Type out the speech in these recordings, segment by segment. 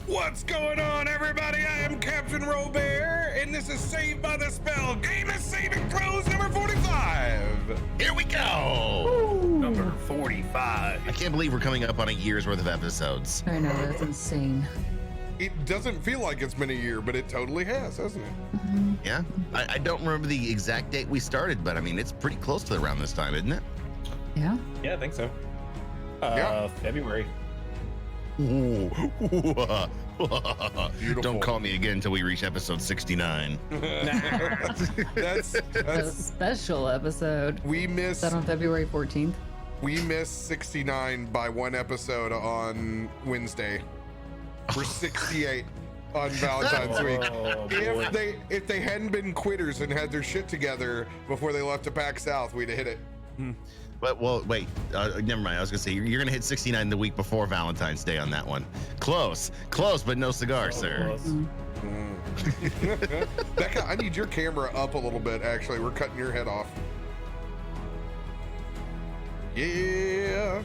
What's going on, everybody? I am Captain RoBear, and this is Saved by the Spell Game of Saving Throws number 45. Here we go. Ooh. Number 45. I can't believe we're coming up on a year's worth of episodes. I know, that's insane. It doesn't feel like it's been a year, but it totally has, hasn't it? Yeah, I don't remember the exact date we started, but I mean, it's pretty close to around this time, isn't it? Yeah. Yeah, I think so. February. Ooh. Beautiful. Don't call me again until we reach episode 69. That's A special episode. we Is missed that on February 14th? 69 by one episode on Wednesday. We're 68 on Valentine's week. Oh, boy. If they hadn't been quitters and had their shit together before they left to PAX South, we'd have hit it. But wait, never mind. I was gonna say you're gonna hit 69 the week before Valentine's Day on that one. Close, but no cigar, sir. Close. Becca, I need your camera up a little bit. Actually, we're cutting your head off. Yeah.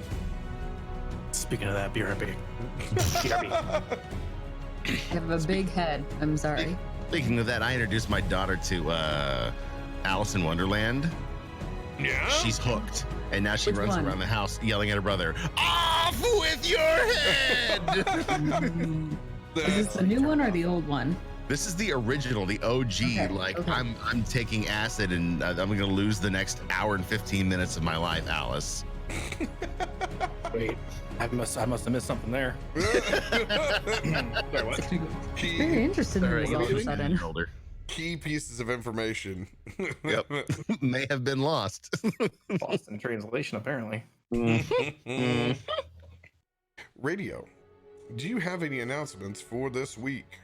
Speaking of that, BRB. You have a big head. I'm sorry. Speaking of that, I introduced my daughter to Alice in Wonderland. Yeah. She's hooked, and now she Which runs one? around the house yelling at her brother, "Off with your head!" Is this the new one or the old one? This is the original, the OG. Okay, Like okay. I'm taking acid, and I'm gonna lose the next hour and 15 minutes of my life, Alice. Wait, I must have missed something there. Sorry, what? Very interested in Sorry, this all of a sudden. older. Key pieces of information. Yep, may have been lost. Lost in translation, apparently. Radio, do you have any announcements for this week?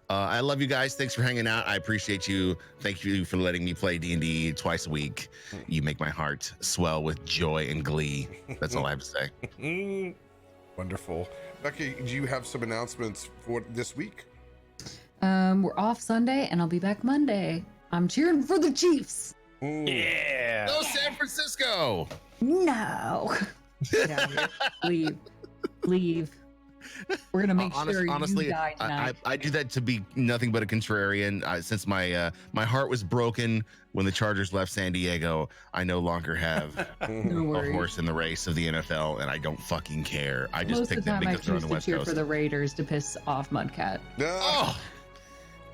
I love you guys. Thanks for hanging out. I appreciate you. Thank you for letting me play D&D twice a week. You make my heart swell with joy and glee. That's all I have to say. Wonderful. Becky, do you have some announcements for this week? We're off Sunday and I'll be back Monday. I'm cheering for the Chiefs. Ooh. Yeah. Go San Francisco! No. Get out of here. Leave. We're gonna make sure Honestly, you die tonight. I do that to be nothing but a contrarian. Since my heart was broken when the Chargers left San Diego, I no longer have No a worries. horse in the race of the NFL, and I don't fucking care. I just Most of picked the them time I because they're on choose the to West cheer Coast. for the Raiders to piss off Mudcat. Oh,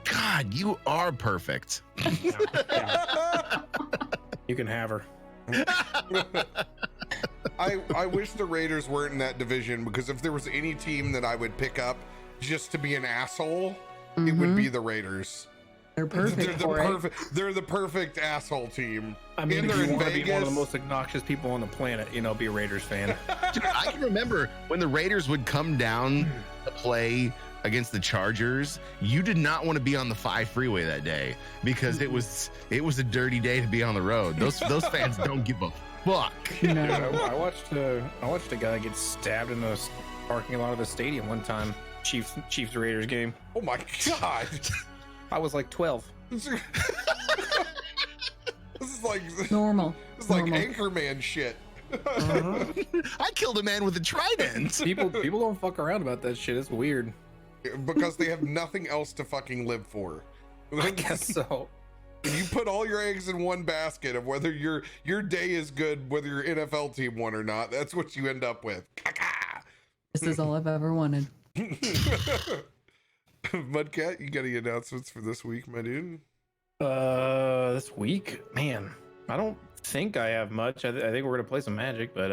God, you are perfect. You can have her. I wish the Raiders weren't in that division, because if there was any team that I would pick up just to be an asshole, it would be the Raiders. They're perfect for it. They're the perfect asshole team. I mean, And if they're you in want to be one of the Vegas. most obnoxious people on the planet, be a Raiders fan. Dude, I can remember when the Raiders would come down to play against the Chargers. You did not want to be on the 5 freeway that day because it was a dirty day to be on the road. Those fans don't give a fuck. Dude, No. I watched a guy get stabbed in the parking lot of the stadium one time. Chiefs Raiders game. Oh my God. I was like 12. This is like Normal. Normal. Normal. Anchorman shit. I killed a man with a trident. People don't fuck around about that shit. It's weird. Because they have nothing else to fucking live for. I guess so. You put all your eggs in one basket of whether your day is good, whether your NFL team won or not. That's what you end up with. This is all I've ever wanted. Mudcat, you got any announcements for this week, my dude? This week, man, I don't think I have much. I think we're gonna play some Magic, but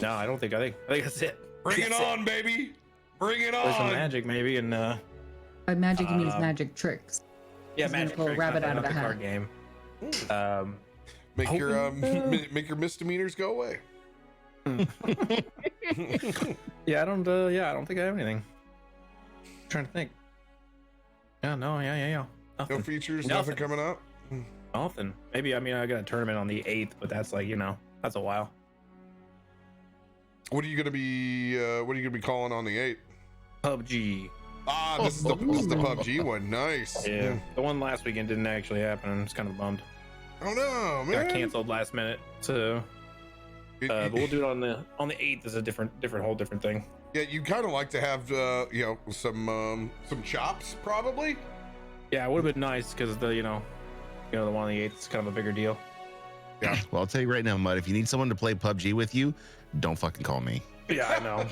no, I don't think. I think that's it. Bring it That's on, baby. Bring it Play some on. Magic maybe, and By magic, he means magic tricks. yeah, He's gonna Magic. pull a tricks, rabbit not out of the a hat. card game. Make your make your misdemeanors go away. Yeah, I don't think I have anything. I'm trying to think. Yeah, no. No Nothing. features, Nothing. nothing coming up. Nothing. Maybe I got a tournament on the 8th, but that's like that's a while. What are you gonna be calling on the 8th? PUBG. Ah, this is the PUBG one. Nice. Yeah, the one last weekend didn't actually happen. I'm just kind of bummed. Oh no, man. Got canceled last minute. So But we'll do it on the 8th. Is a whole different thing. Yeah, you kind of like to have some chops probably. Yeah, it would have been nice because the one on the 8th is kind of a bigger deal. Yeah. Well, I'll tell you right now, Mud, if you need someone to play PUBG with you, don't fucking call me. Yeah, I know.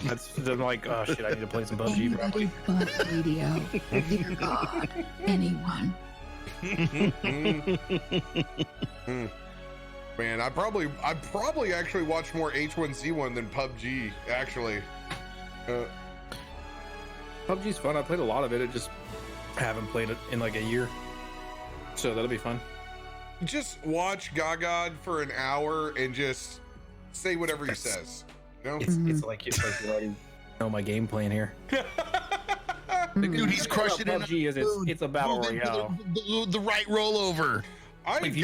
I'm like, oh shit, I need to play some PUBG. Anybody but radio. Dear God, anyone. Man, I probably actually watched more H1Z1 than PUBG. Actually, PUBG's fun. I played a lot of it. I just haven't played it in like a year, so that'll be fun. just watch Gagad for an hour and just say whatever he says. You know? It's like you already know my game plan here. Dude, he's crushing it. PUBG is it's a battle royale. The right rollover. If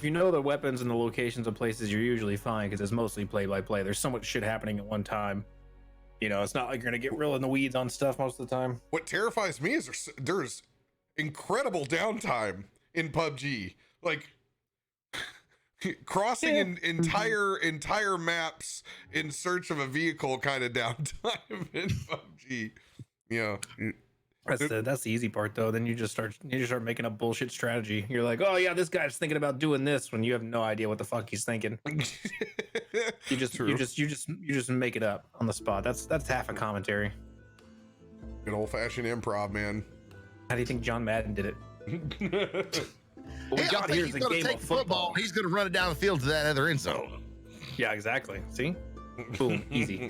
you know the weapons and the locations of places, you're usually fine because it's mostly play by play. There's so much shit happening at one time. You know, it's not like you're gonna get real in the weeds on stuff most of the time. What terrifies me is there's incredible downtime in PUBG. Like crossing entire maps in search of a vehicle kind of downtime in PUBG. Yeah. That's the easy part though. Then you just start making up bullshit strategy. You're like, oh yeah, this guy's thinking about doing this when you have no idea what the fuck he's thinking. You just make it up on the spot. That's half a commentary. Good old fashioned improv, man. How do you think John Madden did it? What we got here is a game of football. He's gonna run it down the field to that other end zone. Yeah, exactly. See? Boom, easy.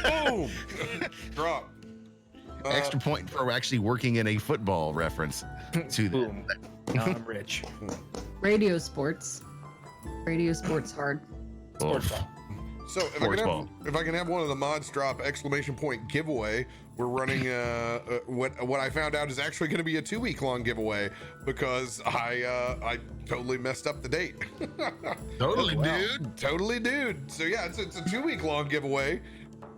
Boom. Drop. Extra point for actually working in a football reference to boom. Now I'm rich. Radio sports hard. So if I can have one of the mods drop exclamation point giveaway, we're running what I found out is actually going to be a 2-week-long giveaway because I totally messed up the date. Totally, wow. dude. Totally, dude. So yeah, it's a 2-week-long giveaway.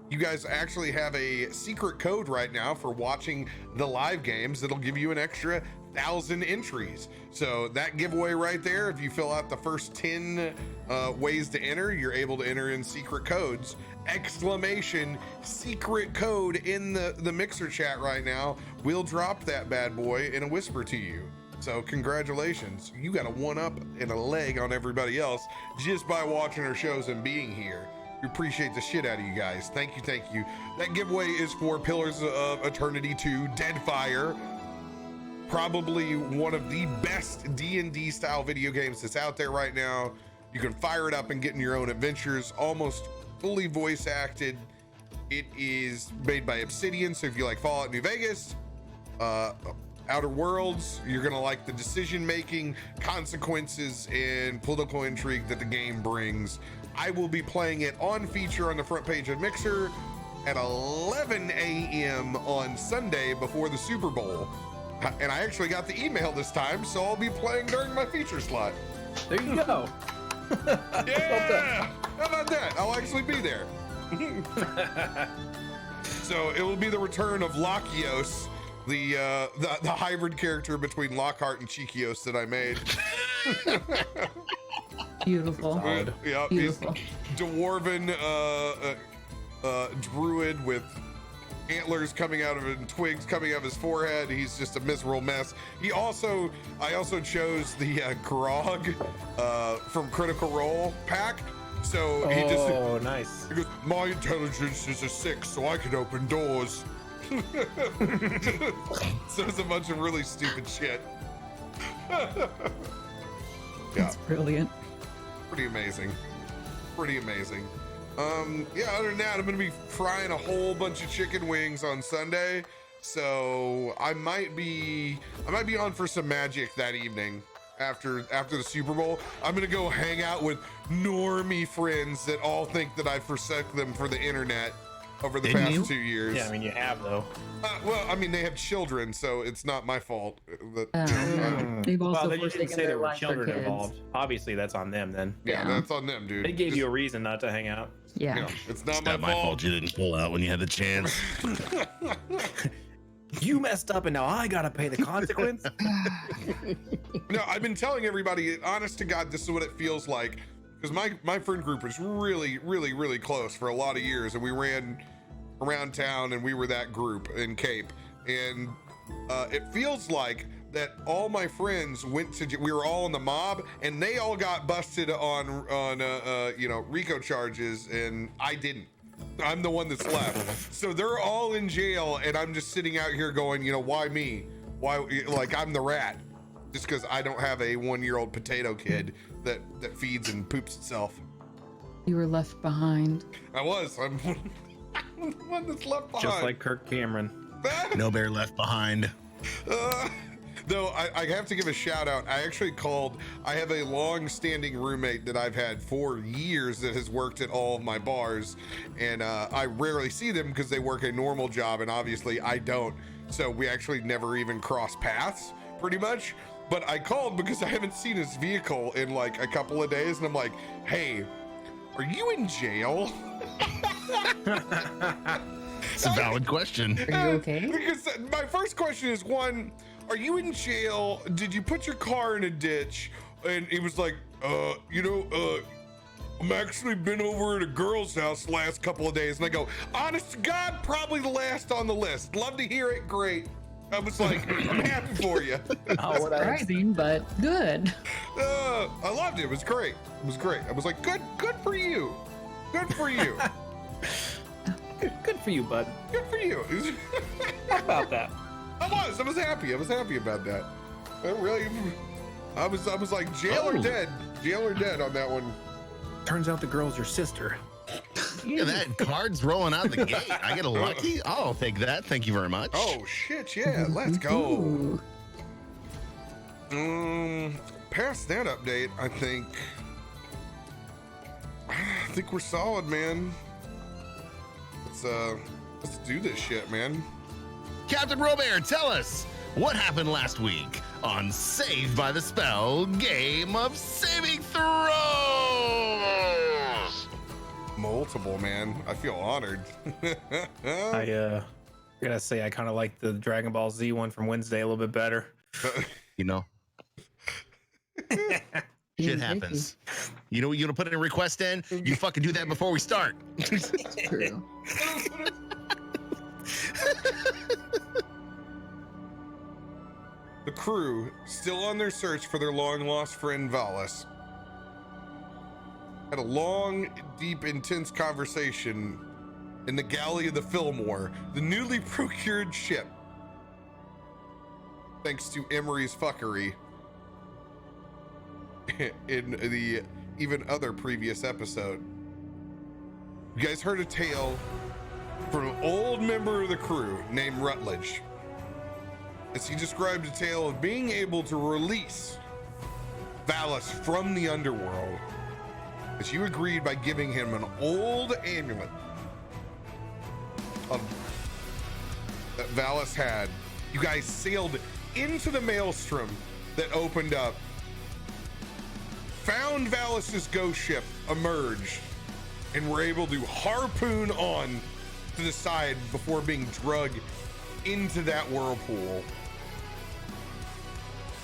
You guys actually have a secret code right now for watching the live games that'll give you an extra 1,000 entries. So that giveaway right there, if you fill out the first 10 ways to enter, you're able to enter in secret codes. Exclamation secret code in the Mixer chat right now. We'll drop that bad boy in a whisper to you. So congratulations. You got a 1-up and a leg on everybody else just by watching our shows and being here. We appreciate the shit out of you guys. Thank you. That giveaway is for Pillars of Eternity 2 Deadfire. Probably one of the best D&D style video games that's out there right now. You can fire it up and get in your own adventures, almost fully voice acted. It is made by Obsidian, so if you like Fallout New Vegas, Outer Worlds, you're gonna like the decision making, consequences, and political intrigue that the game brings. I will be playing it on feature on the front page of Mixer at 11 a.m. on Sunday before the Super Bowl. And I actually got the email this time, so I'll be playing during my feature slot. There you go. Yeah! How about that? I'll actually be there. So it will be the return of Lachios, the hybrid character between Lockhart and Chikios that I made. Beautiful. Yeah, Beautiful. He's dwarven druid with antlers coming out of it and twigs coming out of his forehead. He's just a miserable mess. I also chose the Grog from Critical Role pack. So he just nice. He goes, my intelligence is a 6, so I can open doors. Says a bunch of really stupid shit. That's brilliant. Pretty amazing. Yeah, other than that, I'm gonna be frying a whole bunch of chicken wings on Sunday. So I might be on for some magic that evening after the Super Bowl. I'm gonna go hang out with normie friends that all think that I forsook them for the internet over the past 2 years. Yeah, I mean you have though. Well, I mean they have children, so it's not my fault. They've also Well, you didn't say there were life for children kids. involved. Obviously, that's on them then. Yeah, Yeah. that's on them, dude. They gave you a reason not to hang out. Yeah. You know, it's not Not my fault you didn't pull out when you had the chance. You messed up, and now I gotta pay the consequence. No, I've been telling everybody, honest to God, this is what it feels like because my friend group was really close for a lot of years, and we ran around town, and we were that group in Cape, and it feels like that all my friends went to, we were all in the mob, and they all got busted on RICO charges, and I didn't. I'm the one that's left. So they're all in jail, and I'm just sitting out here going, why me? Why, like, I'm the rat, just because I don't have a 1-year-old potato kid that feeds and poops itself. You were left behind. I'm the one that's left behind. Just like Kirk Cameron. No bear left behind. Though I have to give a shout out. I have a long-standing roommate that I've had for years that has worked at all of my bars, and I rarely see them because they work a normal job, and obviously I don't. So we actually never even cross paths, pretty much. But I called because I haven't seen his vehicle in like a couple of days, and I'm like, hey, are you in jail? It's a valid question. Are you okay? Because my first question is, one, are you in jail? Did you put your car in a ditch? And he was like, I'm actually been over at a girl's house the last couple of days. And I go, honest to God, probably the last on the list. Love to hear it. Great. I was like, I'm happy for you. Surprising, but good. I loved it. It was great. It was great. I was like, good for you. Good for you. Good for you, bud. Good for you. How about that? I was happy. I was happy about that. I was like, jail or dead on that one. Turns out the girl's your sister. Look at that. Cards rolling out the gate. I get a lucky. I'll take that. Thank you very much. Oh shit, yeah, let's go. Past that update, I think we're solid, man. Let's do this shit, man. Captain RoBear, tell us what happened last week on Saved by the Spell Game of Saving Throws. Multiple, man. I feel honored. I gotta say, I kind of like the Dragon Ball Z one from Wednesday a little bit better. Shit happens. You want to put in a request in? You fucking do that before we start. True. The crew, still on their search for their long-lost friend Valis, had a long, deep, intense conversation in the galley of the Fillmore, the newly procured ship. Thanks to Emery's fuckery in the even other previous episode. You guys heard a tale from an old member of the crew named Rutledge, as he described a tale of being able to release Valis from the underworld, as you agreed by giving him an old amulet that Valis had. You guys sailed into the Maelstrom that opened up, found Valis's ghost ship emerged, and were able to harpoon on to the side before being drugged into that whirlpool.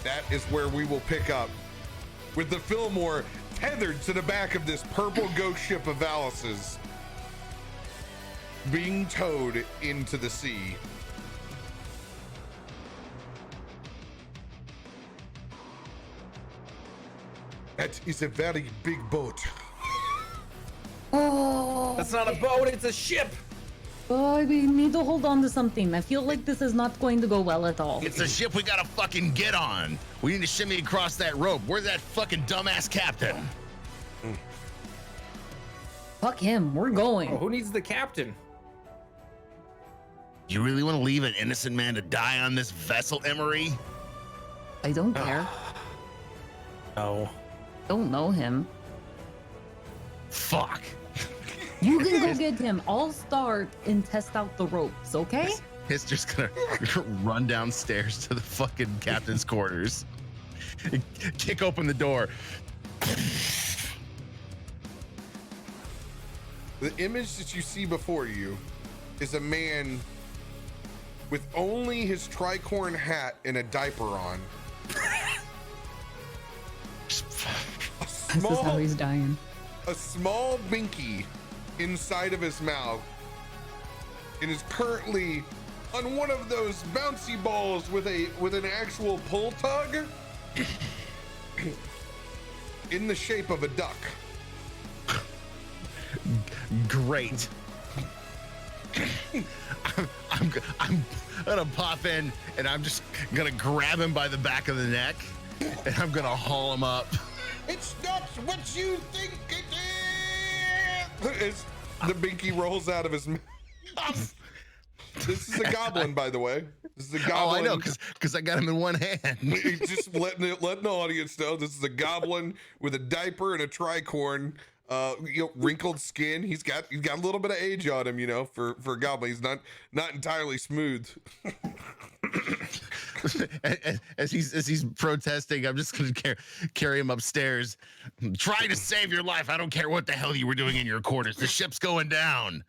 That is where we will pick up, with the Fillmore tethered to the back of this purple ghost ship of Valis's, being towed into the sea. That is a very big boat. Oh, That's not a boat, it's a ship. oh, we need to hold on to something. I feel like this is not going to go well at all. It's a ship we gotta fucking get on. We need to shimmy across that rope. Where's that fucking dumbass captain? Fuck him. We're going. Oh, who needs the captain? You really want to leave an innocent man to die on this vessel, Emery? I don't care. No. Don't know him. Fuck. You can go get him. I'll start and test out the ropes, okay? It's just gonna run downstairs to the fucking captain's quarters. Kick open the door. The image that you see before you is a man with only his tricorn hat and a diaper on. This is how he's dying. a small binky inside of his mouth and is currently on one of those bouncy balls with an actual pull tug in the shape of a duck. Great. I'm gonna pop in and I'm just gonna grab him by the back of the neck and I'm gonna haul him up. It's not what you think it is. The binky rolls out of his mouth. This is a goblin, by the way. This is a goblin. Oh, I know, because I got him in one hand. Just letting the audience know this is a goblin with a diaper and a tricorn. Wrinkled skin. He's got a little bit of age on him, for a goblin. He's not entirely smooth. As he's protesting, I'm just gonna carry him upstairs. Try to save your life. I don't care what the hell you were doing in your quarters. The ship's going down.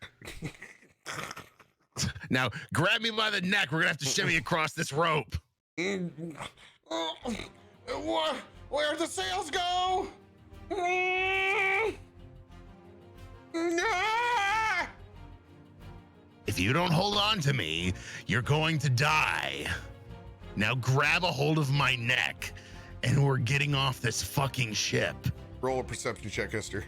Now grab me by the neck. We're gonna have to shimmy across this rope. Where the sails go? If you don't hold on to me, you're going to die. Now grab a hold of my neck, and we're getting off this fucking ship. Roll a perception check, Esther.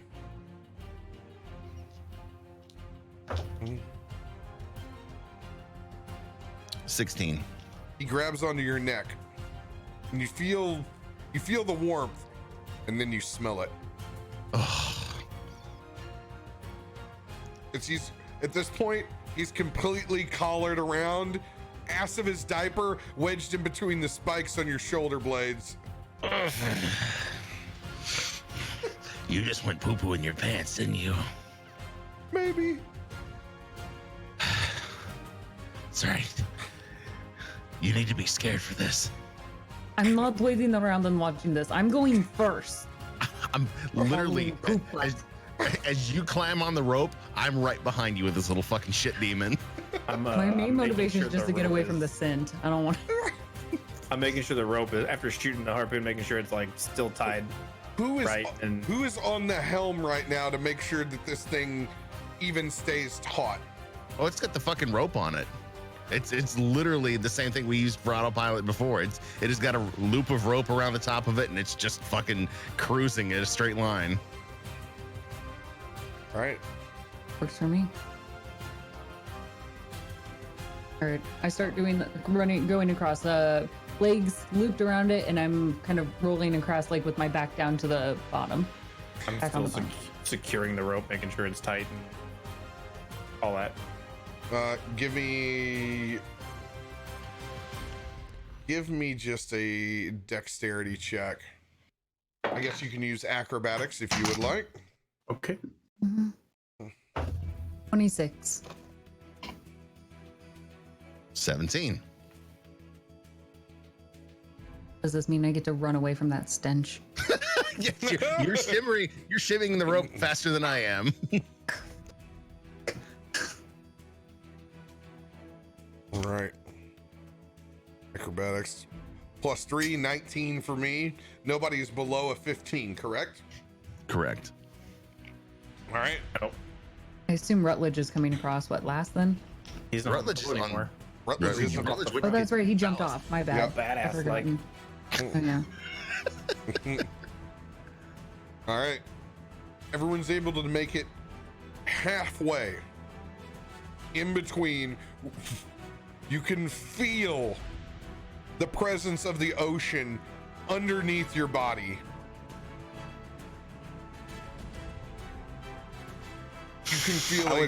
16. He grabs onto your neck, and you feel the warmth, and then you smell it. At this point, he's completely collared around, ass of his diaper wedged in between the spikes on your shoulder blades. You just went poo-poo in your pants, didn't you? Maybe. It's all right. You need to be scared for this. I'm not waiting around and watching this. I'm going first. I'm literally, as you climb on the rope, I'm right behind you with this little fucking shit demon. My main motivation is just to get away from the scent. I don't want to. I'm making sure the rope is, after shooting the harpoon, making sure it's like still tied. Who is on the helm right now to make sure that this thing even stays taut? Oh, it's got the fucking rope on it. It's literally the same thing we used for autopilot before. It has got a loop of rope around the top of it, and it's just fucking cruising in a straight line. All right. Works for me. All right, I start going across the legs looped around it, and I'm kind of rolling across like with my back down to the bottom. I'm still securing the rope, making sure it's tight and all that. Give me just a dexterity check. I guess you can use acrobatics if you would like. Okay. 26. 17. Does this mean I get to run away from that stench? Yes, you're shimmering the rope faster than I am. All right. Acrobatics. +3, 19 for me. Nobody is below a 15, correct? Correct. All right. Oh. I assume Rutledge is coming across last then? He's not Rutledge is anymore. Rutledge is Oh, that's right. He jumped off. My bad. Badass, I forgot. like. Oh, yeah. All right. Everyone's able to make it halfway. In between, you can feel the presence of the ocean underneath your body. You can feel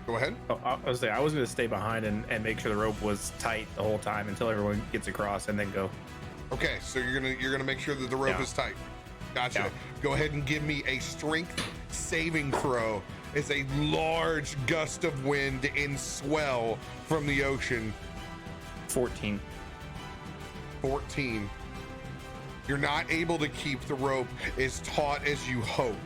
Go ahead. Oh, I was going to stay behind and make sure the rope was tight the whole time until everyone gets across and then go. Okay, so you're gonna make sure that the rope is tight. Gotcha. Yeah. Go ahead and give me a strength saving throw as a large gust of wind and swell from the ocean. 14. 14. You're not able to keep the rope as taut as you hope.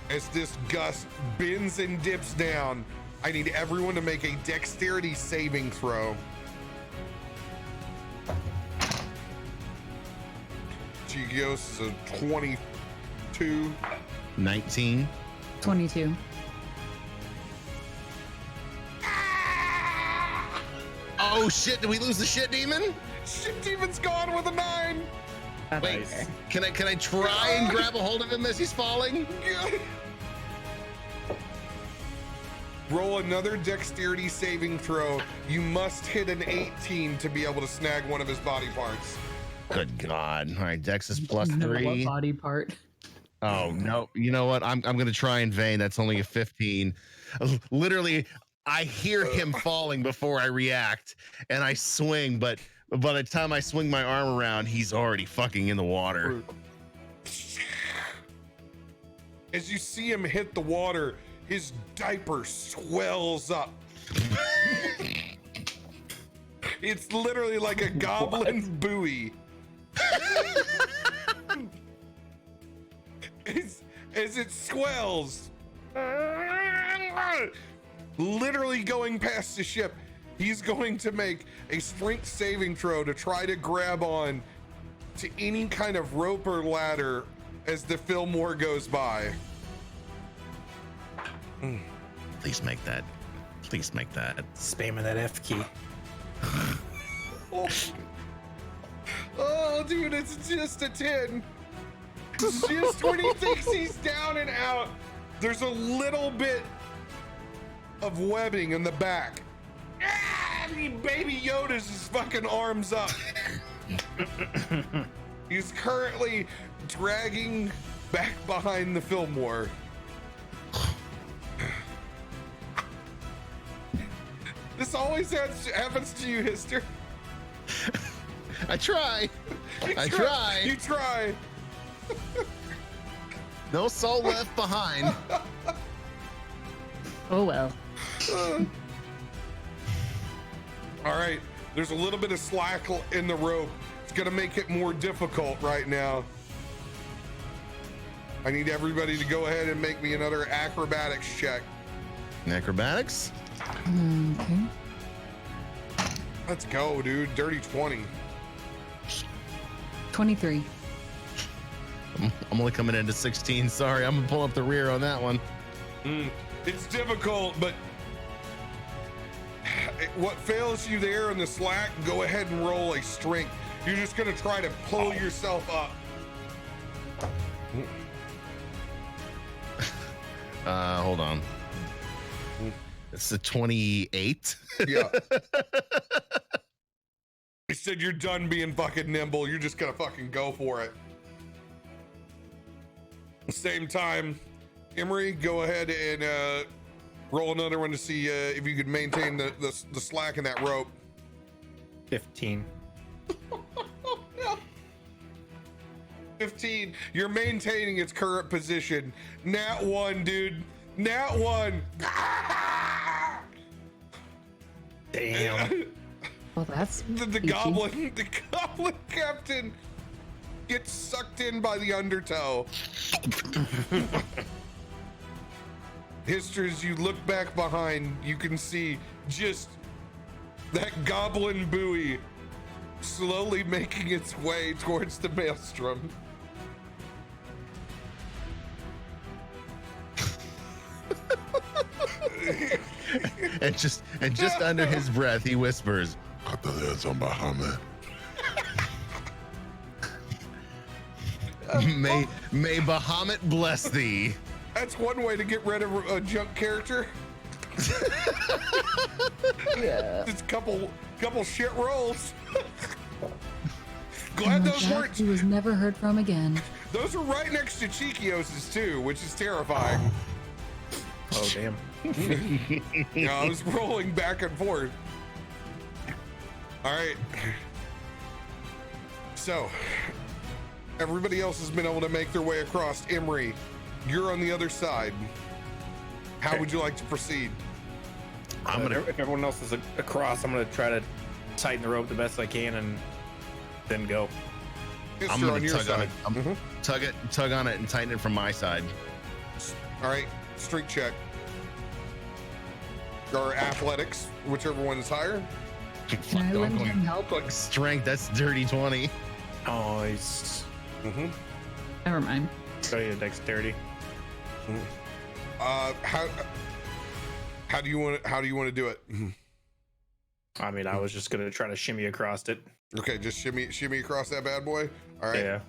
As this gust bends and dips down, I need everyone to make a dexterity saving throw. Gigios is a 2. 19. 22. Oh shit! Did we lose the shit demon? Shit demon's gone with a 9. Wait, can I try and grab a hold of him as he's falling? Roll another dexterity saving throw. You must hit an 18 to be able to snag one of his body parts. Good God! All right, Dex is plus No, what 3. body part? Oh no! You know what? I'm gonna try in vain. That's only a 15. Literally, I hear him falling before I react, and I swing. But by the time I swing my arm around, he's already fucking in the water. As you see him hit the water, his diaper swells up. It's literally like a goblin buoy. As it swells, literally going past the ship, he's going to make a strength saving throw to try to grab on to any kind of rope or ladder as the Fillmore goes by. Please make that. Please make that. Spamming that F key. Oh, dude, it's just a 10. Just when he thinks he's down and out, there's a little bit of webbing in the back. Baby Yoda's his fucking arms up. He's currently dragging back behind the Fillmore. This always happens to you, Hister. I try. You try. No soul left behind. Oh well. All right, there's a little bit of slack in the rope. It's gonna make it more difficult right now. I need everybody to go ahead and make me another acrobatics check. Acrobatics? Okay. Let's go, dude. Dirty 20. 23. I'm only coming into 16. Sorry, I'm gonna pull up the rear on that one. It's difficult, but what fails you there in the slack, go ahead and roll a strength. You're just gonna try to pull yourself up. Hold on. It's the 28. Yeah. He said you're done being fucking nimble. You're just gonna fucking go for it. Same time, Emery, go ahead and roll another one to see if you could maintain the slack in that rope. 15. 15. You're maintaining its current position. Nat 1, dude. Nat 1. Damn. Well, that's The goblin captain gets sucked in by the undertow. History, as you look back behind, you can see just that goblin buoy slowly making its way towards the Maelstrom. and just under his breath, he whispers, Got the heads on Bahamut. May Bahamut bless thee. That's one way to get rid of a junk character. yeah. Just couple shit rolls. Glad those Jack, weren't. he was never heard from again. Those are right next to Cheekios's too, which is terrifying. Oh, damn. I was rolling back and forth. All right. So, everybody else has been able to make their way across. Emery, you're on the other side. How would you like to proceed? If everyone else is across, I'm gonna try to tighten the rope the best I can and then go. Yes, I'm you're gonna on your tug on side. it. Tug on it and tighten it from my side. All right, strength check. Or athletics, whichever one is higher. Can I lend him help? Strength, that's dirty 20. Nice. Never mind. Go to dexterity. How do you want to do it? I mean, I was just gonna try to shimmy across it. Okay, just shimmy across that bad boy. All right. Yeah.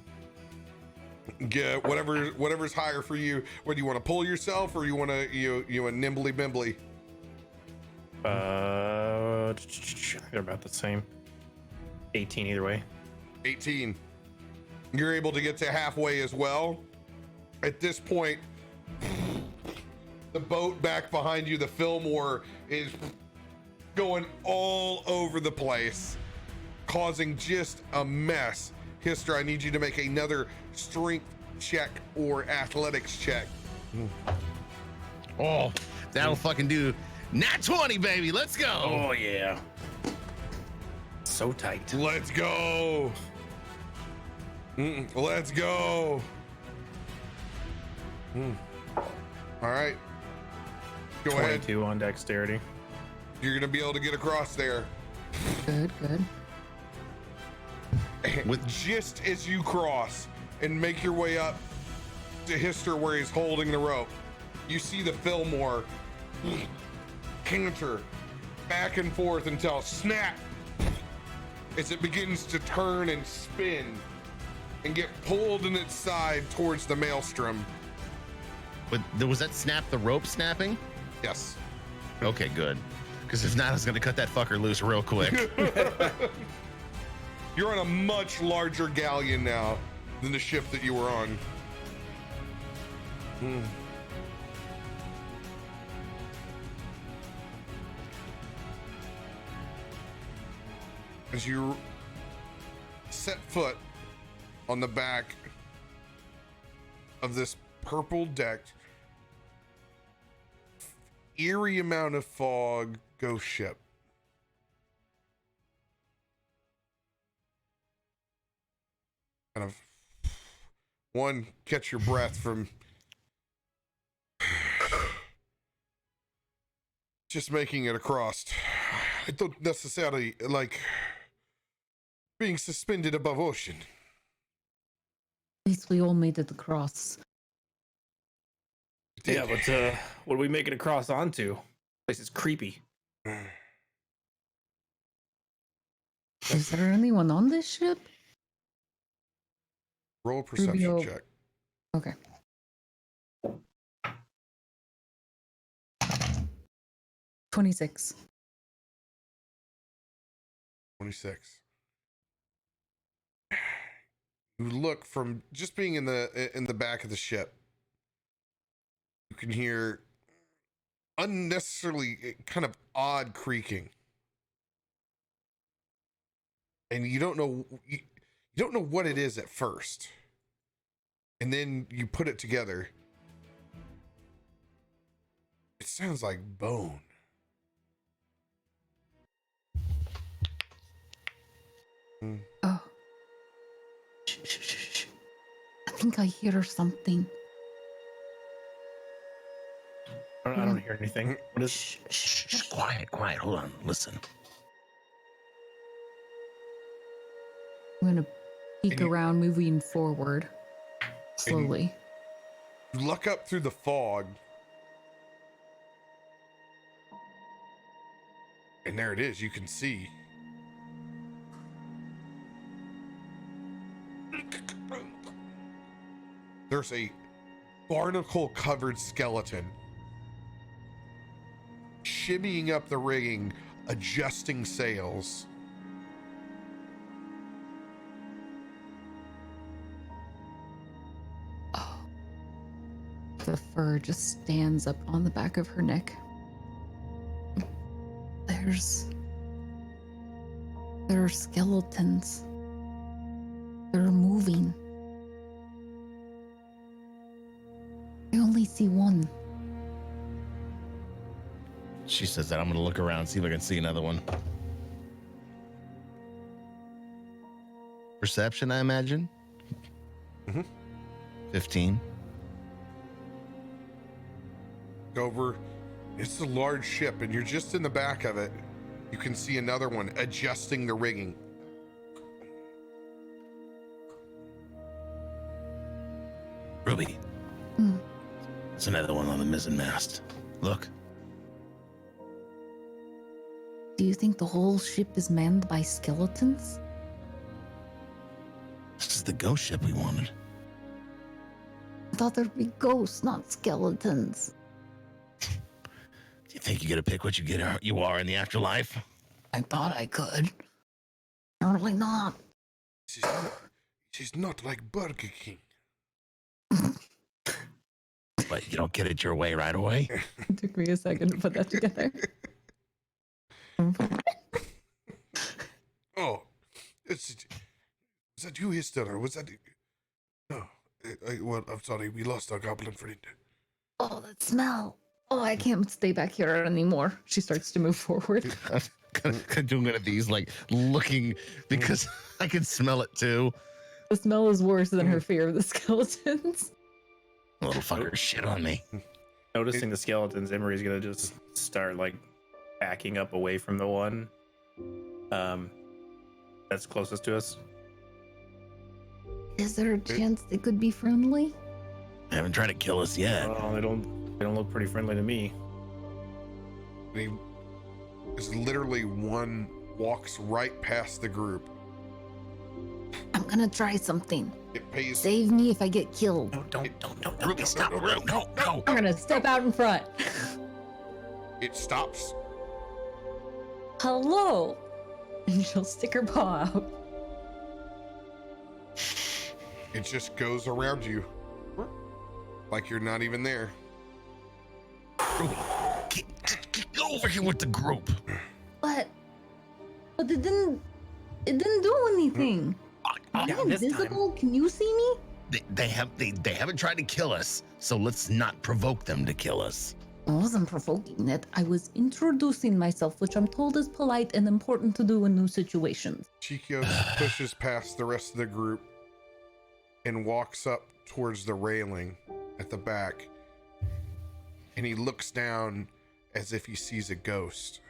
Get whatever's higher for you. What do you want to pull yourself, or you want to you a nimbly bimbly? They're about the same. 18 either way. 18. You're able to get to halfway as well. At this point, the boat back behind you, the Fillmore, is going all over the place, causing just a mess. Hister, I need you to make another strength check or athletics check. Oh, that'll fucking do. Nat 20, baby. Let's go. Oh yeah. So tight. Let's go. Let's go. All right. Go 22 ahead. on dexterity. You're gonna be able to get across there. Good. With just as you cross and make your way up to Hister where he's holding the rope, you see the Fillmore canter back and forth until snap, as it begins to turn and spin and get pulled in its side towards the Maelstrom. But was that snap the rope snapping? Yes. Okay, good. Because if not, I was going to cut that fucker loose real quick. You're on a much larger galleon now than the ship that you were on. As you set foot on the back of this purple decked, eerie amount of fog ghost ship, kind of one, catch your breath from just making it across. I don't necessarily like being suspended above ocean. At least we all made it across. Yeah, but what are we making it across onto? This place is creepy. Is there anyone on this ship? Roll a perception Rubio. check. Okay. 26. 26. You look from just being in the back of the ship. You can hear unnecessarily kind of odd creaking, and you don't know what it is at first, and then you put it together. It sounds like bone. Oh. Shh. I think I hear something. I don't hear anything. What is? Shh, quiet. Hold on. Listen. I'm gonna peek And you- around, moving forward slowly. You look up through the fog, and there it is. You can see. There's a barnacle-covered skeleton shimmying up the rigging, adjusting sails. Oh. The fur just stands up on the back of her neck. There are skeletons. They're moving. I only see one. She says that. I'm going to look around, see if I can see another one. Perception, I imagine. 15. Over. It's a large ship, and you're just in the back of it. You can see another one adjusting the rigging. Ruby, It's another one on the mizzen mast. Look. Do you think the whole ship is manned by skeletons? This is the ghost ship we wanted. I thought there'd be ghosts, not skeletons. Do you think you get to pick what you are in the afterlife? I thought I could. Apparently not. She's not like Burger King. But you don't get it your way right away. It took me a second to put that together. Oh, was that you, Hister? Was that? No. Well, I'm sorry. We lost our goblin friend. Oh, that smell. Oh, I can't stay back here anymore. She starts to move forward. I'm doing one of these, like looking because I can smell it too. The smell is worse than her fear of the skeletons. Little fucker shit on me. Noticing the skeletons, Emery's gonna just start like backing up away from the one that's closest to us. Is there a chance they could be friendly? They haven't tried to kill us yet. Oh, they don't look pretty friendly to me. There's literally one walks right past the group. I'm gonna try something. It pays. Save me if I get killed. No, don't. Ruby, stop. No. I'm gonna step out in front. It stops. Hello. And she'll stick her paw out. It just goes around you, like you're not even there. Ruby, get over here with the group. But it didn't do anything. Am I invisible? Can you see me? They haven't tried to kill us, so let's not provoke them to kill us. I wasn't provoking it. I was introducing myself, which I'm told is polite and important to do in new situations. Chikios pushes past the rest of the group and walks up towards the railing at the back. And he looks down as if he sees a ghost.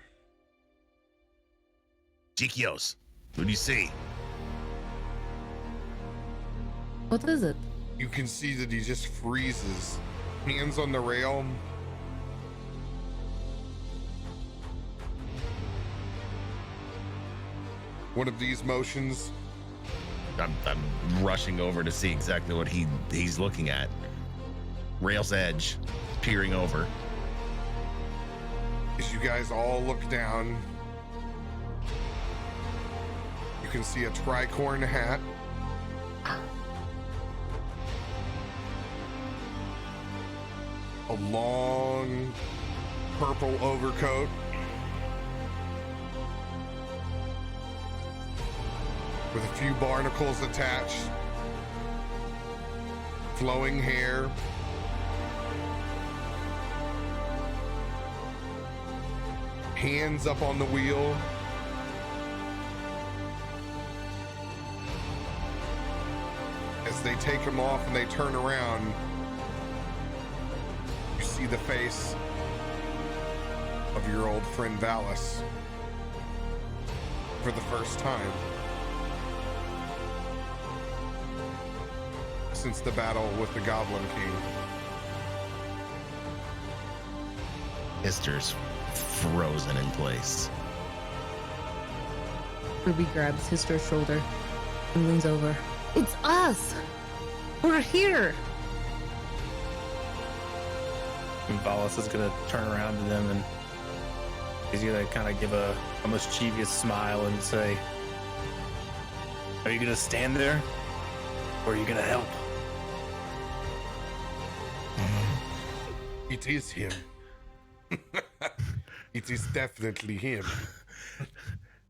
Chikios, what do you see? What is it? You can see that he just freezes, hands on the rail. One of these motions. I'm rushing over to see exactly what he's looking at. Rail's edge, peering over. As you guys all look down, you can see a tricorn hat. A long purple overcoat. With a few barnacles attached. Flowing hair. Hands up on the wheel. As they take him off and they turn around, you see the face of your old friend Valis for the first time since the battle with the Goblin King. Hister's frozen in place. Ruby grabs Hister's shoulder and leans over. It's us! We're here! And Valis is gonna turn around to them and he's gonna kind of give a mischievous smile and say, "Are you gonna stand there, or are you gonna help?" It is him. It is definitely him.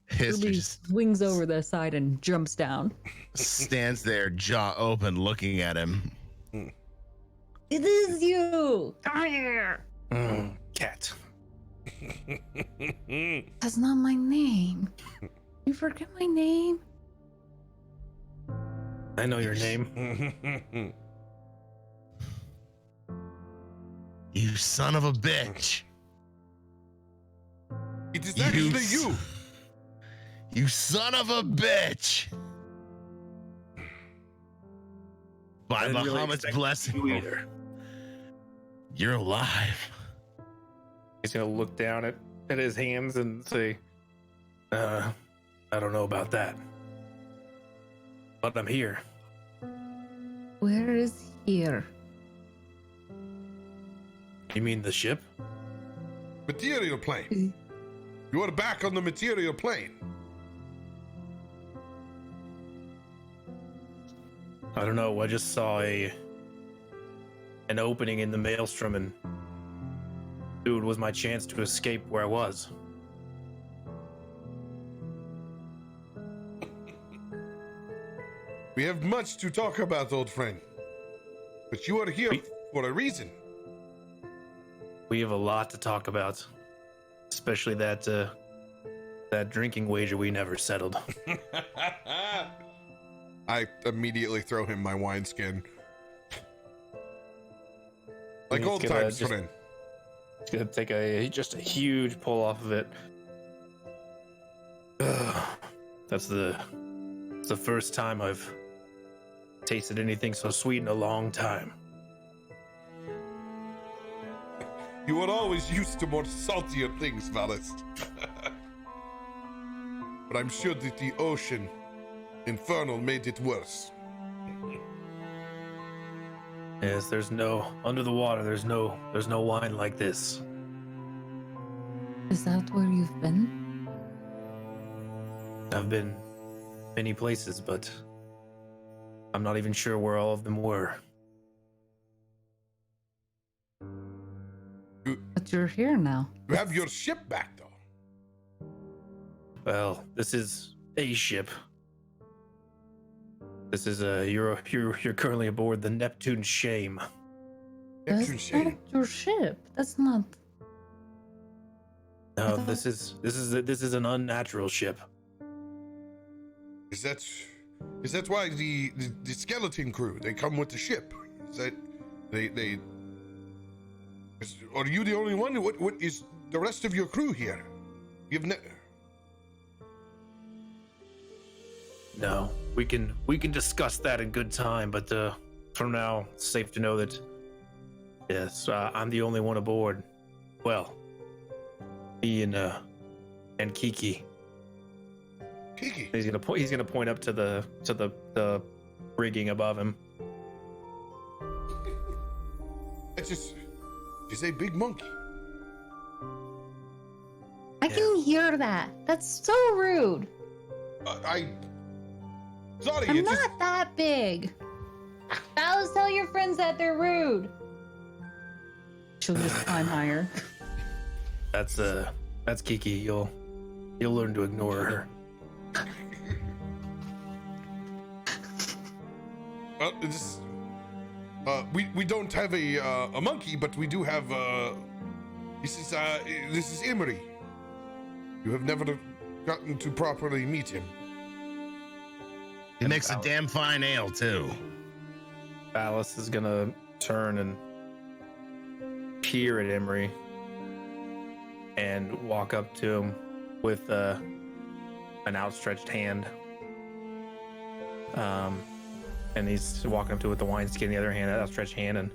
Hister Ruby just swings over the side and jumps down. stands there, jaw open, looking at him. It is you! Come here! Cat. That's not my name. You forget my name? I know your name. You son of a bitch. It is actually you. You son of a bitch. By I didn't really Bahamut's expect blessing. you either. You're alive. He's gonna look down at his hands and say, I don't know about that. But I'm here. Where is here? You mean the ship? Material plane. You are back on the material plane. I don't know. I just saw an opening in the Maelstrom, and dude, was my chance to escape where I was. We have much to talk about, old friend. But you are here for a reason. We have a lot to talk about, especially that drinking wager we never settled. I immediately throw him my wineskin. Like old times, friend. He's gonna take just a huge pull off of it. That's the first time I've tasted anything so sweet in a long time. You are always used to more saltier things, Valis. But I'm sure that the ocean, infernal, made it worse. Yes, under the water, there's no wine like this. Is that where you've been? I've been many places, but I'm not even sure where all of them were. But you're here now. You have your ship back, though. Well, this is a ship. This is you're currently aboard the Neptune Shame. Neptune That's Shame. not your ship. That's not. No, this is an unnatural ship. Is that why the skeleton crew, they come with the ship? Is that are you the only one? What is the rest of your crew here? You've never. No, we can discuss that in good time, but for now, it's safe to know that yes, I'm the only one aboard. Well, me and Kiki. Kiki. He's gonna point up to the rigging above him. She's a big monkey. I can hear that. That's so rude. Sorry, I'm not that big. Valis, tell your friends that they're rude. She'll just climb higher. That's Kiki. You'll learn to ignore her. We don't have a monkey, but we do have this is Emery. You have never gotten to properly meet him. He makes a damn fine ale too. Valis is gonna turn and peer at Emery and walk up to him with an outstretched hand. And he's walking up to it with the wineskin in the other hand, that outstretched hand, and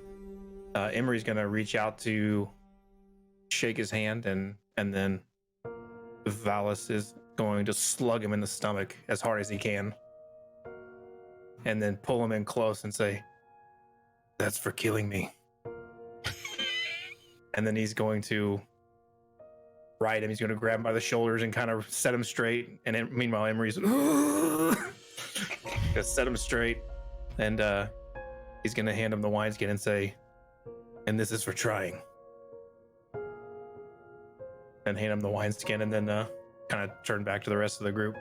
Emery's gonna reach out to shake his hand, and then Valis is going to slug him in the stomach as hard as he can, and then pull him in close and say, "That's for killing me." And then he's going to ride him. He's going to grab him by the shoulders and kind of set him straight. And then, meanwhile, Emery's gonna set him straight. And he's going to hand him the wineskin and say, "And this is for trying." And hand him the wineskin, and then kind of turn back to the rest of the group.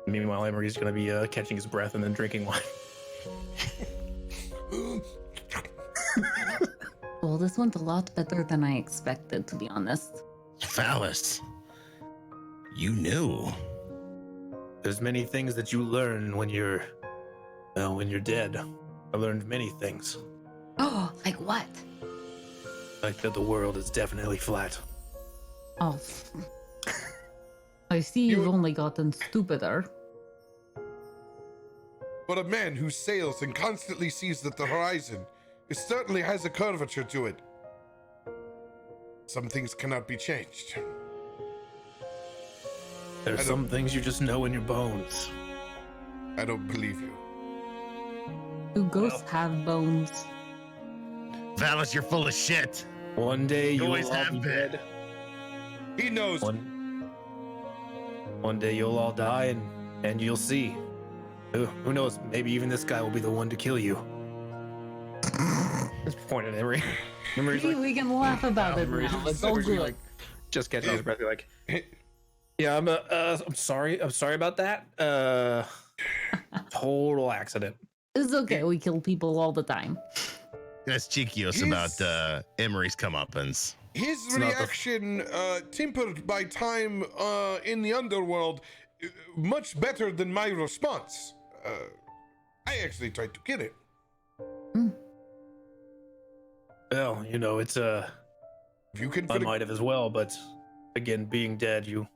Meanwhile, Emery's going to be catching his breath and then drinking wine. Well, this went a lot better than I expected, to be honest. Valis, you knew. There's many things that you learn when you're dead. I learned many things. Oh, like what? Like that the world is definitely flat. Oh. I see you've only gotten stupider. but a man who sails and constantly sees the horizon. It certainly has a curvature to it. Some things cannot be changed. There's some things you just know in your bones. I don't believe you. Do ghosts have bones? Valis, you're full of shit. One day You you'll always all have be been. dead. He knows. One day you'll all die, and you'll see. Who knows? Maybe even this guy will be the one to kill you. Just pointed at Emery. Emery's Maybe like, we can laugh about it now. It's all good. like, just catching his breath. You're like, yeah, I'm sorry. I'm sorry about that. Total accident. It's okay. We kill people all the time. That's Chiquios about Emery's comeuppance. His reaction, tempered by time in the underworld, much better than my response. I actually tried to get it. Well, you know, it's If you can, I might have as well, but again, being dead, you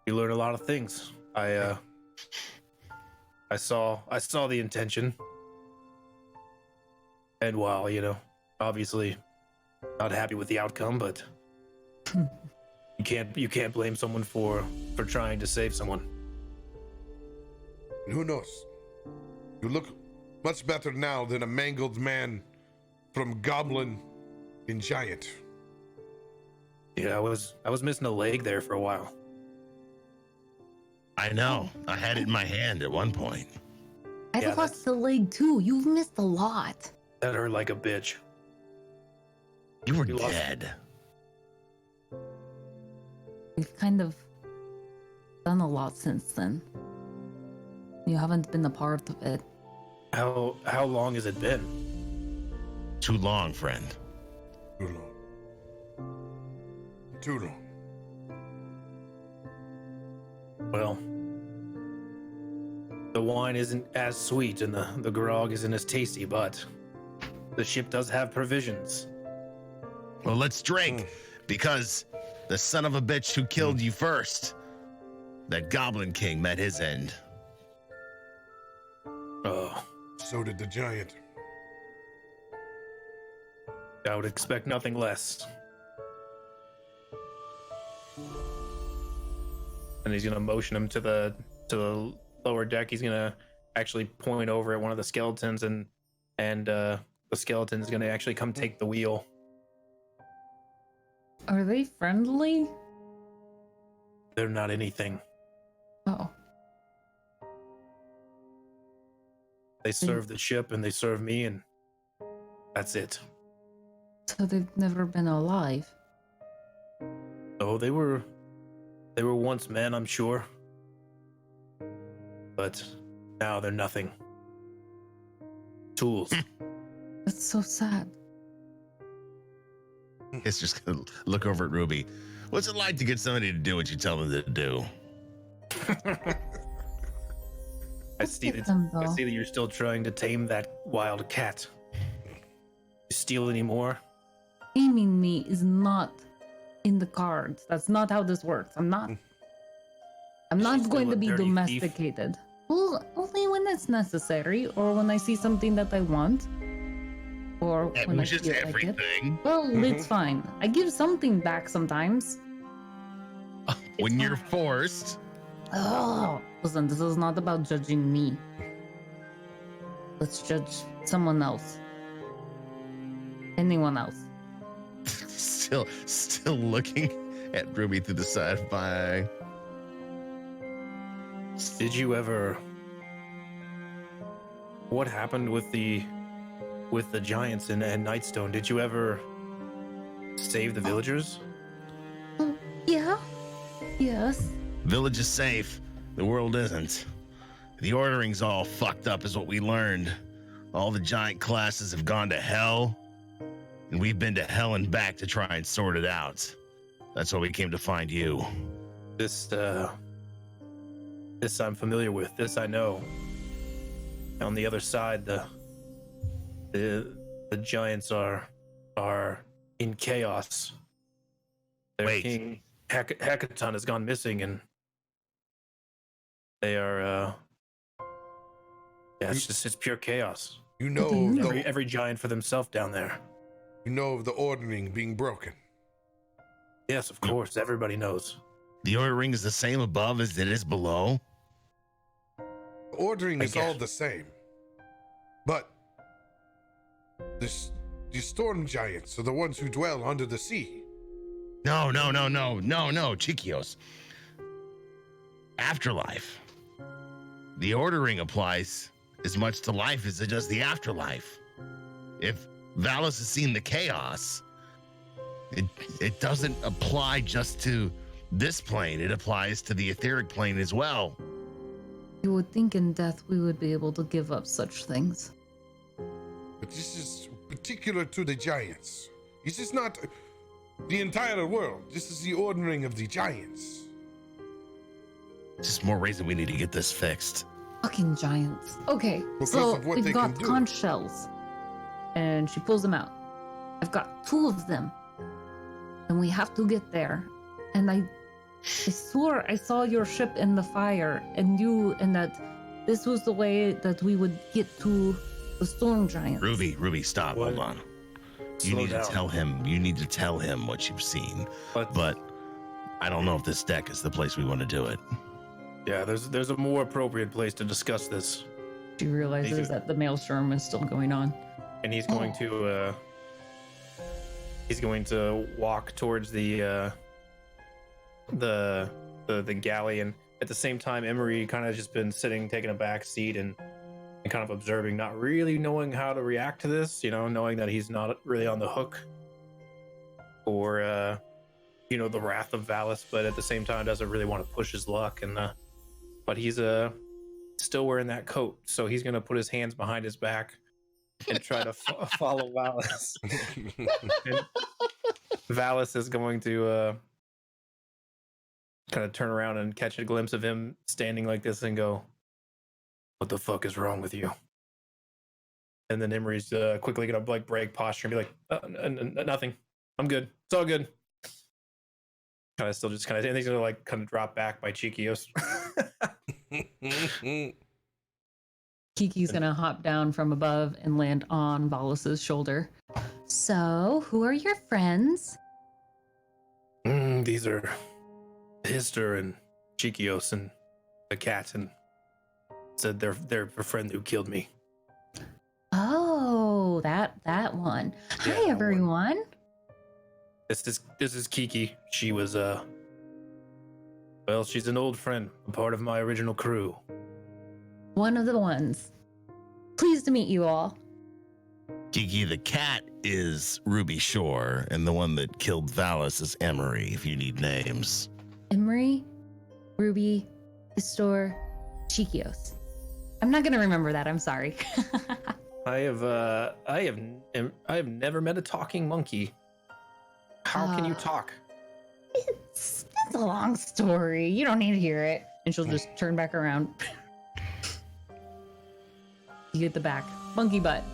learn a lot of things. I saw the intention, and while obviously not happy with the outcome, but you can't blame someone for trying to save someone. And who knows? You look much better now than a mangled man from Goblin and Giant. Yeah, I was missing a leg there for a while. I know. I had it in my hand at one point. I've lost a leg too. You've missed a lot. That hurt like a bitch. You were You lost- dead. We've kind of done a lot since then. You haven't been a part of it. How long has it been? Too long, friend. Too long. Too long. Well, the wine isn't as sweet and the grog isn't as tasty, but the ship does have provisions. Well, let's drink, because the son of a bitch who killed you first, that Goblin King, met his end. Oh, So did the Giant. I would expect nothing less. And he's gonna motion him to the lower deck. He's gonna actually point over at one of the skeletons, and the skeleton is gonna actually come take the wheel. Are they friendly? They're not anything. Oh. They serve the ship and they serve me, and that's it. So they've never been alive. Oh, they were once men, I'm sure. But now they're nothing. Tools. That's so sad. It's just gonna look over at Ruby. What's it like to get somebody to do what you tell them to do? I see that you're still trying to tame that wild cat. You steal any more? Taming me is not in the cards. That's not how this works. I'm not going to be dirty thief. domesticated. Well, only when it's necessary, or when I see something that I want, or when I Which is feel like it. everything. Well, it's fine. I give something back sometimes. When you're forced. Oh, listen, this is not about judging me. Let's judge someone else. Anyone else. Still looking at Ruby through the side of my eye. Did you ever... What happened with the giants in Nightstone? Did you ever save the villagers? Yeah. Yes. Village is safe. The world isn't. The ordering's all fucked up is what we learned. All the giant classes have gone to hell, and we've been to hell and back to try and sort it out. That's why we came to find you. This I'm familiar with. This I know. On the other side, the giants are in chaos. Their Wait. king Hackathon has gone missing, and they are Yeah, it's pure chaos. You know of Every giant for themselves down there. you know of the ordering being broken. Yes, of course. Everybody knows. The order ring is the same above as it is below. The ordering is all the same. But the storm giants are the ones who dwell under the sea. No, Chiquios. Afterlife. The ordering applies as much to life as it does the afterlife. If Valis has seen the chaos, it doesn't apply just to this plane. It applies to the etheric plane as well. You would think in death we would be able to give up such things. But this is particular to the giants. This is not the entire world. This is the ordering of the giants. Just more reason we need to get this fixed. Fucking giants. Okay, Because so of what we've they got can do. conch shells. And she pulls them out. I've got 2 of them. And we have to get there. And I swore I saw your ship in the fire and that this was the way that we would get to the storm giants. Ruby, stop. What? Hold on. Slow You need down. to tell him. You need to tell him what you've seen. But I don't know if this deck is the place we want to do it. Yeah, there's a more appropriate place to discuss this. She realizes that the Maelstrom is still going on. And he's going to walk towards the galley, and at the same time Emery kind of just been sitting, taking a back seat and kind of observing, not really knowing how to react to this, knowing that he's not really on the hook for the wrath of Valis, but at the same time doesn't really want to push his luck, but he's still wearing that coat, so he's gonna put his hands behind his back and try to follow Valis. And Valis is going to kind of turn around and catch a glimpse of him standing like this and go, "What the fuck is wrong with you?" And then Emery's quickly gonna break posture and be like, "Nothing. I'm good. It's all good." And he's gonna drop back by Chiquios. Kiki's gonna hop down from above and land on Valis's shoulder. So, who are your friends? These are Hister and Chiquios and the cat, and said they're a friend who killed me. Oh, that one. Yeah, Hi, everyone. This is Kiki. She was she's an old friend, a part of my original crew. One of the ones. Pleased to meet you all. Kiki the cat is Ruby Shore, and the one that killed Valis is Emery, if you need names. Emery, Ruby, Istor, Chiquios. I'm not gonna remember that. I'm sorry. I have never met a talking monkey. How can you talk? It's a long story. You don't need to hear it. And she'll just turn back around. You get the back. Monkey butt.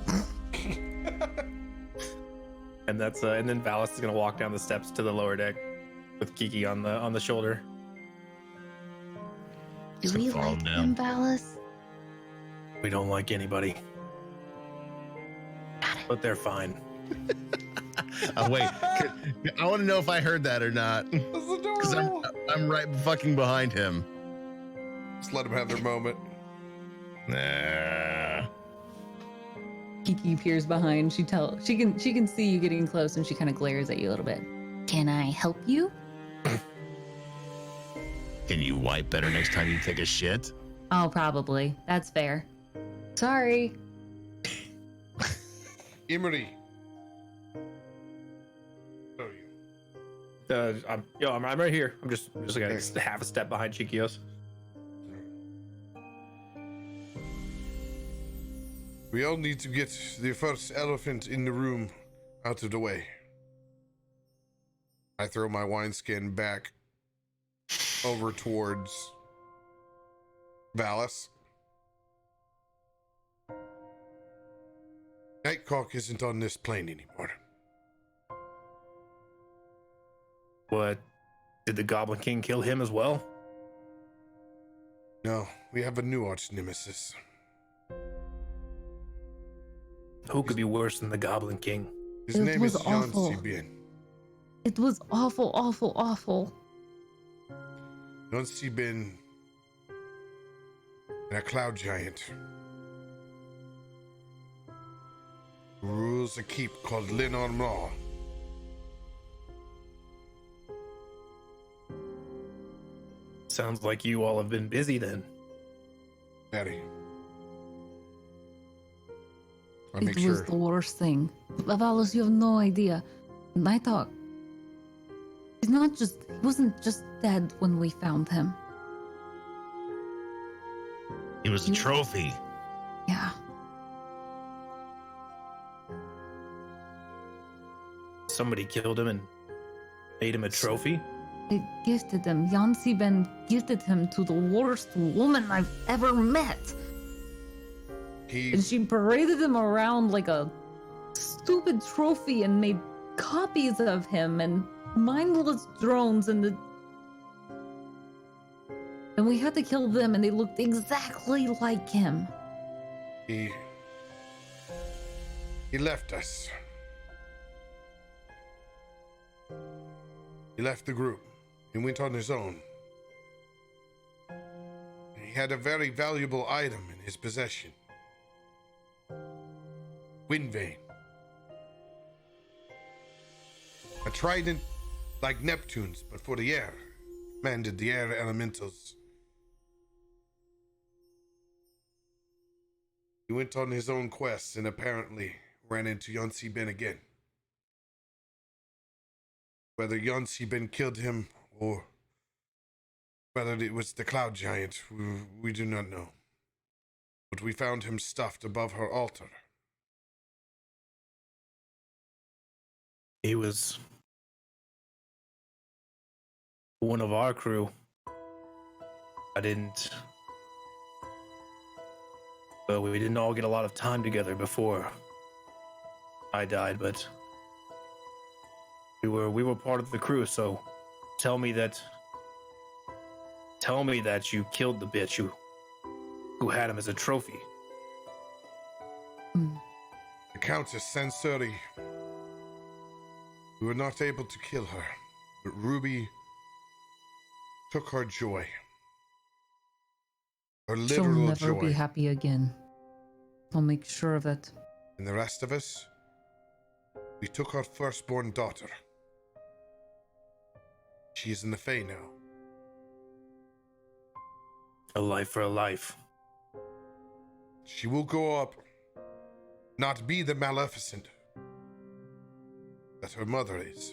And that's and then Valis is gonna walk down the steps to the lower deck with Kiki on the shoulder. Do we like him, Valis? We don't like anybody. But they're fine. Oh, wait. I want to know if I heard that or not. Because I'm right fucking behind him. Just let them have their moment. Nah. Kiki peers behind. She can see you getting close, and she kind of glares at you a little bit. Can I help you? Can you wipe better next time you take a shit? Oh, probably. That's fair. Sorry. Emery. Oh, you. I'm right here. I'm just like half a step behind Chiquios. We all need to get the first elephant in the room out of the way. I throw my wineskin back over towards Valis. Nightcock isn't on this plane anymore. What? Did the Goblin King kill him as well? No, we have a new arch nemesis. Who could be worse than the Goblin King? His It name was is Jan awful. Sibin. It was awful, awful, awful. Jan Sibin and a cloud giant who rules a keep called Linon Raw. Sounds like you all have been busy then. Very. I'll It make was sure. the worst thing. Valis, you have no idea. And I thought, he wasn't just dead when we found him. It was a trophy. Yeah. Somebody killed him and made him a trophy? They gifted him. Yancy Ben gifted him to the worst woman I've ever met. He And she paraded him around like a stupid trophy and made copies of him and mindless drones and we had to kill them and they looked exactly like him. he left us. He left the group. He went on his own. He had a very valuable item in his possession. Windvane. A trident like Neptune's, but for the air. Commanded the air elementals. He went on his own quest and apparently ran into Yonsi Ben again. Whether Yonsi Ben killed him or whether it was the cloud giant, we do not know. But we found him stuffed above her altar. He was one of our crew. Well, we didn't all get a lot of time together before I died, but we were part of the crew, so tell me that you killed the bitch who had him as a trophy. The Countess Sansuri. We were not able to kill her, but Ruby took her joy. Her She'll literal never joy. be happy again. I'll make sure of it. And the rest of us, we took our firstborn daughter. She is in the Fae now. A life for a life. She will grow up, not be the Maleficent that her mother is.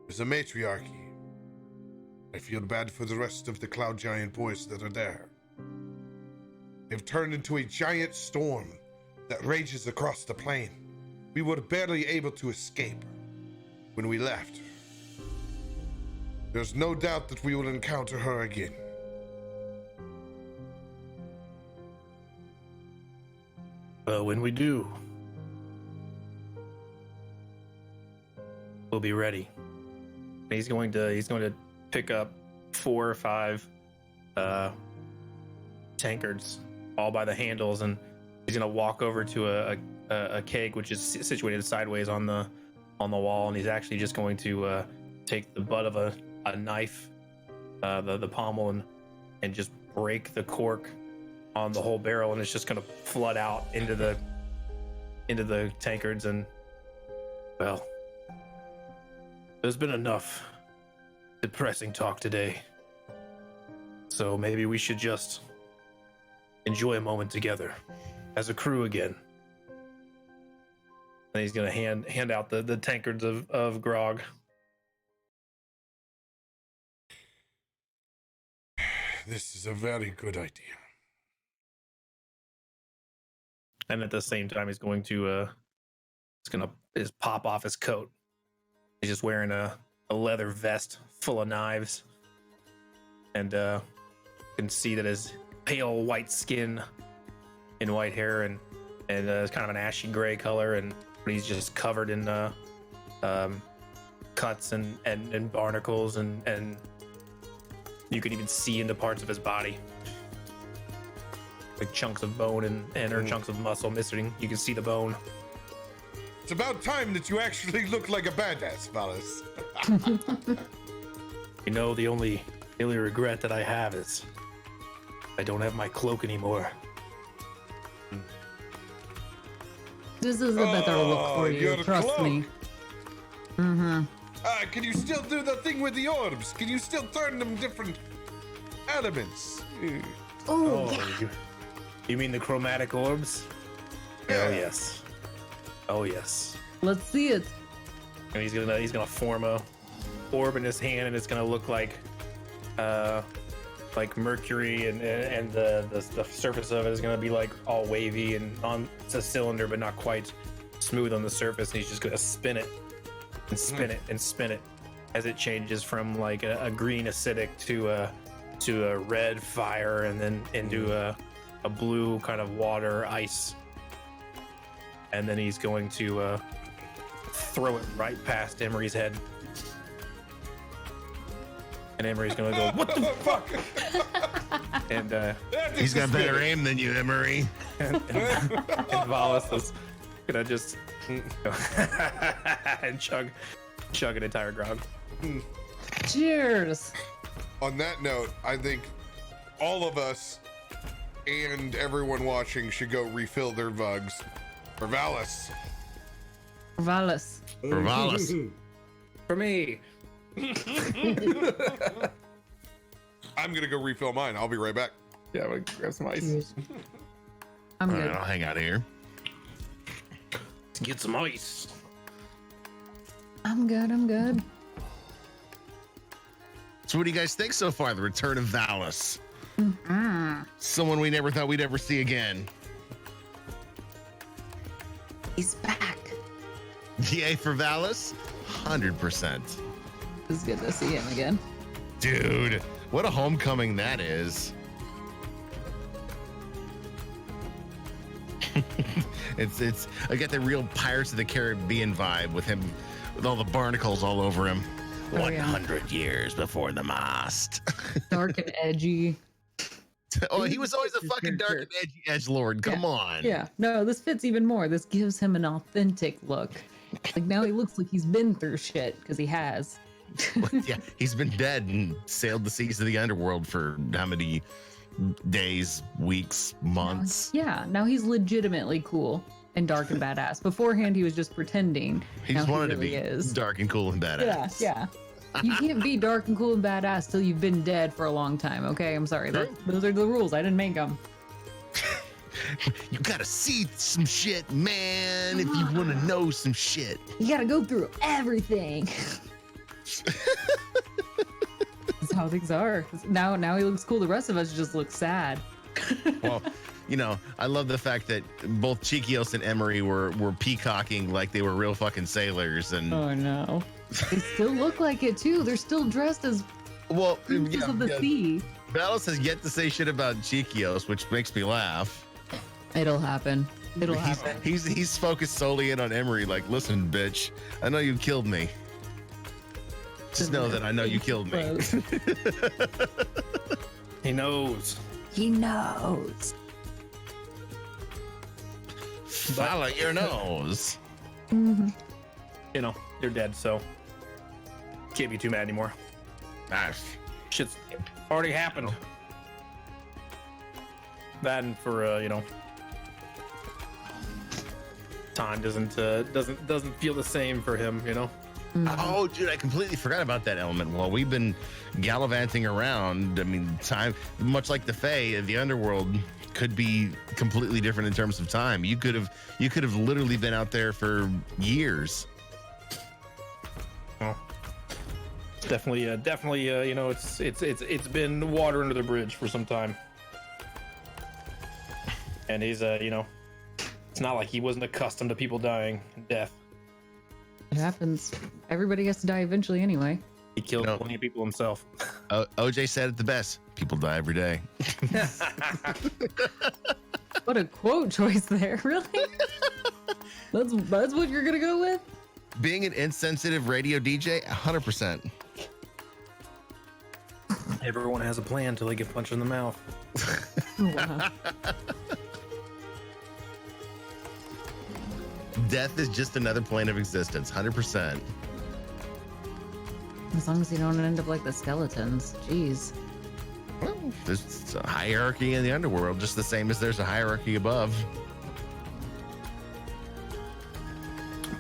There's a matriarchy. I feel bad for the rest of the Cloud Giant boys that are there. They've turned into a giant storm that rages across the plain. We were barely able to escape when we left. There's no doubt that we will encounter her again. Well, when we do, we'll be ready. He's going to pick up 4 or 5 tankards, all by the handles, and he's going to walk over to a keg which is situated sideways on the wall, and he's actually just going to take the butt of a knife, the pommel, and just break the cork on the whole barrel, and it's just going to flood out into the tankards. And well, there's been enough depressing talk today, so maybe we should just enjoy a moment together as a crew again. And he's going to hand out the tankards of grog. This is a very good idea. And at the same time, he's going to just pop off his coat. He's just wearing a leather vest full of knives, and you can see that his pale white skin and white hair and it's kind of an ashy gray color, and he's just covered in cuts and barnacles, and you can even see into parts of his body. like chunks of bone and or chunks of muscle missing. You can see the bone. It's about time that you actually look like a badass, Valis. You know, the only regret that I have is I don't have my cloak anymore. This is a better look for you, your trust cloak. me. Mm-hmm. Can you still do the thing with the orbs? Can you still turn them different elements? Oh, yeah. You mean the chromatic orbs? Yeah. Oh yes. Oh yes. Let's see it. And he's gonna form a orb in his hand, and it's gonna look like mercury, and the surface of it is gonna be like all wavy and on it's a cylinder, but not quite smooth on the surface. And he's just gonna spin it and spin it and spin it as it changes from like a green acidic to a red fire, and then into a blue kind of water ice. And then he's going to throw it right past Emery's head. And Emery's gonna go, what the fuck? And He's got better aim than you, Emery. and Valis is gonna just and chug an entire grog. Cheers. On that note, I think all of us and everyone watching should go refill their vugs for Valis. Valis. For Valis. For me. I'm gonna go refill mine. I'll be right back. Yeah, I'm gonna grab some ice. I'm All good. right, I'll hang out here. Let's get some ice. I'm good. So what do you guys think so far? The return of Valis. Mm-hmm. Someone we never thought we'd ever see again. He's back. Yay for Valis? 100%. It's good to see him again. Dude, what a homecoming that is. it's I got the real Pirates of the Caribbean vibe with him, with all the barnacles all over him. Oh, yeah. 100 years before the mast. Dark and edgy. Oh, he was always a fucking dark and edgy edgelord. Come on. Yeah. No, this fits even more. This gives him an authentic look. Like now he looks like he's been through shit, because he has. Yeah, he's been dead and sailed the seas of the underworld for how many days, weeks, months? Yeah, now he's legitimately cool and dark and badass. Beforehand, he was just pretending. He just Now wanted really to be is. dark and cool and badass. Yeah. You can't be dark and cool and badass till you've been dead for a long time, okay? I'm sorry. Those are the rules. I didn't make them. You gotta see some shit, man, if you want to know some shit. You gotta go through everything. That's how things are. Now he looks cool. The rest of us just look sad. Well, you know, I love the fact that both Chikios and Emery were peacocking like they were real fucking sailors, and Oh no. They still look like it too. They're still dressed as well, princes of the sea. Valis has yet to say shit about Chikios, which makes me laugh. It'll happen. It'll happen. He's focused solely in on Emery. Like, listen, bitch, I know you killed me. Just know that I know you killed me. He knows. He knows. Follow your nose. Mm-hmm. You know, they're dead, so can't be too mad anymore. Shit's already happened. That, and for you know, time doesn't feel the same for him, you know. Oh, dude, I completely forgot about that element. While we've been gallivanting around, I mean, time, much like the Fae, the underworld could be completely different in terms of time. You could have literally been out there for years. Well, definitely, you know, it's been water under the bridge for some time, and he's you know, it's not like he wasn't accustomed to people dying and death. It happens. Everybody has to die eventually anyway. He killed plenty of people himself. OJ said it the best. People die every day. What a quote choice there, really? That's what you're gonna go with? Being an insensitive radio DJ, 100%. Everyone has a plan until they get punched in the mouth. Wow. Death is just another plane of existence, 100%. As long as you don't end up like the skeletons. Jeez. Well, there's a hierarchy in the underworld, just the same as there's a hierarchy above.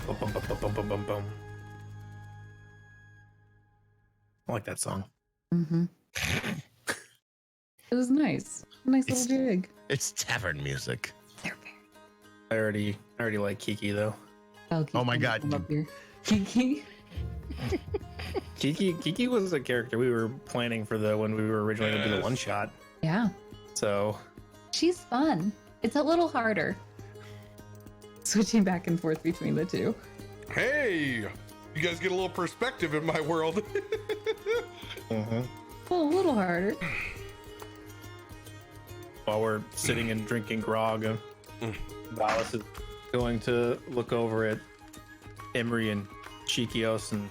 Bum, bum, bum, bum, bum, bum, bum. I like that song. Mm-hmm. It was nice. Nice It's- little jig. It's tavern music. They're very. I already like Kiki though. Oh my God. Come up here. Kiki. Kiki was a character we were planning for when we were originally going to do the one shot. Yeah. So She's fun. It's a little harder. Switching back and forth between the two. Hey, you guys get a little perspective in my world. Well, a little harder. while we're sitting and drinking grog, Valis is going to look over at Emery and Chikios and,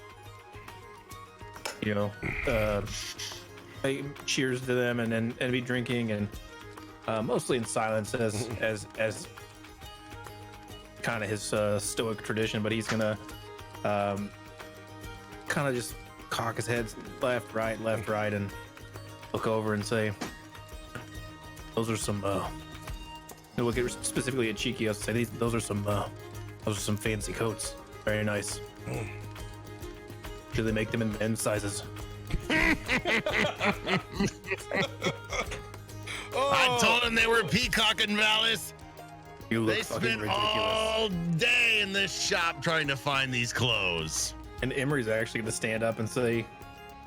cheers to them and be drinking and mostly in silence as kind of his stoic tradition, but he's gonna kind of just cock his head left, right, and look over and say, those are some he'll look at specifically at Chikios and say, those are some fancy coats. Very nice. Do they make them in men's sizes? I told him they were peacocking, Valis. You look They fucking spent ridiculous. all day in this shop trying to find these clothes. And Emery's actually going to stand up and say,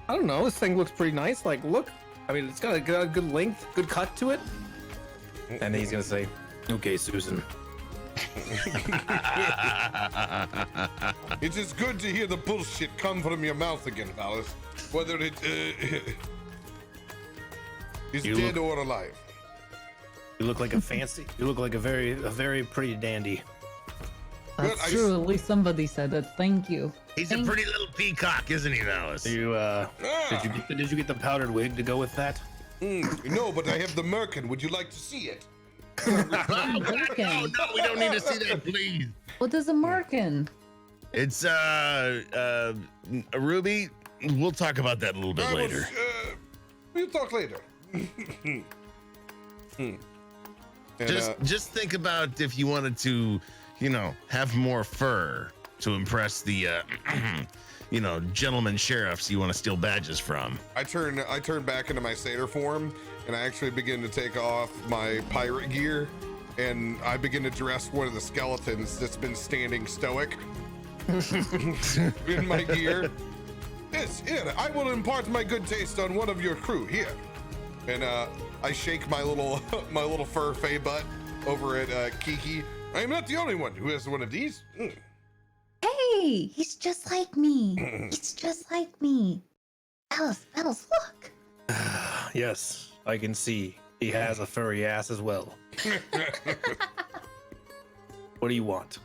I don't know, this thing looks pretty nice. Like, look, I mean, it's got a good length, good cut to it. And he's going to say, okay, Susan. It is good to hear the bullshit come from your mouth again, Valis. Whether it is You dead look- or alive. You look like a very pretty dandy. Good, That's I true. s- At least somebody said it. Thank you. He's a pretty little peacock, isn't he, Valis? Did you get the powdered wig to go with that? No, but I have the merkin. Would you like to see it? Merkin. No, we don't need to see that, please. What is a merkin? It's Ruby. We'll talk about that a little bit later. We'll talk later. And, Just think about if you wanted to, have more fur to impress the, gentleman sheriffs you want to steal badges from. I turn back into my satyr form, and I actually begin to take off my pirate gear, and I begin to dress one of the skeletons that's been standing stoic in my gear. Yes, here, I will impart my good taste on one of your crew here. And I shake my little fur fey butt over at Kiki. I am not the only one who has one of these. Hey, he's just like me. He's just like me. Alice, look. Yes, I can see. He has a furry ass as well. What do you want?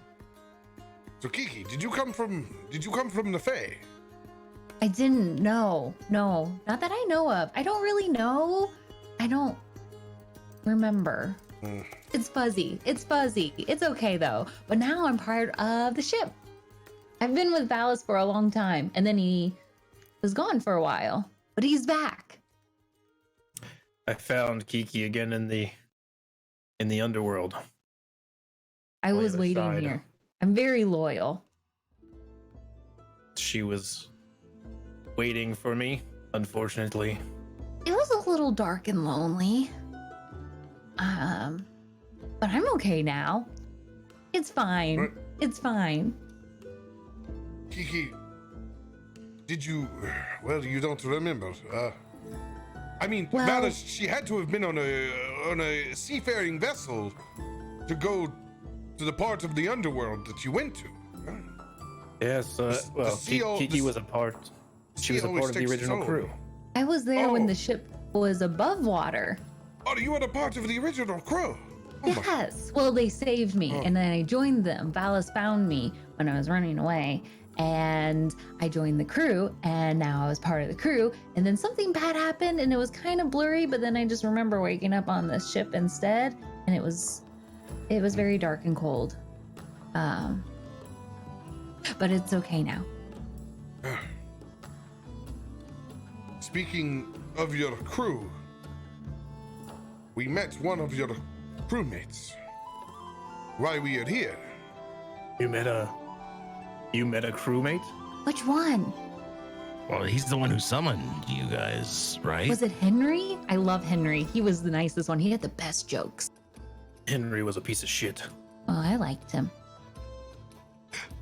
So Kiki, did you come from the Fae? I didn't know. No, not that I know of. I don't really know. I don't remember. It's fuzzy. It's okay though. But now I'm part of the ship. I've been with Valis for a long time, and then he was gone for a while, but he's back. I found Kiki again in the underworld. I On the was other waiting side. here. I'm very loyal. She was waiting for me, unfortunately. It was a little dark and lonely. But I'm okay now. It's fine. Right. It's fine. Kiki, did you? Well, you don't remember. I mean, Well- Valis, she had to have been on a seafaring vessel to go to the part of the underworld that you went to. Yes, well, sea Kiki was a part. She was a always part of the sticks its original own. crew. I was there when Oh. the ship was above water. Oh, you were a part of the original crew. Oh my- Yes. Well, they saved me, Oh. and then I joined them. Valis found me when I was running away, and I joined the crew, and now I was part of the crew. And then something bad happened, and it was kind of blurry. But then I just remember waking up on this ship instead, and it was very dark and cold. But it's okay now. Speaking of your crew, we met one of your crewmates while we are here. You met a crewmate? Which one? Well, he's the one who summoned you guys, right? Was it Henry? I love Henry. He was the nicest one. He had the best jokes. Henry was a piece of shit. Oh, I liked him.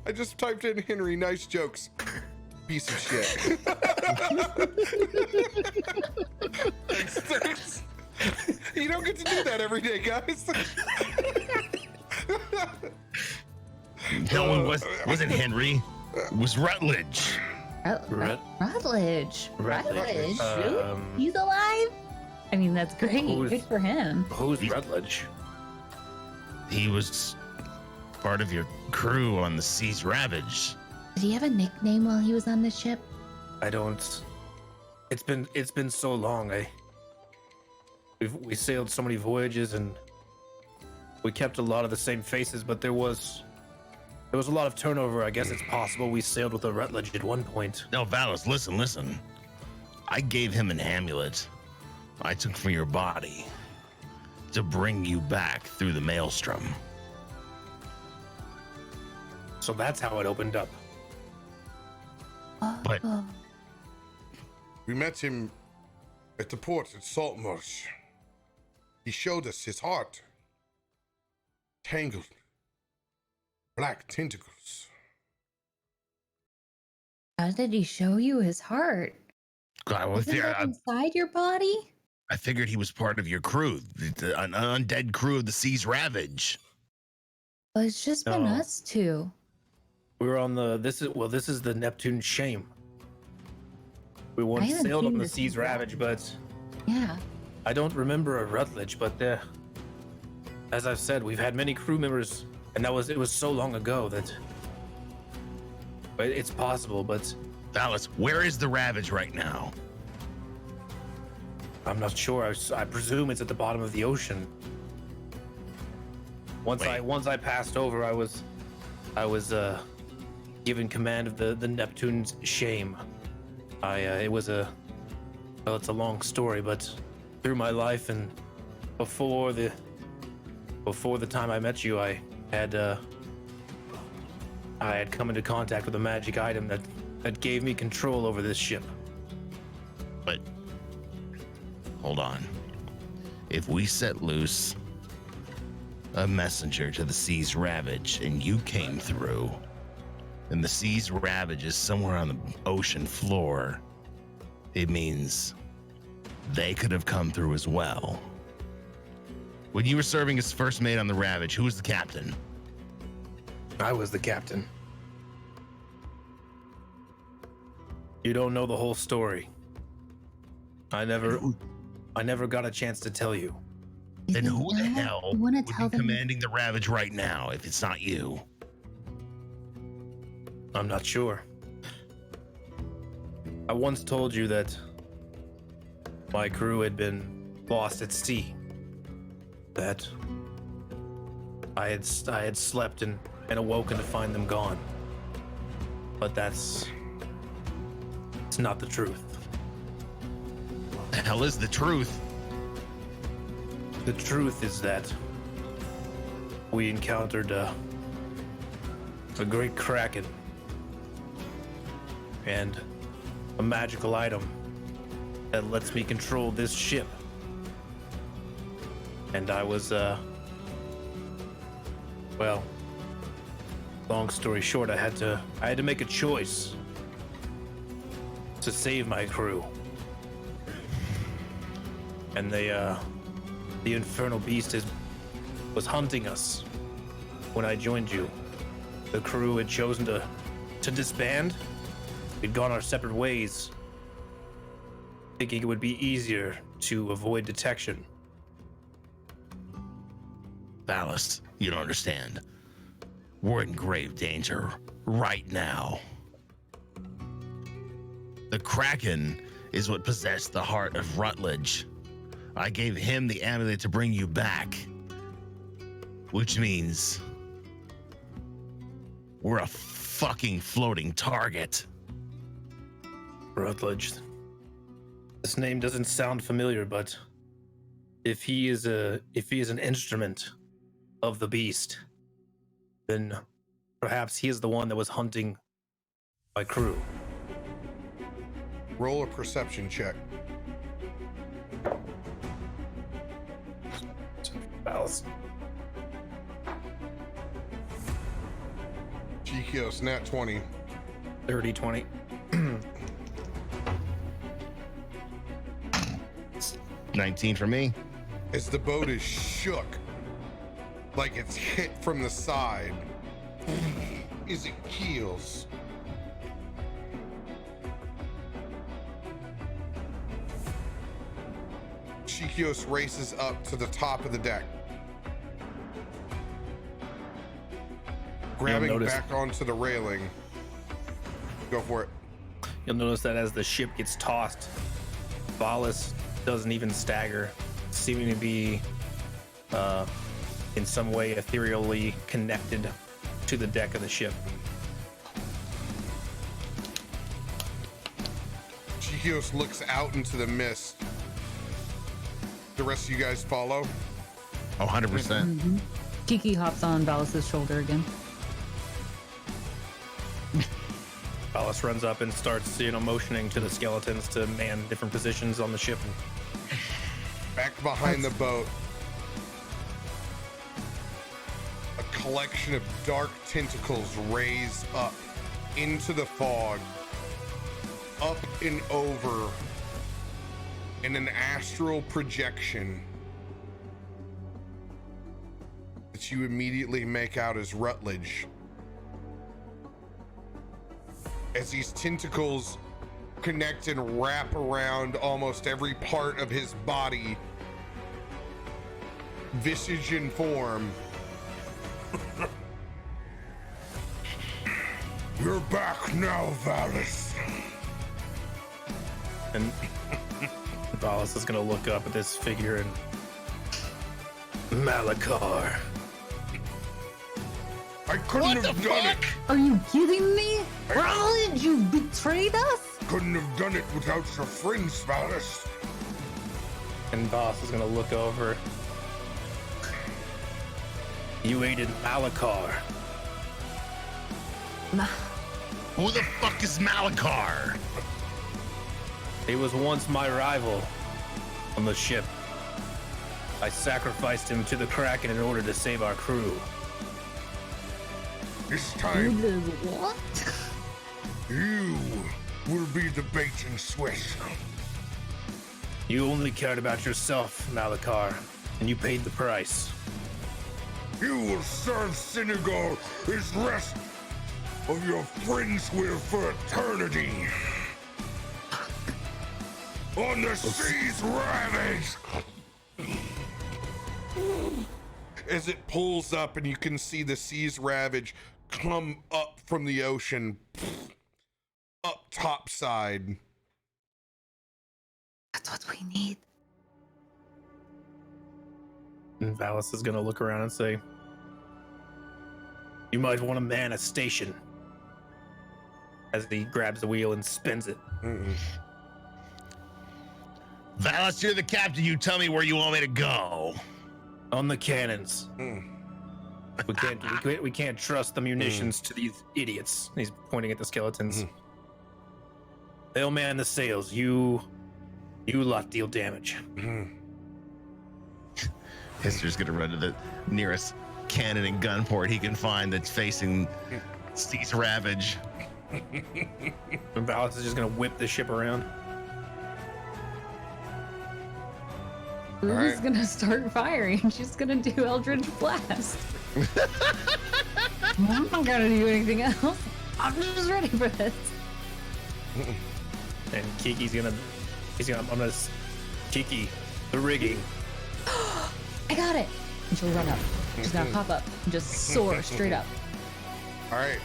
I just typed in Henry, nice jokes. Piece of shit. Thanks. You don't get to do that every day, guys. No one wasn't Henry. It was Rutledge. Rutledge. Really? Um, He's alive? I mean, that's great. Who's- Good for him. Who's Rutledge? He was part of your crew on the Sea's Ravage. Did he have a nickname while he was on the ship? I don't. It's been so long. We sailed so many voyages and we kept a lot of the same faces, but there was a lot of turnover. I guess it's possible we sailed with a Rutledge at one point. No, Valis, listen. I gave him an amulet I took from your body to bring you back through the Maelstrom. So that's how it opened up. But- Oh. We met him at the port at Saltmarsh. He showed us his heart. Tangled. Black tentacles. How did he show you his heart? Was it like inside your body? I figured he was part of your crew, an undead crew of the Sea's Ravage. Well, it's just been No. us two. We were on this is the Neptune Shame. We once haven't sailed on seen the this Sea's before. Ravage, but Yeah. I don't remember a Rutledge. But as I've said, we've had many crew members, and it was so long ago that it's possible. But Valis, where is the Ravage right now? I'm not sure. I presume it's at the bottom of the ocean. Once I passed over, I was given command of the Neptune's Shame. It's a long story, but through my life and before the time I met you, I had come into contact with a magic item that gave me control over this ship. But hold on. If we set loose a messenger to the Sea's Ravage and you came through, and the Sea's Ravage is somewhere on the ocean floor, it means they could have come through as well. When you were serving as first mate on the Ravage, who was the captain? I was the captain. You don't know the whole story. I never got a chance to tell you. Then You who the know what? hell You wanna would tell be them? commanding the Ravage right now if it's not you? I'm not sure. I once told you that my crew had been lost at sea. That I had slept and awoken to find them gone. But it's not the truth. The hell is the truth? The truth is that we encountered a great kraken and a magical item that lets me control this ship. And I was, well, long story short, I had to make a choice to save my crew. And the infernal beast was hunting us when I joined you. The crew had chosen to disband. We'd gone our separate ways, thinking it would be easier to avoid detection. Valis, you don't understand. We're in grave danger right now. The Kraken is what possessed the heart of Rutledge. I gave him the amulet to bring you back, which means we're a fucking floating target. Rutledge. This name doesn't sound familiar, but if he is an instrument of the beast, then perhaps he is the one that was hunting my crew. Roll a perception check. Valis. Chikios, nat 20. 30-20. 19 for me. As the boat is shook, like it's hit from the side, as it keels. Chikios races up to the top of the deck, grabbing back onto the railing. Go for it. You'll notice that as the ship gets tossed, Valis doesn't even stagger, seeming to be in some way ethereally connected to the deck of the ship. Chikios looks out into the mist. The rest of you guys follow? Oh, 100%. Kiki hops on Valis' shoulder again. Valis runs up and starts, motioning to the skeletons to man different positions on the ship. Back behind the boat, a collection of dark tentacles raise up into the fog, up and over, in an astral projection that you immediately make out as Rutledge. As these tentacles connect and wrap around almost every part of his body, visage and form. You're back now, Valis. And Valis is going to look up at this figure and Malickar. I couldn't have done it. Are you kidding me? Rutledge, you betrayed us? Couldn't have done it without your friends, Valis. And Valis is going to look over. You aided Malickar. Who the fuck is Malickar? He was once my rival on the ship. I sacrificed him to the Kraken in order to save our crew. This time, What? you will be the bait and switch. You only cared about yourself, Malickar, and you paid the price. You will serve Senegal as rest of your friends will for eternity. On the sea's ravage. As it pulls up and you can see the sea's ravage come up from the ocean, up topside. That's what we need. And Valis is going to look around and say, you might want to man a station. As he grabs the wheel and spins it. Valis, you're the captain. You tell me where you want me to go. On the cannons. We can't trust the munitions to these idiots. He's pointing at the skeletons. They'll man the sails. You lot deal damage. Hister's gonna run to the nearest cannon and gun port he can find that's facing Sea's Ravage. And Valis is just gonna whip the ship around. Ruby's gonna start firing. She's gonna do Eldritch Blast. I'm not gonna do anything else. I'm just ready for this. And I'm gonna Kiki, the rigging. I got it. And she'll run up. She's gonna pop up and just soar straight up. All right.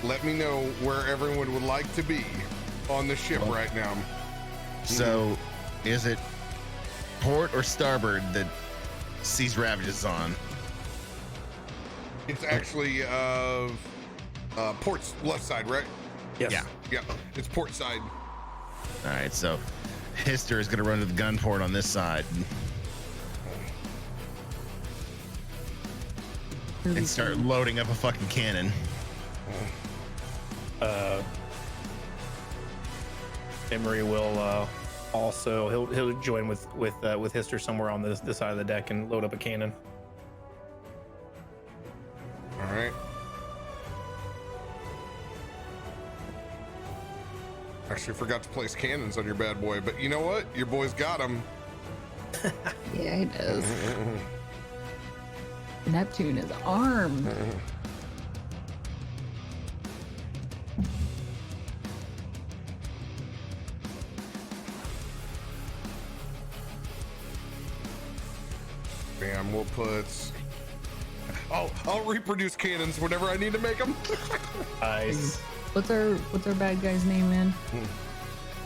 let me know where everyone would like to be on the ship right now. So, is it port or starboard that Seas Ravages on? It's actually port's left side, right? Yes. Yeah. It's port side. All right, so Hister is going to run to the gun port on this side and start loading up a fucking cannon. Emery will also he'll join with Hister somewhere on this side of the deck and load up a cannon. All right. Actually forgot to place cannons on your bad boy, but you know what? Your boy's got them. Yeah, he does. Neptune is armed. Bam, we'll put... I'll reproduce cannons whenever I need to make them. Nice. What's our bad guy's name, man?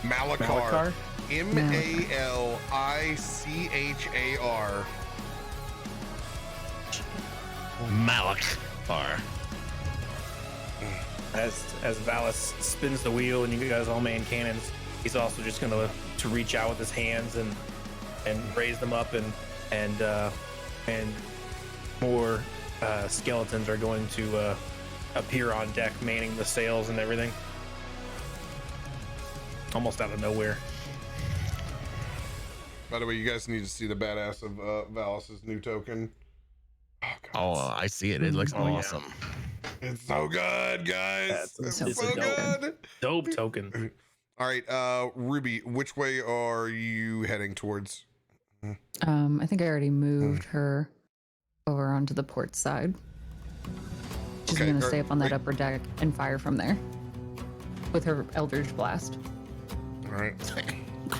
Malickar. Malickar. Malichar. Malickar. As Valis spins the wheel and you guys all main cannons, he's also just gonna to reach out with his hands and raise them up and more skeletons are going to appear on deck, manning the sails and everything. Almost out of nowhere. By the way, you guys need to see the badass of Valis' new token. Oh, God. Oh, I see it. It looks awesome. It's so good, guys. It's so good. Dope token. All right, Ruby, which way are you heading towards? I think I already moved her over onto the port side. She's Okay, gonna stay up on that upper deck and fire from there with her Eldritch Blast. All right.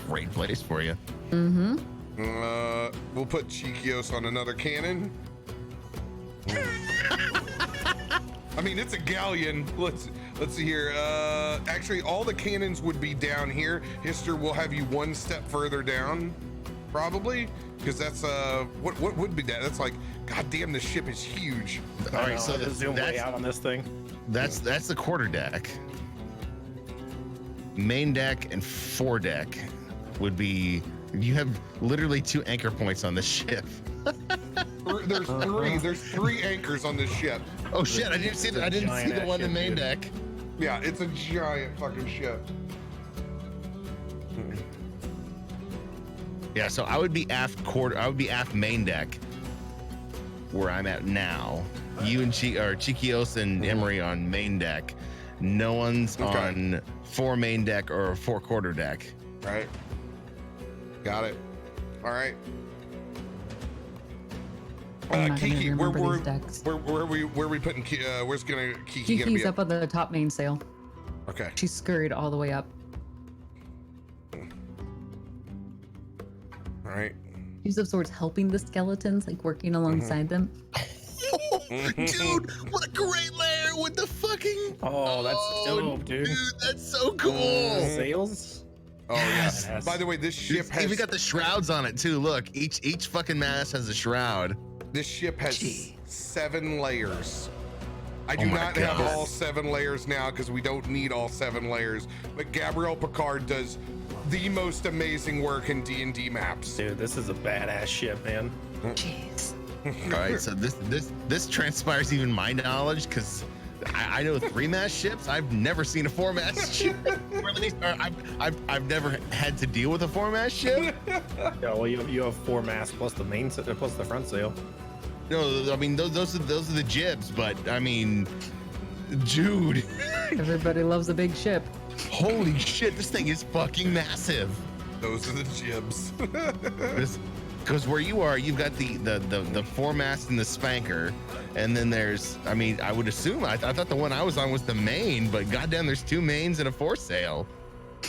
Great place for you. Mm-hmm. We'll put Chikios on another cannon. I mean, it's a galleon. Let's see here. Actually, all the cannons would be down here. Hister will have you one step further down, probably, because that's what would be that? That's like, god damn, this ship is huge. All right, so zoom way out on this thing. That's the quarter deck. Main deck and foredeck would be. You have literally 2 anchor points on this ship. There's three. There's 3 anchors on this ship. Oh shit! I didn't see the one in main deck. Yeah, it's a giant fucking ship. Yeah, so I would be aft quarter. I would be aft main deck, where I'm at now. You and Chikios and Emery on main deck. No one's on 4 main deck or 4 quarter deck. Right. Got it. All right. Kiki, where are we putting? Where's Kiki gonna Kiki's be? up on the top mainsail. Okay. She's scurried all the way up. All right. She's of sorts helping the skeletons, like working alongside them. Dude, what a great lair with the fucking. Oh, that's dope, dude. That's so cool. Sails. Oh Yes. yeah. By the way, this ship It's has even got the shrouds on it too. Look, each fucking mast has a shroud. this ship has 7 layers. I do Oh my not have God. all 7 layers now because we don't need all 7 layers. But Gabrielle Picard does the most amazing work in D&D maps. Dude, this is a badass ship, man. Jeez. All right, so this transpires even my knowledge because I know 3-mast ships. I've never seen a 4-mast ship. Or at least I've never had to deal with a 4-mast ship. Yeah, well, you have 4 masts plus the plus the front sail. No, I mean those are the jibs, but I mean, dude, Everybody loves a big ship. holy shit, this thing is fucking massive. Those are the jibs. Because where you are, you've got the 4-mast and the spanker, and then there's, I mean, I would assume I thought the one I was on was the main, but goddamn, there's 2 mains and a foresail.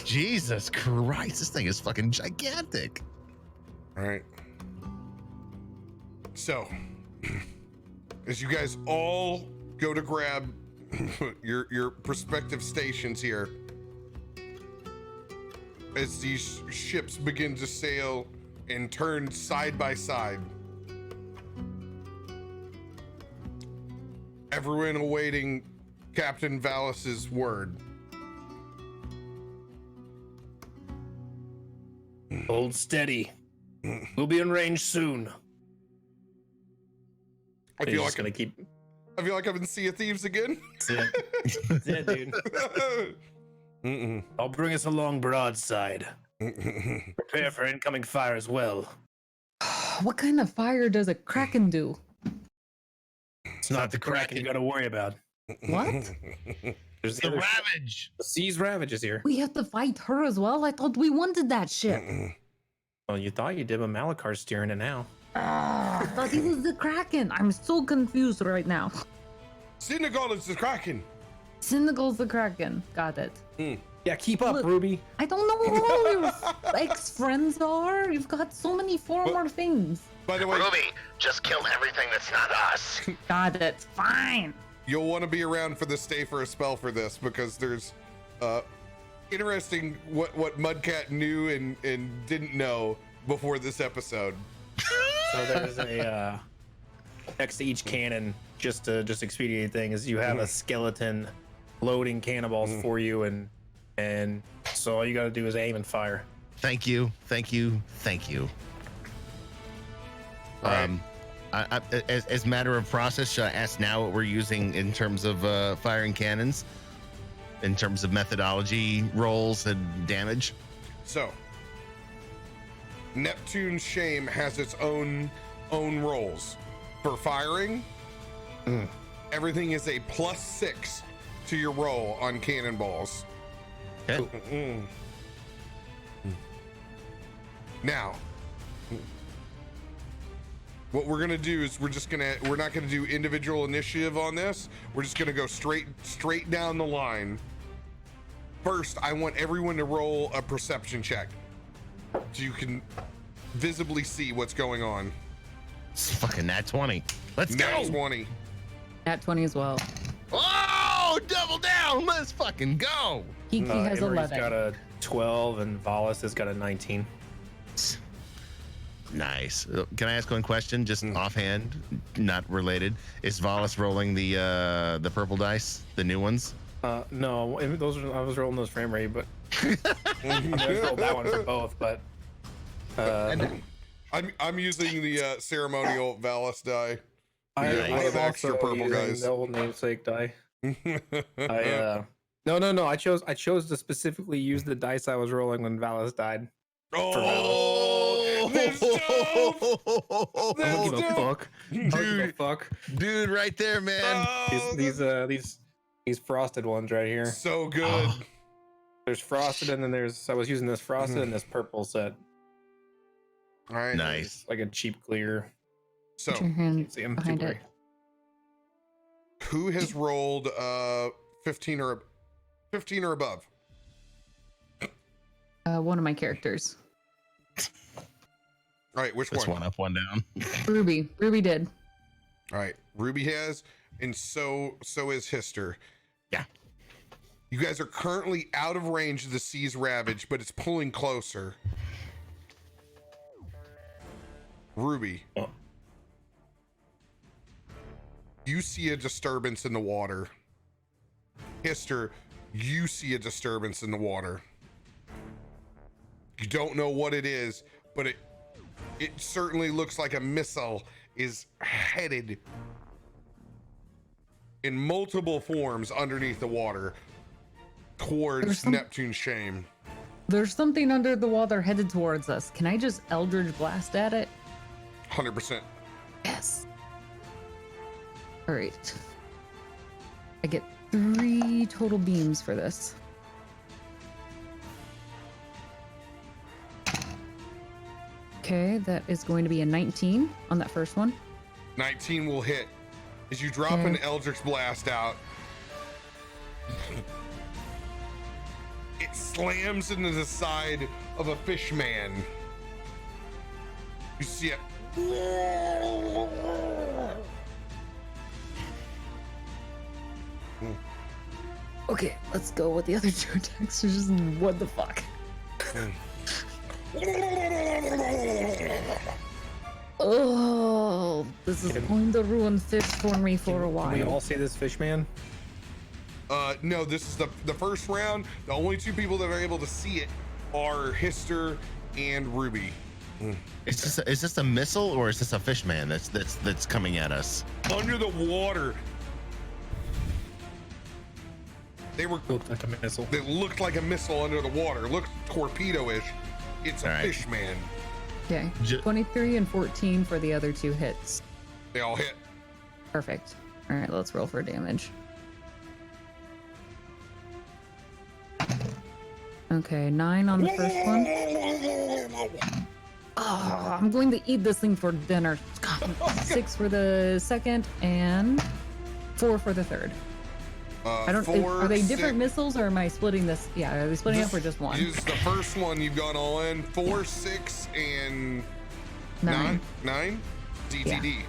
Jesus Christ, this thing is fucking gigantic. All right. So, as you guys all go to grab your prospective stations here. As these ships begin to sail and turn side by side. Everyone awaiting Captain Valis's word. Hold steady. We'll be in range soon. I feel like gonna keep. I feel like I'm in Sea of Thieves again. That's it. That's it, dude. I'll bring us along broadside. Prepare for incoming fire as well. What kind of fire does a kraken do? It's not the Kraken you gotta worry about. What? There's The Ravage. The Sea's Ravage is here. We have to fight her as well? I thought we wanted that ship. Well, you thought you did, but Malickar steering it now. I thought he was the kraken. I'm so confused right now. Senegal is the Kraken. Senegal's the kraken. Got it. Yeah, keep up, Look, Ruby. I don't know who all your ex-friends are. You've got so many former things. By the way, Ruby, just kill everything that's not us. Got it. Fine. you'll want to be around for the stay for a spell for this, because there's interesting what Mudcat knew and didn't know before this episode. So there's a next to each cannon, just to expedite things, you have a skeleton loading cannonballs for you, and so all you got to do is aim and fire. Thank you. Right. As matter of process, should I ask now what we're using in terms of firing cannons, in terms of methodology, rolls, and damage? So, Neptune's Shame has its own rolls. For firing, everything is a +6 to your roll on cannonballs. Okay. Now, what we're gonna do is we're not gonna do individual initiative on this. We're just gonna go straight down the line. First, I want everyone to roll a perception check, so you can visibly see what's going on. It's fucking nat 20. Let's Nat go. 20. At 20 as well. Oh, double down. Let's fucking go. Kiki has Emery's 11. got a 12 and Valis has got a 19. Nice. Can I ask one question, just offhand, not related? Is Valis rolling the purple dice, the new ones? No, I was rolling those frame rate, but I rolled that one for both. But I'm using the ceremonial Valis die. I one of the extra also purple using guys. the old namesake die. No. I chose to specifically use the dice I was rolling when Valis died. Oh, that's dope. I don't give a dope. fuck. I don't give a fuck. Dude, right there, man. These frosted ones right here. So good. Oh. There's frosted, and then I was using this frosted and this purple set. All right. Nice. Like a cheap clear. So, Put your hand See, I'm too behind blurry. it. who has rolled 15 or above? One of my characters. All right, which That's one? one up, one down. Ruby. Ruby did. All right, Ruby has, and so is Hister. Yeah. You guys are currently out of range of the Sea's Ravage, but it's pulling closer. Ruby, Oh. you see a disturbance in the water. Hister, you see a disturbance in the water. You don't know what it is, but it certainly looks like a missile is headed in multiple forms underneath the water towards Neptune's Shame. There's something under the water headed towards us. Can I just Eldritch Blast at it? 100%. Yes. All right. I get 3 total beams for this. Okay, that is going to be a 19 on that first one. 19 will hit. As you drop an Eldritch Blast out, it slams into the side of a fish man. You see it. Okay, let's go with the other two attacks. Just what the fuck? Oh, this is going to ruin fish for me for a while. Can we all see this fish man? No, this is the first round. The only two people that are able to see it are Hister and Ruby. Is this a missile or is this a fish man that's coming at us? Under the water. They Looked like a missile. They looked like a missile under the water. Looked torpedo-ish. It's a fish man. Okay, 23 and 14 for the other two hits. They all hit. Perfect. All right, let's roll for damage. Okay, 9 on the first one. Oh, I'm going to eat this thing for dinner. 6 for the second and 4 for the third. I don't. Are they different missiles, or am I splitting this? Yeah, are they splitting up or just one? Use the first one you've gone all in. 4, 6, and 9. DTD. Yeah.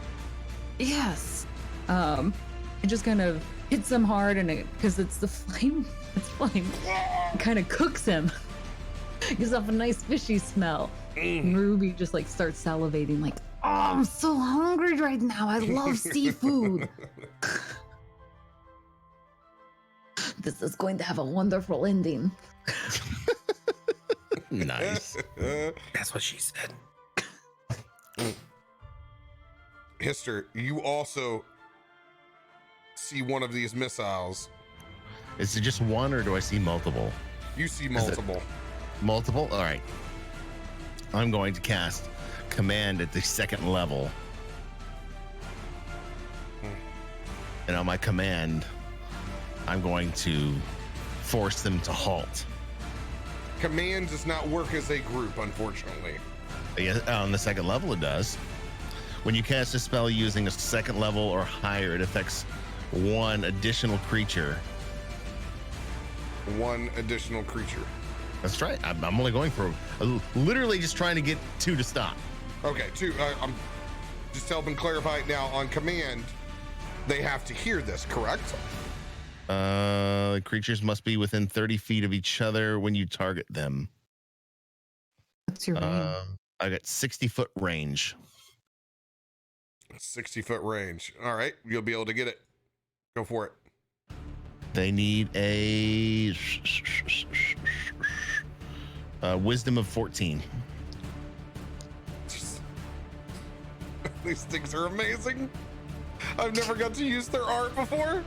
Yes. It just kind of hits him hard, and because it's the flame, it kind of cooks him. Gives off a nice fishy smell. And Ruby just like starts salivating, like, oh, I'm so hungry right now. I love seafood. This is going to have a wonderful ending. Nice. That's what she said. Hister, you also see one of these missiles. Is it just one or do I see multiple? You see multiple. Multiple? All right. I'm going to cast command at the second level. And on my command, I'm going to force them to halt. Command does not work as a group, unfortunately. Yeah, on the second level, it does. When you cast a spell using a second level or higher, it affects one additional creature. One additional creature. That's right. I'm only going for literally just trying to get 2 to stop. Okay, 2. I'm just helping clarify it now. On command, they have to hear this, correct? Creatures must be within 30 feet of each other when you target them. What's your range? I got 60-foot range. 60-foot range. All right, you'll be able to get it. Go for it. They need a wisdom of 14. These things are amazing. I've never got to use their art before.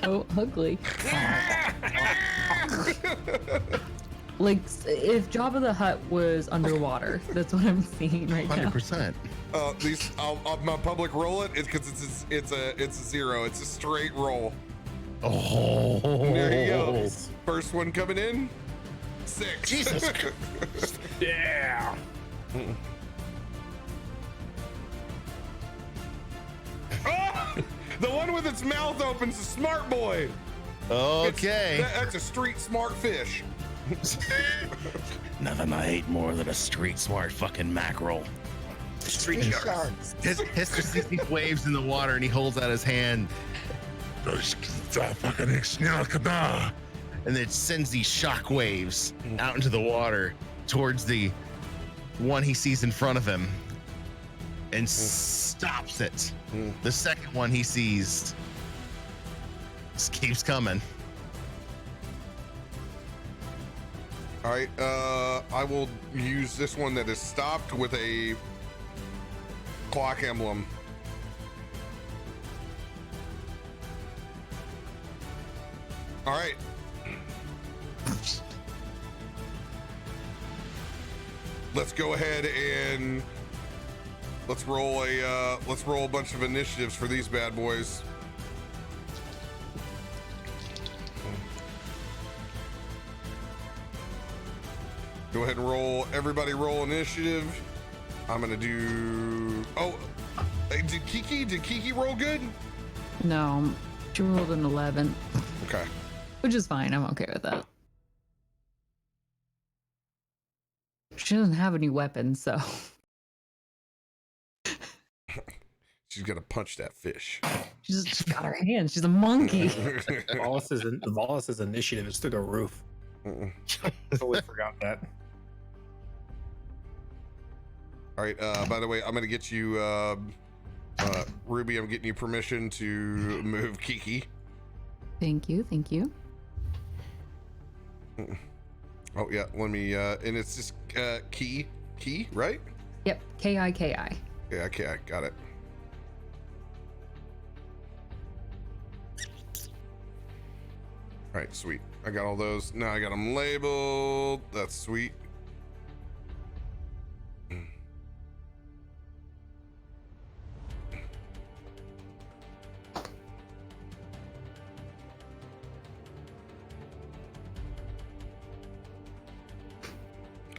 So ugly. Like if Jabba the Hutt was underwater, that's what I'm seeing right now. 100%. These, I'll my public roll it because it's a 0. It's a straight roll. Oh, There you go. First one coming in. 6. Jesus. Yeah. Oh, the one with its mouth open's a smart boy. Okay. That's a street smart fish. Nothing I hate more than a street smart fucking mackerel. Street sharks. Hister sees these waves in the water and he holds out his hand and it sends these shock waves out into the water towards the one he sees in front of him and stops it. The second one he sees just keeps coming. All right, I will use this one that is stopped with a clock emblem. All right. Let's go ahead and let's roll a bunch of initiatives for these bad boys. Go ahead and roll. Everybody roll initiative. I'm gonna do. Oh, did Kiki roll good? No, she rolled an 11, Okay. which is fine. I'm okay with that. She doesn't have any weapons, so She's gonna punch that fish. She's got her hands. She's a monkey. Valis' initiative is through the roof. Totally forgot that. All right. By the way, I'm gonna get you, Ruby. I'm getting you permission to move Kiki. Thank you. Thank you. Oh yeah. Let me. And it's just key, right? Yep. K-I-K-I. Yeah. Okay. I got it. All right. Sweet. I got all those. Now I got them labeled. That's sweet.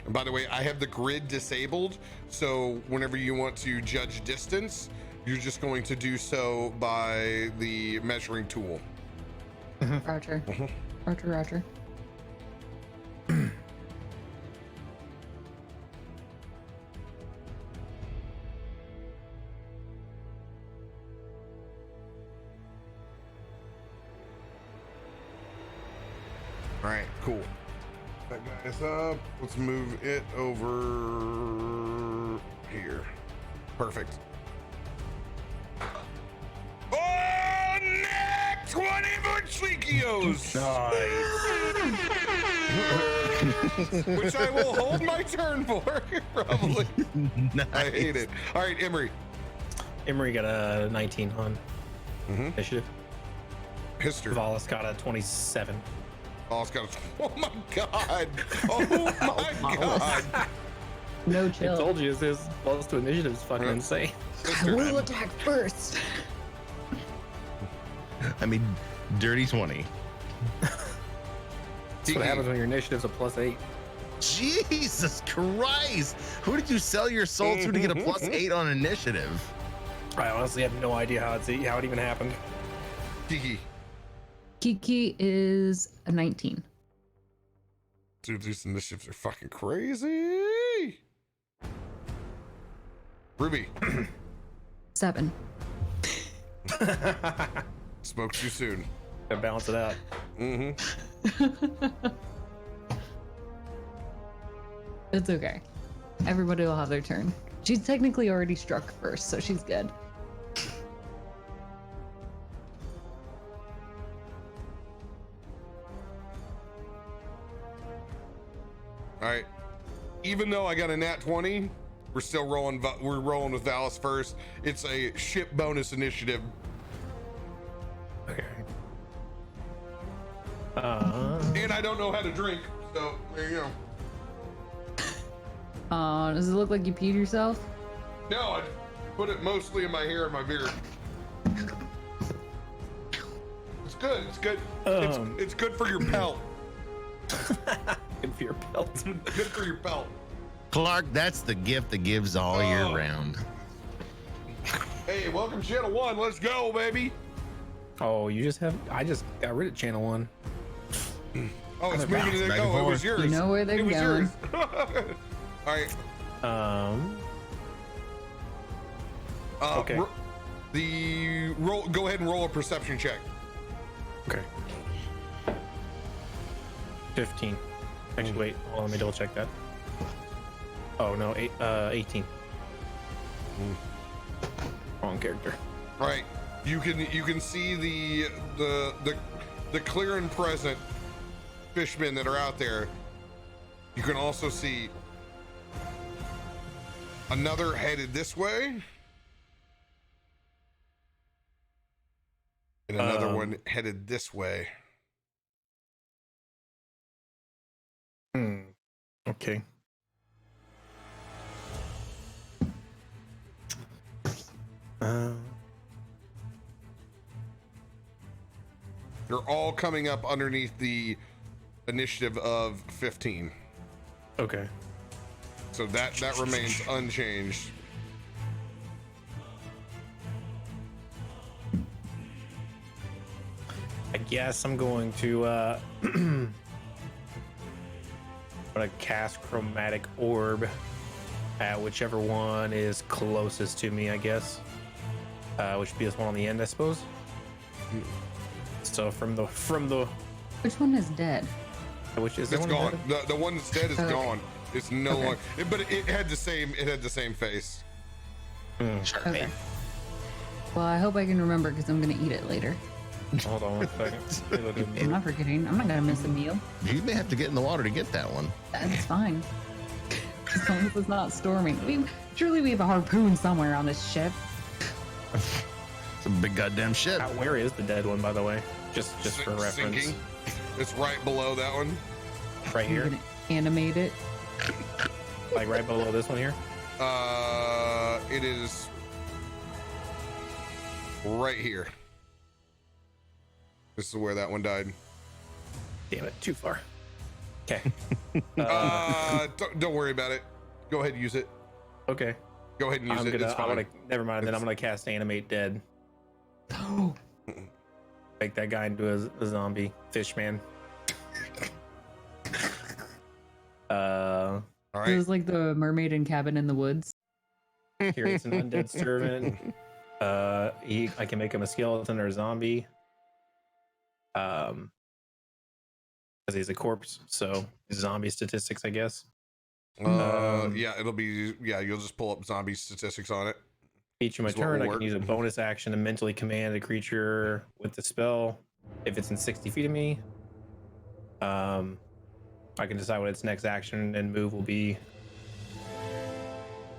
And by the way, I have the grid disabled, so whenever you want to judge distance, you're just going to do so by the measuring tool. Roger. Roger. All right, cool. That guy's up. Let's move it over here. Perfect. Oh, net 20 for Cheekios! Nice. Which I will hold my turn for, probably. Nice. I hate it. All right, Emery. Emery got a 19 on initiative. History. Valis got a 27. Oh, it's got oh my god! Oh my god! No I chill. told you his plus to initiative is fucking insane. I will attack first. I mean, dirty 20. That's what happens when your initiative's a +8. Jesus Christ! Who did you sell your soul to get a +8 on initiative? I honestly have no idea how it even happened. Kiki. Kiki is a 19. Dude, these initiatives are fucking crazy. Ruby. 7. Spoke too soon. Gotta balance it out. It's okay. Everybody will have their turn. She's technically already struck first, so she's good. All right. Even though I got a nat 20, we're still rolling. We're rolling with Valis first. It's a ship bonus initiative. Okay. And I don't know how to drink, so there you go. Does it look like you peed yourself? No, I put it mostly in my hair and my beard. It's good. It's good. It's good for your pelt. Good for your pelt. Good for your pelt. Clark, that's the gift that gives all year round. Hey, welcome Channel 1. Let's go, baby. Oh, I just got rid of Channel 1. Oh, it's moving to back the. and Oh, it forth. was yours. You know where they're It was going. yours. All right. Okay. Go ahead and roll a perception check. Okay. 15. Actually, wait. Hold on, let me double check that. Oh no, 18. Wrong character. Right. You can see the clear and present fishmen that are out there. You can also see another headed this way, and another one headed this way. Okay. They're all coming up underneath the initiative of 15. Okay. So that remains unchanged. I guess I'm going to I'm gonna cast Chromatic Orb at whichever one is closest to me, I guess. which would be this one on the end, I suppose. So from the Which one is dead? which is It's the gone. The one that's dead is Okay. gone. It's no Okay. longer. But it had the same. It had the same face. Sure. Okay. Well, I hope I can remember because I'm gonna eat it later. Hold on 1 second. I'm not forgetting. I'm not gonna miss a meal. You may have to get in the water to get that one. That's fine. As long as it's not storming. Surely we have a harpoon somewhere on this ship. It's a big goddamn ship. Where is the dead one, by the way? Just for reference. Sinking. It's right below that one. Right I'm here, gonna animate it. like right below this one here. It is right here. This is where that one died. Damn it, too far. Okay. Don't worry about it. Go ahead and use it. Okay. Go ahead and use it. It's fine. Never mind. Then I'm gonna cast animate dead. Make that guy into a zombie fish man. All It right. was like the mermaid in Cabin in the Woods. Creates an undead servant. I can make him a skeleton or a zombie. Because he's a corpse, so zombie statistics, I guess. Yeah, it'll be. Yeah, you'll just pull up zombie statistics on it. Each of my That's what turn, will I can work. use a bonus action to mentally command a creature with the spell if it's in 60 feet of me. I can decide what its next action and move will be,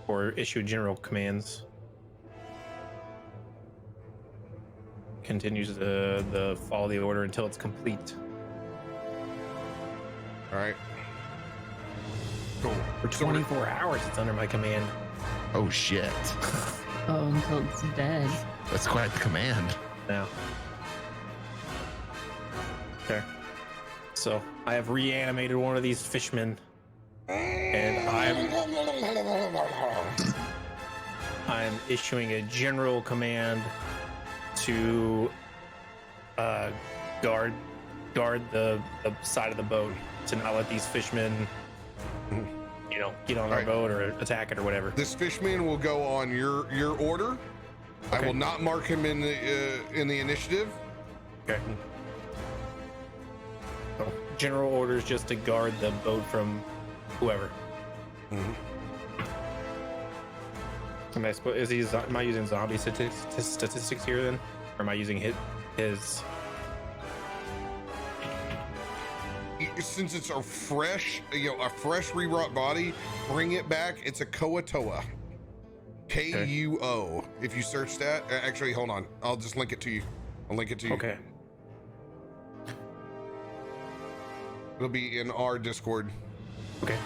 or issue general commands. Continues the follow the order until it's complete. All right. Cool. For So we're- 24 hours, it's under my command. Oh shit. Oh, until it's dead. That's quite the command. Now. Okay. So I have reanimated one of these fishmen, and I'm issuing a general command to guard the side of the boat to not let these fishmen, get on our Right. boat or attack it or whatever. This fishman will go on your order. I Okay. will not mark him in the initiative. Okay. So, general orders just to guard the boat from whoever. Am I using zombie statistics here then? Or am I using his Since it's a fresh rewrought body, bring it back. It's a Koatoa. Kuo. If you search that, actually, hold on. I'll just link it to you. I'll link it to you. Okay. It'll be in our Discord. Okay.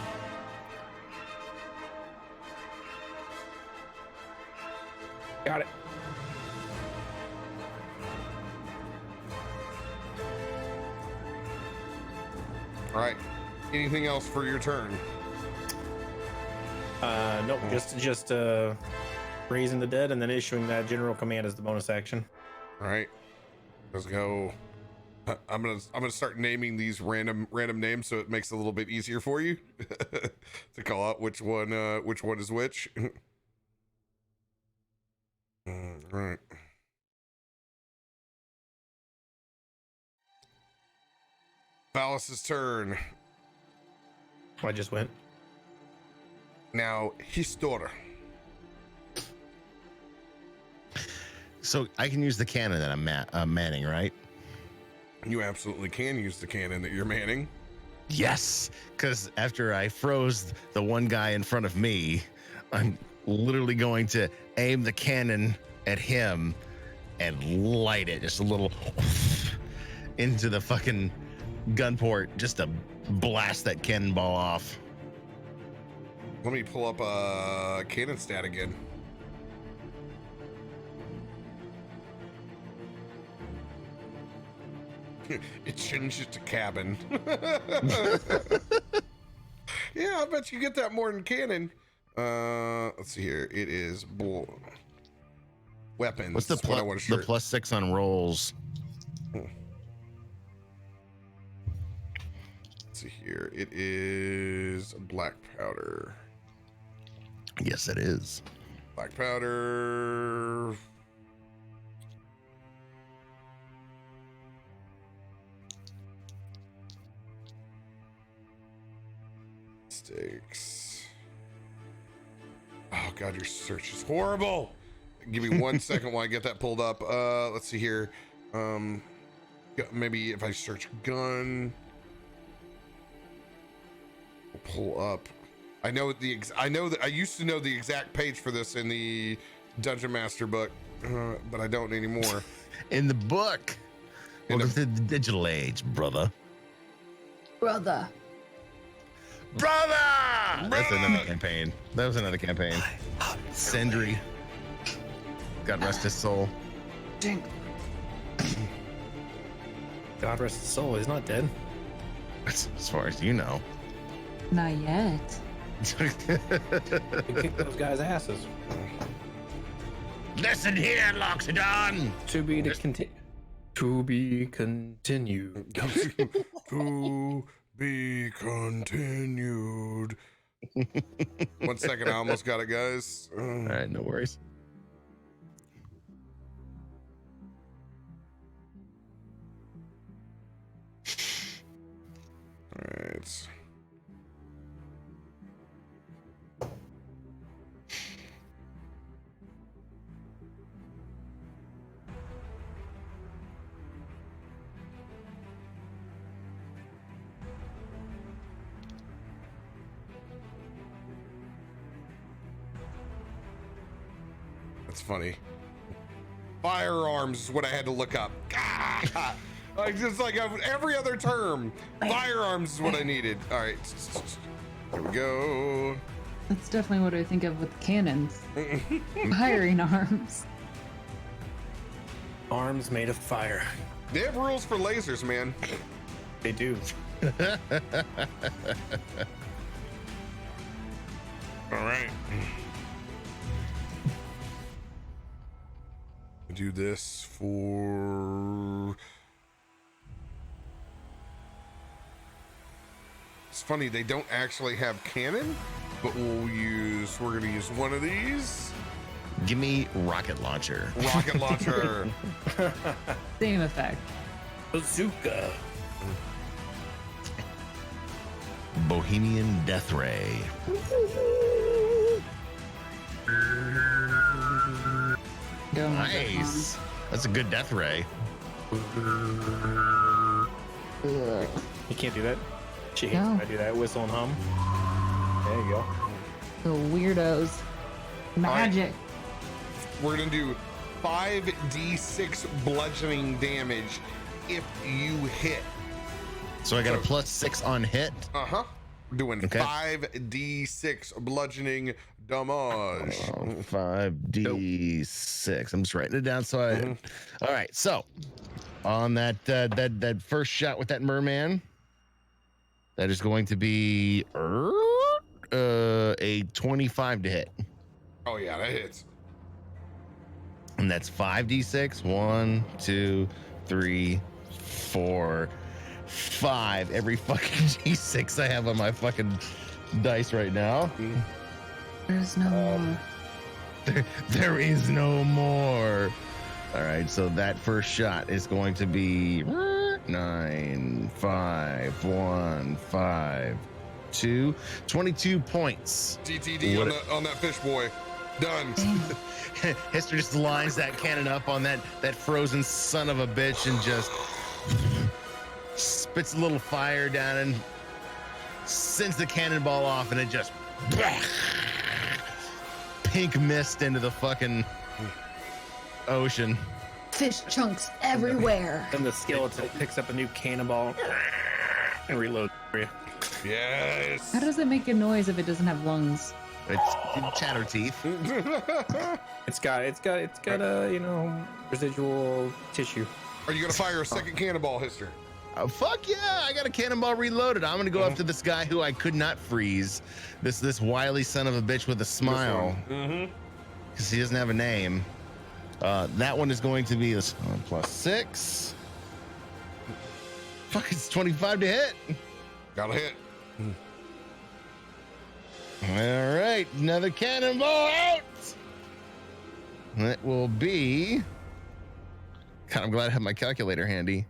Got it. All right. Anything else for your turn? Nope. Just raising the dead and then issuing that general command as the bonus action. All right. Let's go. I'm gonna start naming these random names so it makes it a little bit easier for you to call out which one is which. All right. Valis' turn. I just went. Now, Histor. So I can use the cannon that I'm manning, right? You absolutely can use the cannon that you're manning. Yes, because after I froze the one guy in front of me, I'm literally going to aim the cannon at him and light it just a little into the fucking gun port just to blast that cannonball off. Let me pull up a cannon stat again. It changed it to cabin. Yeah, I bet you get that more than cannon. Let's see here. It is weapons. What's the is what I want to the +6 on rolls? Let's see here. It is black powder. Yes, it is. Black powder. mistakes. Oh god, your search is horrible. Give me 1 second while I get that pulled up. Let's see here. Maybe if I search gun, we'll pull up. I know that I used to know the exact page for this in the Dungeon Master book, but I don't anymore. In the book. Welcome to the digital age, brother. Brother. That's another campaign. That was another campaign. Sendry. God rest his soul. Drink. God rest his soul. He's not dead. As far as you know. Not yet. We kicked those guys' asses. Listen here, Loxodon. To be continued. To be continued. To be continued. 1 second, I almost got it, guys. All right, no worries. All right. That's funny. Firearms is what I had to look up. Ah! Like just like every other term, firearms is what I needed. All right, here we go. That's definitely what I think of with cannons. Firing arms. Arms made of fire. They have rules for lasers, man. They do. All right. Do this for. It's funny, they don't actually have cannon, but we're gonna use one of these. Give me rocket launcher. Rocket launcher. Same effect. Bazooka. Bohemian Death Ray. Nice. That's a good death ray. You can't do that. She hates No. when I do that. Whistle and hum. There you go. The weirdos. Magic. We're gonna do 5d6 bludgeoning damage if you hit. So I got a +6 on hit. Uh-huh. We're doing Okay. 5d6 bludgeoning damage. 5d6. I'm just writing it down. So all right. So on that that first shot with that merman, that is going to be a 25 to hit. Oh yeah, that hits. And that's 5d6. 1, 2, 3, 4, 5. Every fucking d6 I have on my fucking dice right now. There's no more. There is no more. All right, so that first shot is going to be 9, 5, 1, 5, 2, 22 points. TTD on that fish boy. Done. Hister just lines that cannon up on that frozen son of a bitch and just spits a little fire down and sends the cannonball off, and it just pink mist into the fucking ocean. Fish chunks everywhere. Then the skeleton picks up a new cannonball and reloads for you. Yes. How does it make a noise if it doesn't have lungs? It's chatter teeth. It's got a residual tissue. Are you gonna fire a second cannonball, Hister? Fuck yeah! I got a cannonball reloaded. I'm gonna go up to this guy who I could not freeze. This wily son of a bitch with a smile. Because he doesn't have a name. That one is going to be a +6. Fuck, it's 25 to hit. Got a hit. All right, another cannonball out. That will be. God, I'm glad I have my calculator handy.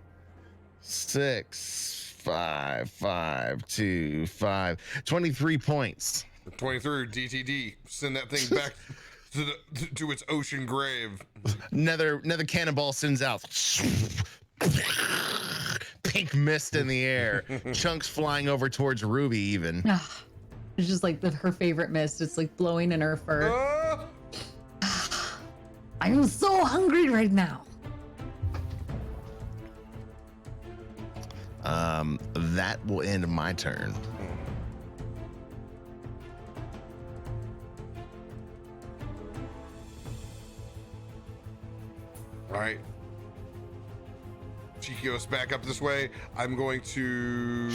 6, 5, 5, 2, 5. 23 points. 23 DTD. Send that thing back to its ocean grave. Another cannonball sends out. Pink mist in the air. Chunks flying over towards Ruby even. It's just like her favorite mist. It's like blowing in her fur. I am so hungry right now. That will end my turn. All right. Chikios, back up this way. I'm going to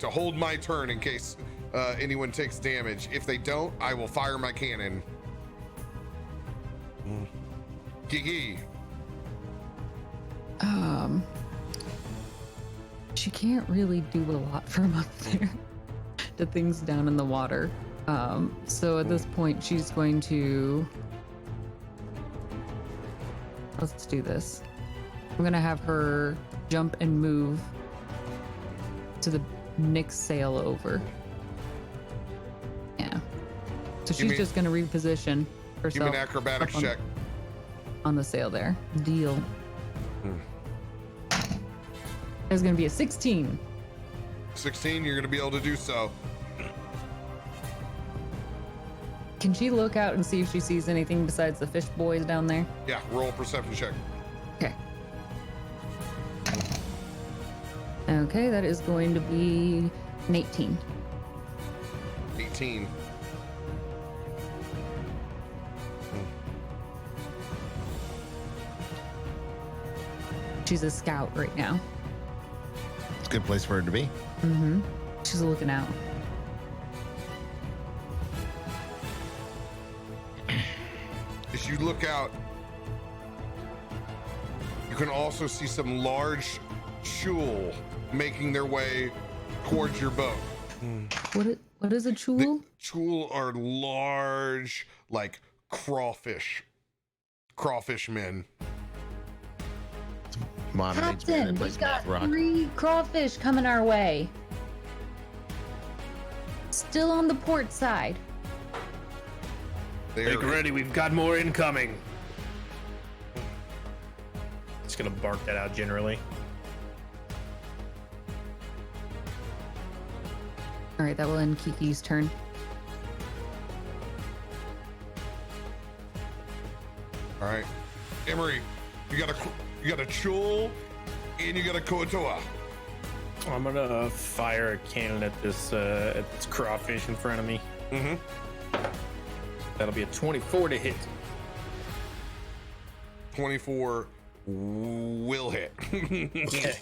hold my turn in case anyone takes damage. If they don't, I will fire my cannon. Gigi. She can't really do a lot from up there to things down in the water. So at this point, she's going to. Let's do this. I'm gonna have her jump and move to the next sail over. Yeah. So she's just gonna reposition herself. Give me an acrobatics check. On the sail there. Deal. There's gonna be a 16. 16, you're gonna be able to do so. Can she look out and see if she sees anything besides the fish boys down there? Yeah, roll a perception check. Okay. Okay, that is going to be an 18. 18. She's a scout right now. It's a good place for her to be. Mm-hmm. She's looking out. As you look out, you can also see some large chul making their way towards your boat. What is a chul? Chul are large, like crawfish men. Captain, we got 3 crawfish coming our way. Still on the port side. Make ready, we've got more incoming. Just gonna bark that out generally. All right, that will end Kiki's turn. All right, Emery, you got a chul and you got a koatoa. I'm gonna fire a cannon at this crawfish in front of me. Mm-hmm. That'll be a 24 to hit. 24 will hit. Okay.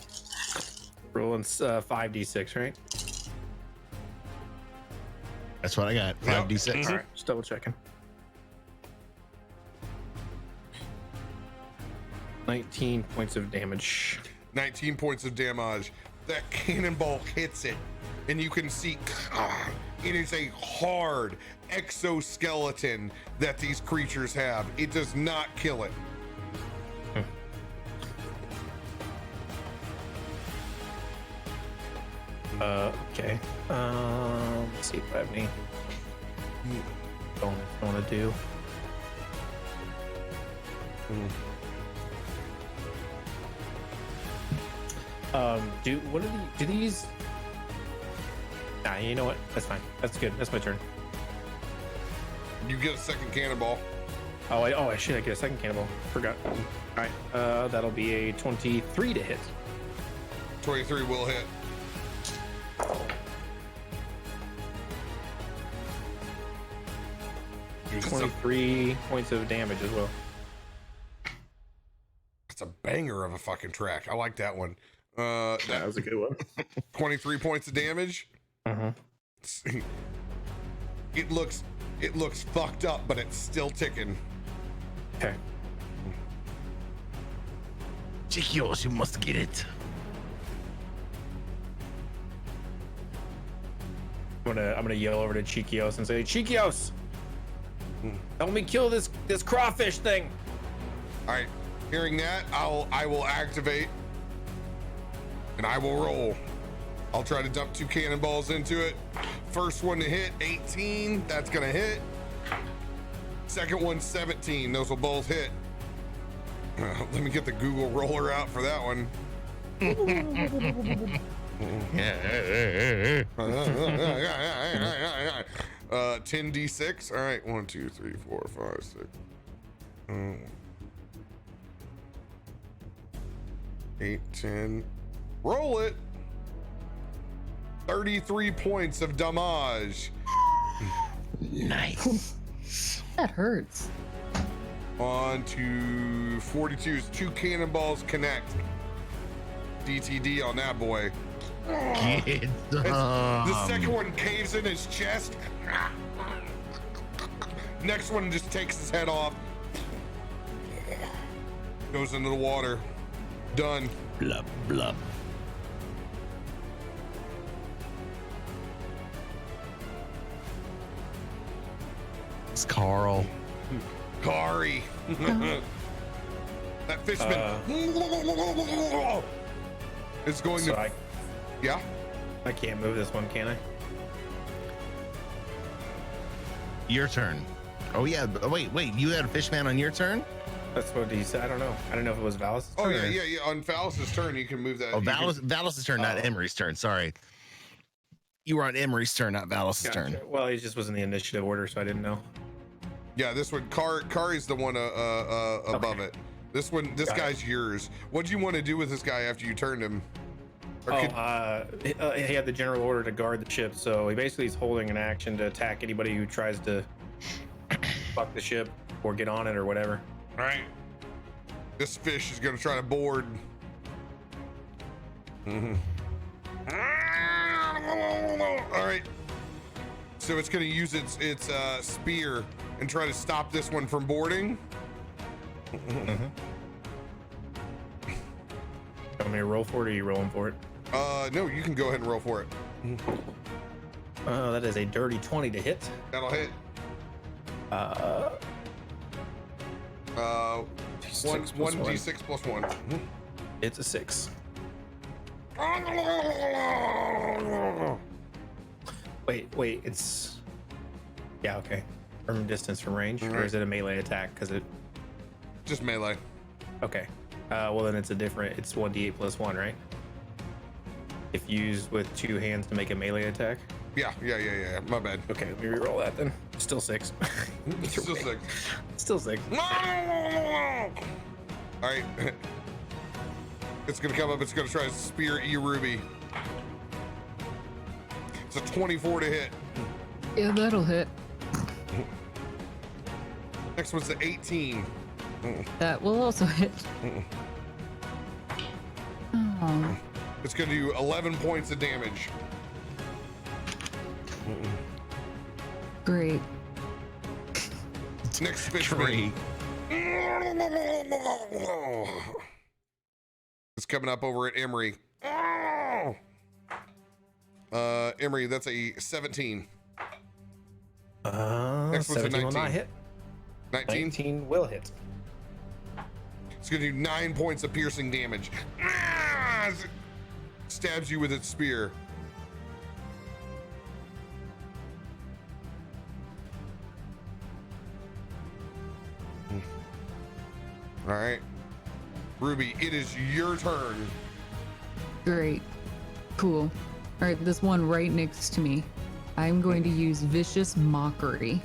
Rolling 5d6, right? That's what I got. 5d6. Mhm. All right, just double checking. 19 points of damage. 19 points of damage. That cannonball hits it, and you can see it is a hard exoskeleton that these creatures have. It does not kill it. Okay. Let's see if I have any bonus I want to do. Do these? Nah, you know what? That's fine. That's good. That's my turn. You get a second cannonball. I should. I get a second cannonball. Forgot. All right. That'll be a 23 to hit. 23 will hit. It's 23 points of damage as well. It's a banger of a fucking track. I like that one. That was a good one. 23 points of damage. It looks fucked up, but it's still ticking. Okay. Chikios, you must get it. I'm gonna yell over to Chikios and say, Chikios, help me kill this crawfish thing. All right, hearing that, I will activate And I will roll. I'll try to dump 2 cannonballs into it. First one to hit, 18. That's gonna hit. Second one, 17. Those will both hit. Let me get the Google roller out for that one. 10d6. All right, 1, 2, 3, 4, 5, 6. 8, 10. Roll it. 33 points of damage. Nice. That hurts. On to 42's 2 cannonballs connect. DTD on that boy. Get The second one caves in his chest. Next one just takes his head off. Goes into the water. Done. blub blub. It's Carl. Kari. That fishman is going So to. Yeah. I can't move this one, can I? Your turn. Oh yeah. Wait. You had a fishman on your turn? That's what he said. I don't know. I don't know if it was Valis. Oh yeah. On Valis' turn, you can move that. Oh, you can- Valis' turn, not Emery's turn. Sorry. You were on Emery's turn, not Valis' turn. Well, he just was in the initiative order, so I didn't know. Yeah, this one, Kari's the one above it. This one, this guy's yours. What'd you want to do with this guy after you turned him? Or He had the general order to guard the ship, so he basically is holding an action to attack anybody who tries to fuck the ship or get on it or whatever. All right. This fish is gonna try to board. Mm-hmm. All right. So it's gonna use its spear and try to stop this one from boarding. Mm-hmm. Want me to roll for it, or are you rolling for it? No, you can go ahead and roll for it. Oh, that is a dirty 20 to hit. That'll hit. D6 plus 1d6 plus 1. It's a 6. Wait, it's... Yeah, okay. From distance, from range, or is it a melee attack? Because it... Just melee. Okay. Well, then it's 1d8 plus 1, right? If used with 2 hands to make a melee attack? Yeah. My bad. Okay, let me reroll that then. Still 6. Still 6. Still 6. All right. It's gonna come up. It's gonna try to spear Ruby. It's a 24 to hit. Yeah, that'll hit. Next one's the 18. That will also hit. Oh, It's gonna do 11 points of damage. great. Next fishman. Great. It's coming up over at Emery. Emery, that's a 17. Next one's a 17 will 19. not hit. 19? 19 will hit. It's gonna do 9 points of piercing damage. As it stabs you with its spear. All right, Ruby, it is your turn. Great. Cool. All right, this one right next to me. I'm going to use Vicious Mockery.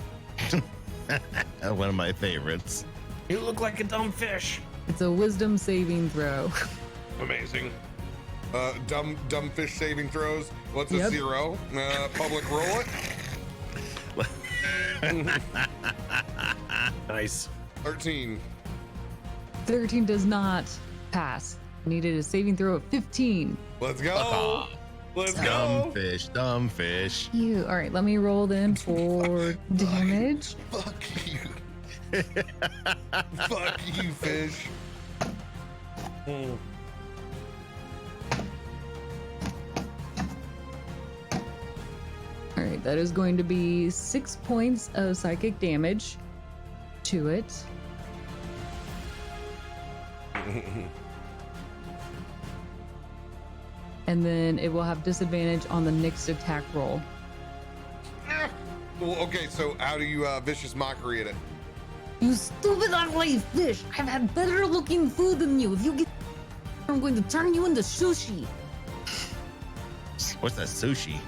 One of my favorites. You look like a dumb fish. It's a wisdom saving throw. Amazing. Dumb fish saving throws. What's a Yep. 0? Public roll it. Nice. 13. 13 does not pass. Needed a saving throw of 15. Let's go. Let's go. Dumb fish. You. All right, let me roll then for damage. Fuck you. Fuck you, fish. All right, that is going to be 6 points of psychic damage to it. and then it will have disadvantage on the next attack roll. Well, okay, so how do you vicious mockery at it? You stupid ugly fish! I've had better looking food than you. If you get, I'm going to turn you into sushi. What's that sushi?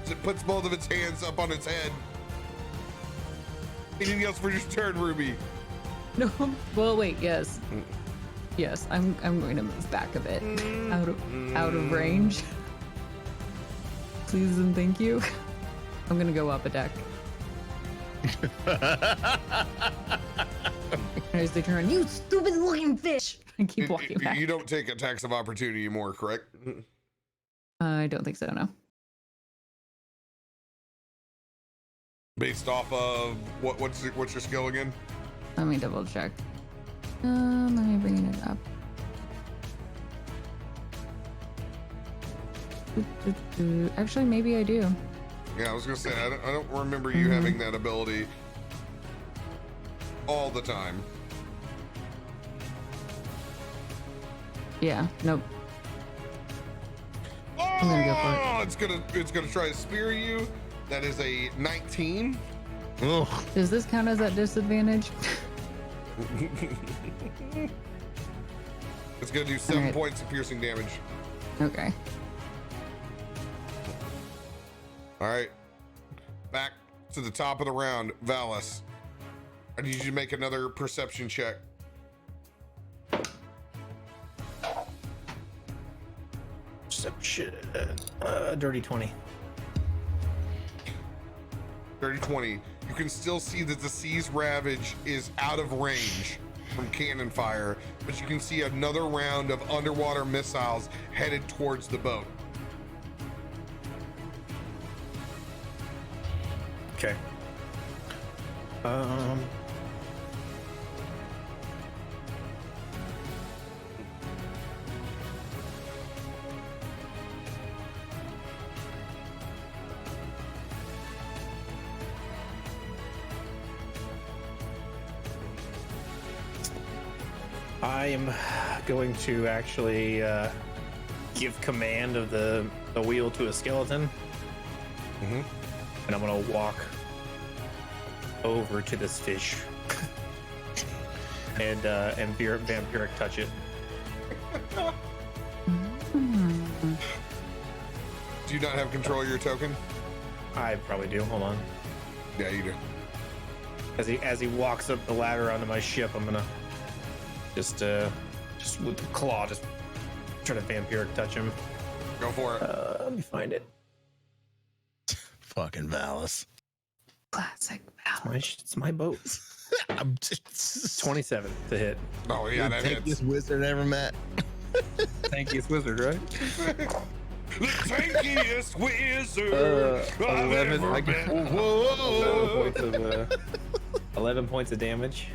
It puts both of its hands up on its head. Anything else for your turn, Ruby? No. Well, wait. Yes. Yes. I'm going to move back a bit, out of range. Please and thank you. I'm gonna go up a deck. As they turn, you stupid looking fish! I keep walking back. You don't take attacks of opportunity anymore, correct? I don't think so. No. Based off of what's your skill again? Let me double check. Let me bring it up. Actually, maybe I do. Yeah, I was gonna say I don't remember you having that ability all the time. Yeah. Nope. Oh, I'm gonna go for it's gonna try to spear you. That is a 19. Ugh. Does this count as at disadvantage? It's gonna do 7 Alright. points of piercing damage. Okay. All right, back to the top of the round, Valis. I need you to make another perception check. Perception. Dirty 20. Dirty 20. You can still see that the sea's ravage is out of range from cannon fire, but you can see another round of underwater missiles headed towards the boat. Okay. I am going to actually give command of the wheel to a skeleton. And I'm gonna walk over to this fish and vampiric touch it. Do you not have control of your token? I probably do. Hold on. Yeah, you do. As he walks up the ladder onto my ship, I'm gonna just with the claw, just try to vampiric touch him. Go for it. Let me find it. Fucking Valis. Classic Valis. It's my boat. I'm just 27 to hit. Oh yeah, that tankiest hits. wizard ever met. Tankiest wizard, right? The tankiest wizard I've 11. ever I get met. 11 points of damage.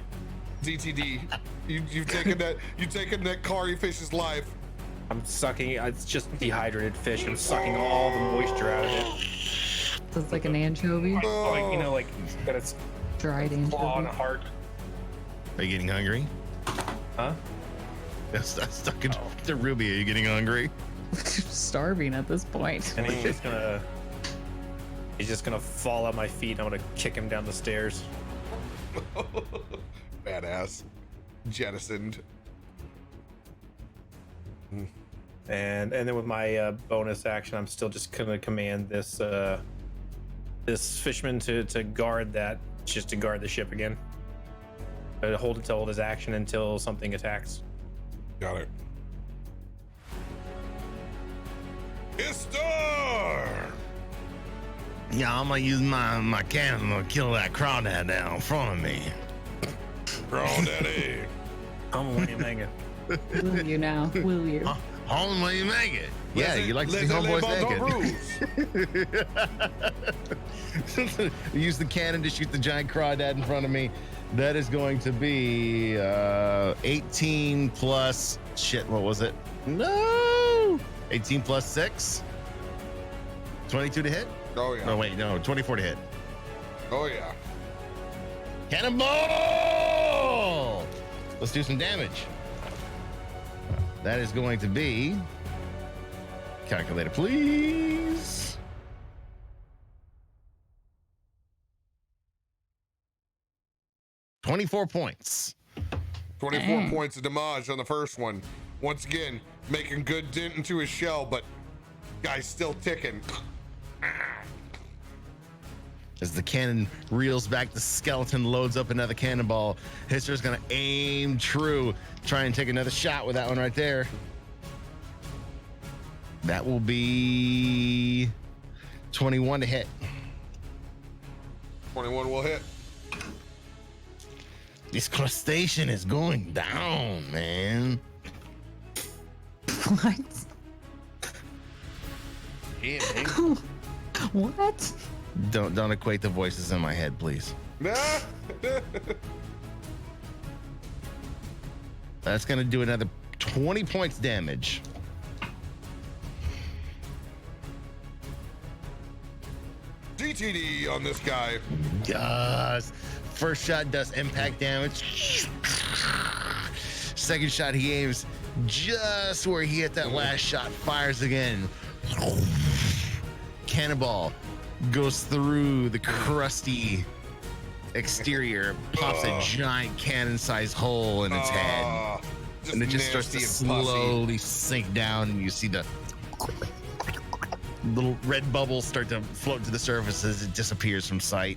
DTD, you've taken that Kari fish's life. I'm sucking. It's just dehydrated fish. I'm sucking all the moisture out of it. So it's like an anchovy, Like, like got its dried claw and anchovy. a heart. Are you getting hungry? Huh? That's stuck to Ruby. Are you getting hungry? Starving at this point. And he's just gonna fall at my feet. I'm gonna kick him down the stairs. Badass. Jettisoned. And then with my bonus action, I'm still just gonna command this this fisherman to guard that, just to guard the ship again. Hold his action until something attacks. Got it. Istar! Yeah, I'm gonna use my cannon to kill that crawdad down in front of me. Crawdaddy. I'm gonna make it. Will you now? Will you? Only when you make it. Yeah, you like to see homeboys naked. Use the cannon to shoot the giant crawdad in front of me. That is going to be 18 plus shit. What was it? No, 18 plus 6. 22 to hit. Oh yeah. No, wait, no, 24 to hit. Oh yeah. Cannonball! Let's do some damage. That is going to be, calculator please. $24 points. 24 points of damage on the first one. Once again, making good dent into his shell, but guy's still ticking. As the cannon reels back, the skeleton loads up another cannonball. Hisser's gonna aim true, try and take another shot with that one right there. That will be 21 to hit. 21 will hit. This crustacean is going down, man. What? Yeah. What? Don't equate the voices in my head, please. That's gonna do another 20 points damage. DTD on this guy. Yes. First shot does impact damage. Second shot, he aims just where he hit that last shot, fires again. Cannonball goes through the crusty exterior, pops a giant cannon-sized hole in its head, and it just starts to slowly sink down, and you see the little red bubbles start to float to the surface as it disappears from sight.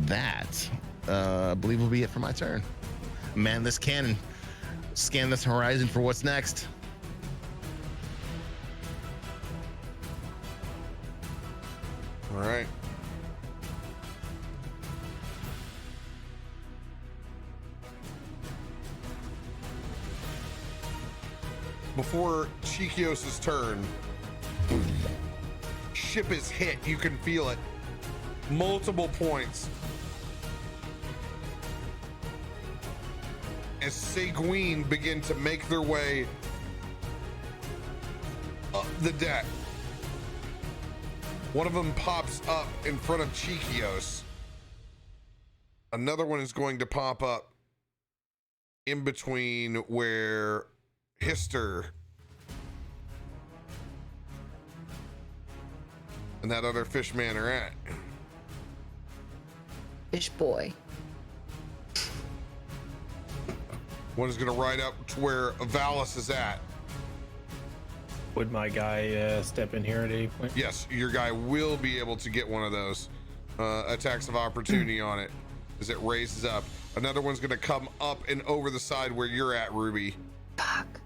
That, I believe, will be it for my turn. Man this cannon. Scan this horizon for what's next. All right. Before Chikios' turn, ship is hit. You can feel it. Multiple points. As Seguin begin to make their way up the deck. One of them pops up in front of Chikios. Another one is going to pop up in between where Hister and that other fish man are at. Fish boy. One is going to ride up to where Valis is at. Would my guy step in here at any point? Yes, your guy will be able to get one of those attacks of opportunity on it as it raises up. Another one's going to come up and over the side where you're at, Ruby. Fuck.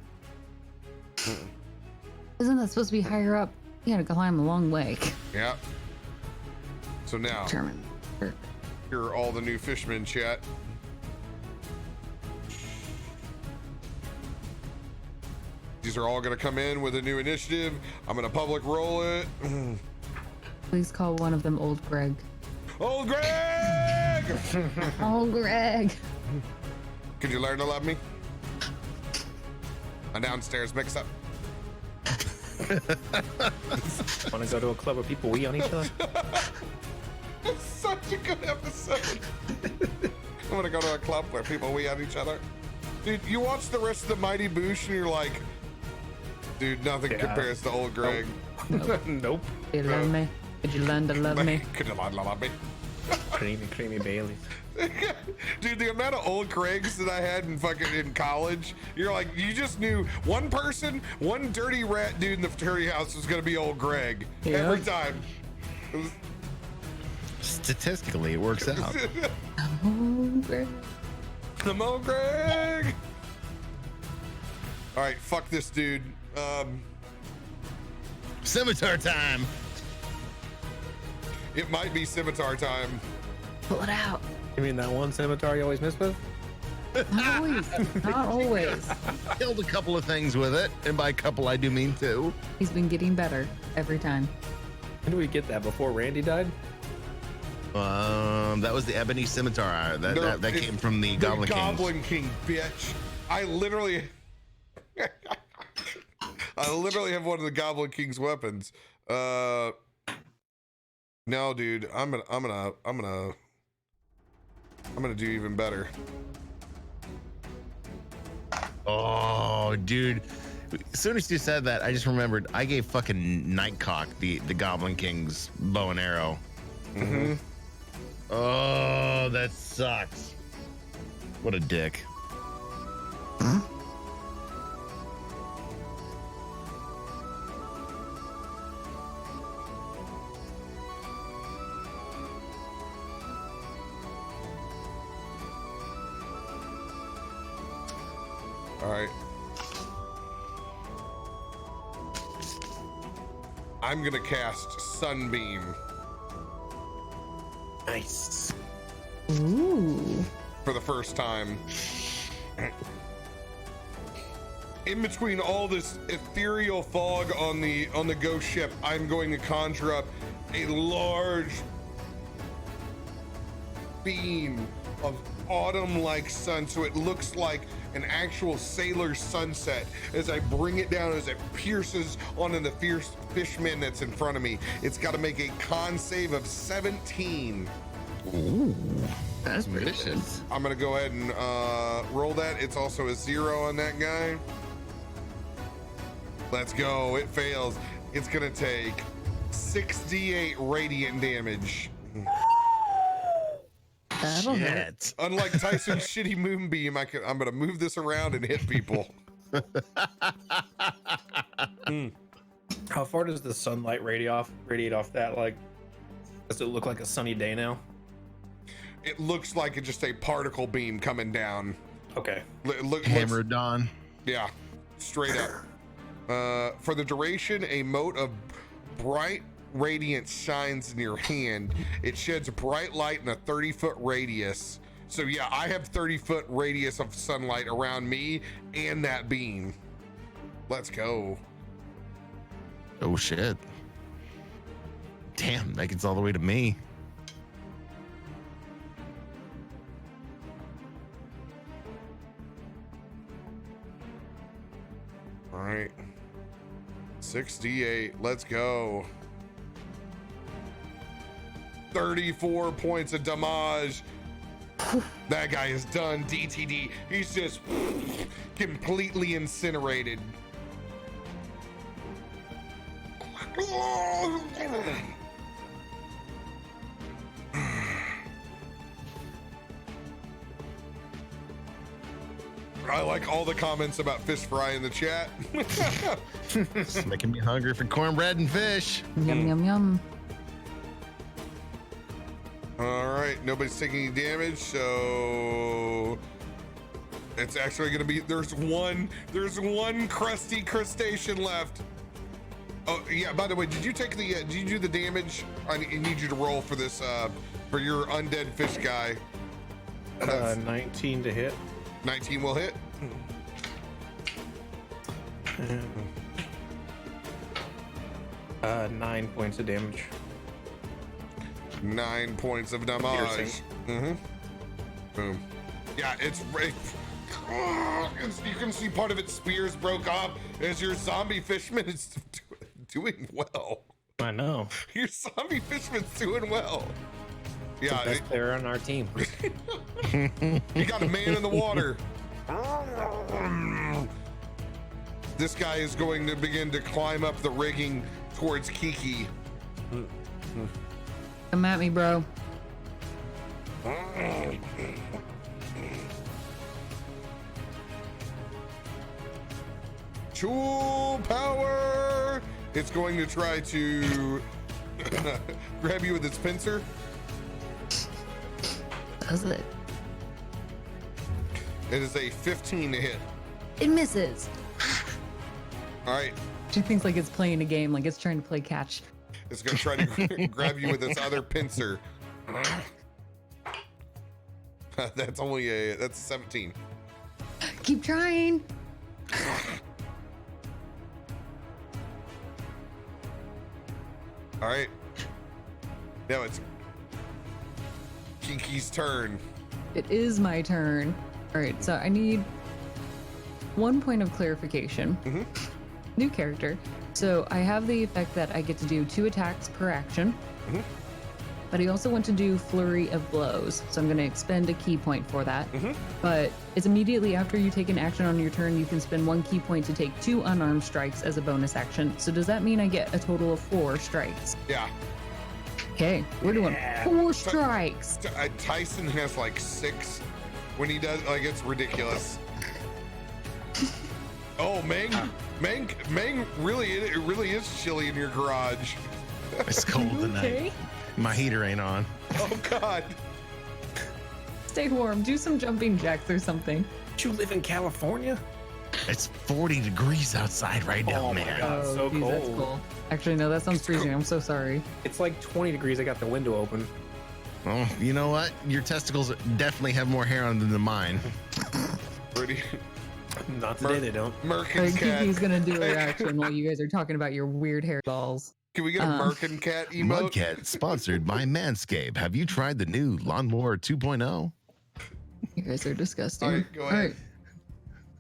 Isn't that supposed to be higher up? You gotta climb a long way. Yeah. So now, Determined. here are all the new fishmen, chat. These are all going to come in with a new initiative. I'm going to public roll it. Please call one of them Old Greg. Old Greg! Old Greg. Could you learn to love me? A downstairs mix up. Want to go to a club where people wee on each other? It's such a good episode. I'm going to go to a club where people wee on each other. Dude, you watch the rest of the Mighty Boosh and you're like, dude, nothing compares to Old Greg. Nope. You love me? Could you learn to love me? Could you learn to love me? Creamy Baileys. Dude, the amount of Old Craigs that I had in college, you're like, you just knew one person, one dirty rat dude in the fraternity house was gonna be Old Greg every time. Statistically, it works out. Old Greg. Come on, Greg. All right, fuck this dude. Scimitar time. It might be scimitar time. Pull it out. You mean that one scimitar you always miss with? Not always. Not always. Killed a couple of things with it, and by couple I do mean two. He's been getting better every time. When did we get that? Before Randy died? That was the ebony scimitar that came from the Goblin King. Goblin King, bitch. I literally I literally have one of the Goblin King's weapons. No, dude, I'm gonna do even better. Oh, dude. As soon as you said that, I just remembered I gave fucking Nightcock the Goblin King's bow and arrow. Mm-hmm. Oh, that sucks. What a dick. All right. I'm gonna cast Sunbeam Nice. Ooh. for the first time. In between all this ethereal fog on the ghost ship, I'm going to conjure up a large beam of autumn-like sun, so it looks like an actual sailor's sunset as I bring it down, as it pierces onto the fierce fishman that's in front of me. It's got to make a con save of 17. Ooh. That's pretty good. Vicious. I'm gonna go ahead and roll that. It's also a 0 on that guy. Let's go. It fails. It's gonna take 6d8 radiant damage. That'll hit. Shit. Unlike Tyson's shitty moonbeam, I'm gonna move this around and hit people. How far does the sunlight radiate off that? Like, does it look like a sunny day now? It looks like it's just a particle beam coming down. Okay. Hammer Dawn. Yeah, straight up. For the duration, a mote of bright radiance shines in your hand. It sheds bright light in a 30-foot radius. So yeah, I have 30-foot radius of sunlight around me and that beam. Let's go. Oh shit. Damn, that gets all the way to me. All right. 6d8. Let's go. 34 points of damage. That guy is done. DTD. He's just completely incinerated. I like all the comments about fish fry in the chat. It's making me hungry for cornbread and fish. Yum, yum, yum. All right, nobody's taking any damage, so it's actually gonna be there's one crusty crustacean left. Oh yeah, by the way, did you take the did you do the damage? I need you to roll for this for your undead fish guy. 19 to hit. 19 will hit. 9 points of damage. 9 points of damage. Piercing. Mm-hmm. Boom. Yeah, you can see part of its spears broke off as your zombie fishman is doing well. I know. Your zombie fishman's doing well. Yeah, Best player on our team. you got a man in the water. This guy is going to begin to climb up the rigging towards Kiki. Come at me, bro. Tool power! It's going to try to grab you with its pincer. Does it? It is a 15 to hit. It misses. All right, She thinks like it's playing a game, like it's trying to play catch. it's going to try to grab you with its other pincer. That's a 17. Keep trying. All right. Now it's Kiki's turn. It is my turn. All right, so I need 1 point of clarification. Mhm. new character. So I have the effect that I get to do 2 attacks per action. Mhm. But I also want to do flurry of blows. So I'm going to expend a key point for that. Mhm. But it's immediately after you take an action on your turn, you can spend 1 key point to take 2 unarmed strikes as a bonus action. So does that mean I get a total of 4 strikes? Yeah. Okay, we're doing Yeah. 4 strikes. Tyson has like 6 when he does, like, it's ridiculous. Oh, Mang, really, it really is chilly in your garage. It's cold tonight. Okay, My heater ain't on. Oh God. stay warm. Do some jumping jacks or something. Don't you live in California? It's 40 degrees outside right now, Oh my man. God. so geez, that's cold. cool. Actually, no, that sounds It's freezing. cold. I'm so sorry. It's like 20 degrees. I got the window open. Oh, you know what? Your testicles definitely have more hair on them than mine. Pretty. Not today, they don't. All right, Merkin cat. Kiki's gonna do a reaction while you guys are talking about your weird hair balls. Can we get a Merkin cat emote? Mudcat, sponsored by Manscaped. Have you tried the new Lawnmower 2.0? You guys are disgusting. All right, go ahead.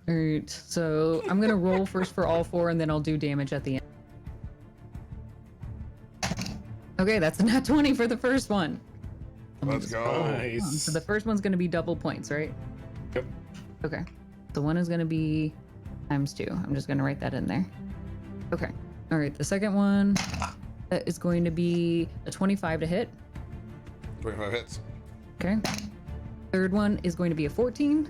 All right, so I'm gonna roll first for all 4, and then I'll do damage at the end. Okay, that's a nat 20 for the first one. Let's go. Nice. So the first one's gonna be double points, right? Yep. Okay. The one is gonna be times 2. I'm just gonna write that in there. Okay. All right. The second one is going to be a 25 to hit. 25 hits. Okay. Third one is going to be a 14.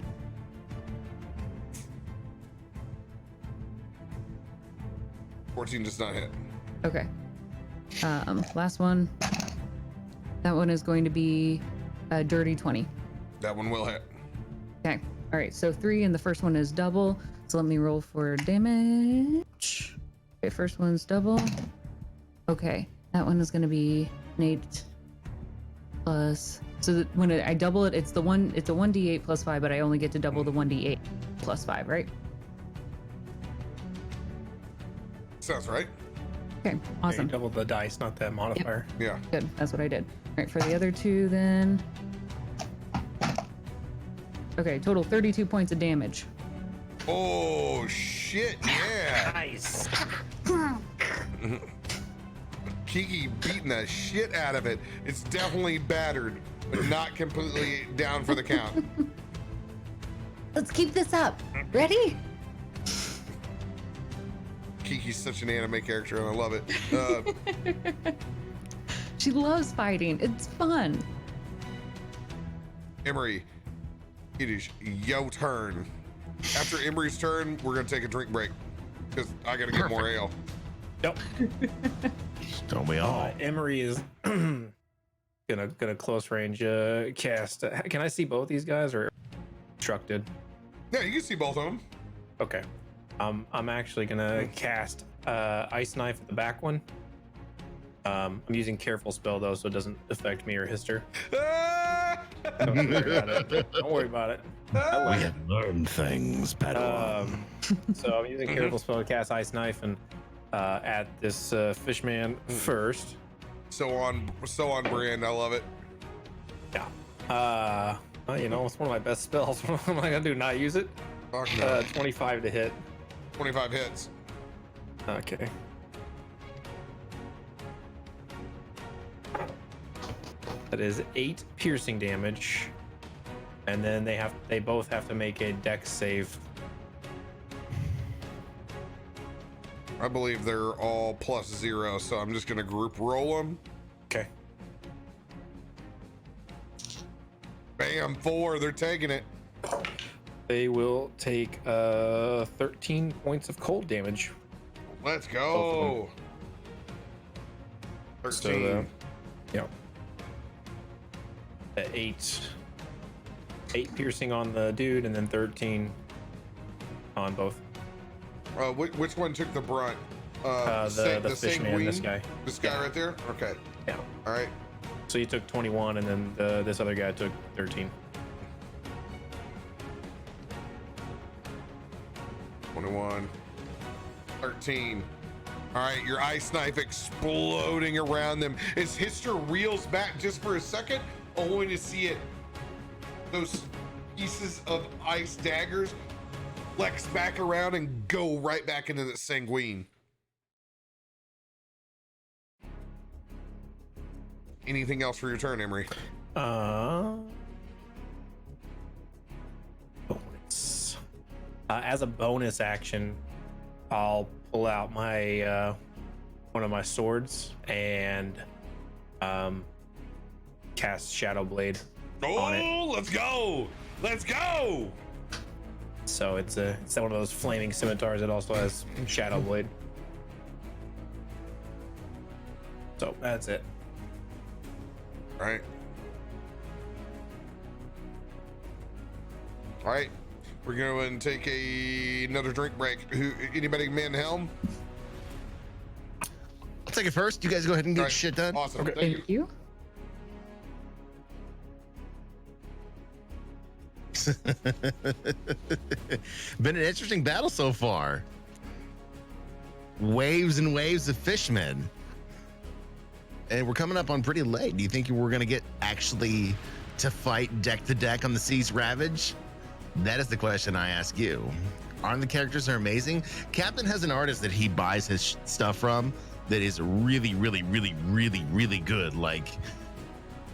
$14 does not hit. Okay. Last one. That one is going to be a dirty 20. That one will hit. Okay. All right. So 3, and the first one is double. So let me roll for damage. Okay. First one's double. Okay. That one is going to be an 8 plus. So that when I double it, it's a 1d8 plus 5, but I only get to double the 1d8 plus 5, right? Sounds right. Okay. Yeah, Awesome. you doubled the dice, not that modifier. Yeah. Good. That's what I did. All right. For the other 2, then. Okay. Total 32 points of damage. Oh shit! Yeah. Nice. Kiki beating the shit out of it. It's definitely battered, but not completely down for the count. Let's keep this up. Ready? Kiki's such an anime character, and I love it. She loves fighting. It's fun. Emery, it is your turn. After Emery's turn, we're gonna take a drink break because I gotta get more ale. Yep. Don't we all? Emery is gonna close range cast. Can I see both these guys or obstructed? Yeah, you can see both of them. Okay. I'm actually gonna cast Ice Knife at the back one. I'm using Careful Spell though, so it doesn't affect me or Hister. Don't worry about it. Don't worry about it. We have learned things better. So I'm using Careful Spell to cast Ice Knife and at this fishman first. So on brand. I love it. Yeah. Well, you know, it's one of my best spells. What am I gonna do? Not use it? Fuck no. 25 to hit. 25 hits. Okay. That is 8 piercing damage, and then they both have to make a dex save. I believe they're all +0, so I'm just gonna group roll them. Okay. Bam, 4. They're taking it. They will take 13 points of cold damage. Let's Both go. of 13. So, yeah. 8 piercing on the dude, and then 13 on both. Which one took the brunt? The fish man, sanguine? this guy. This guy right there? Okay. Yeah. All right. So you took 21, and then this other guy took 13. 21. 13. All right, your ice knife exploding around them. As Hister reels back just for a second, only to see it. Those pieces of ice daggers flex back around and go right back into the sanguine. Anything else for your turn, Emery? Bonus. As a bonus action, I'll pull out my one of my swords and cast Shadow Blade on it. Oh, let's go! Let's go! So it's one of those flaming scimitars that also has Shadow Blade. So that's it. All right. All right. We're going to take another drink break. Anybody man helm? I'll take it first. You guys go ahead and get All right. shit done. Awesome. Okay. Thank you. Been an interesting battle so far. Waves and waves of fishmen. And we're coming up on pretty late. Do you think we're going to get actually to fight deck to deck on the Sea's Ravage? That is the question I ask you. Aren't the characters are amazing? Captain has an artist that he buys his stuff from that is really, really, really, really, really good. Like,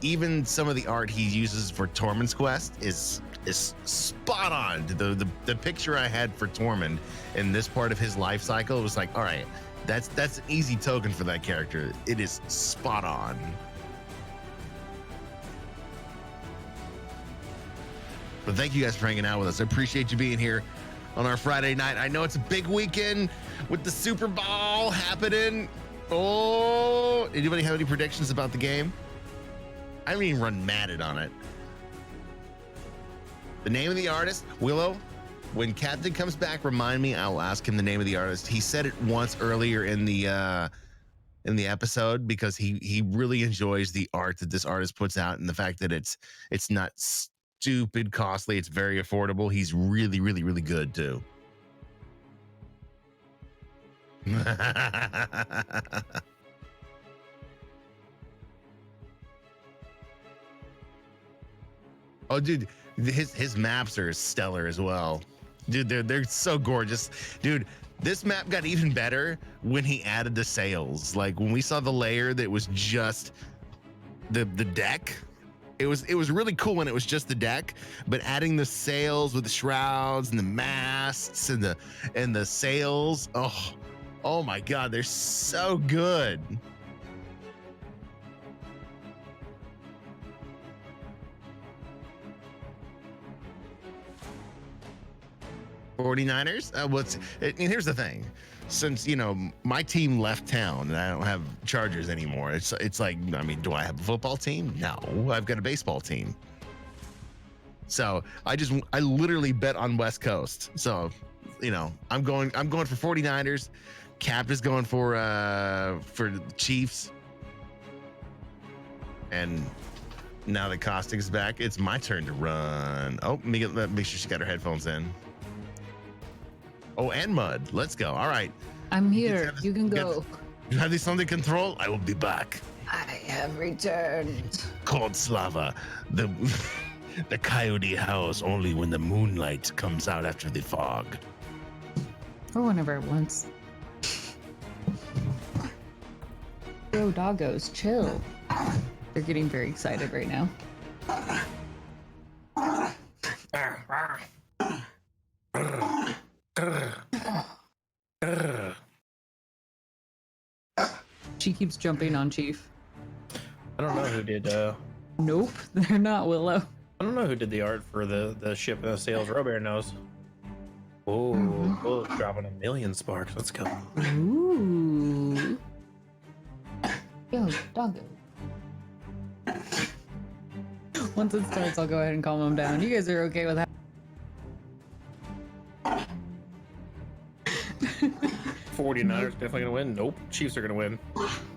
even some of the art he uses for Tormund's quest is spot on. The picture I had for Tormund in this part of his life cycle was like, all right, that's an easy token for that character. It is spot on. But thank you guys for hanging out with us. I appreciate you being here on our Friday night. I know it's a big weekend with the Super Bowl happening. Oh, anybody have any predictions about the game? I haven't even run Madden on it. The name of the artist, Willow. When Captain comes back, remind me. I will ask him the name of the artist. He said it once earlier in the episode because he really enjoys the art that this artist puts out and the fact that it's not stupid costly. It's very affordable. He's really, really, really good too. Oh, dude, his maps are stellar as well. Dude, they're so gorgeous. Dude, this map got even better when he added the sails. Like when we saw the layer that was just the deck. It was really cool when it was just the deck, but adding the sails with the shrouds and the masts and the sails. Oh my God, they're so good. '49ers? Here's the thing. Since, my team left town and I don't have Chargers anymore, it's like, I mean, do I have a football team? No, I've got a baseball team. So I literally bet on West Coast. So, I'm going for 49ers. Cap is going for the Chiefs. And now that Caustic's back, it's my turn to run. Oh, make sure she got her headphones in. Oh, and Mud. Let's go. All right. I'm here. You can go. You have this under control? I will be back. I have returned. Called Slava. The coyote howls only when the moonlight comes out after the fog. Or whenever it wants. Yo, doggos, chill. They're getting very excited right now. She keeps jumping on Chief. I don't know who did. Nope, they're not Willow. I don't know who did the art for the ship and the sails. RoBear knows. Oh, cool. Dropping 1 million sparks. Let's go. Ooh. Yo, doggo. Once it starts, I'll go ahead and calm them down. You guys are okay with that? 49ers definitely gonna win. Nope. Chiefs are gonna win.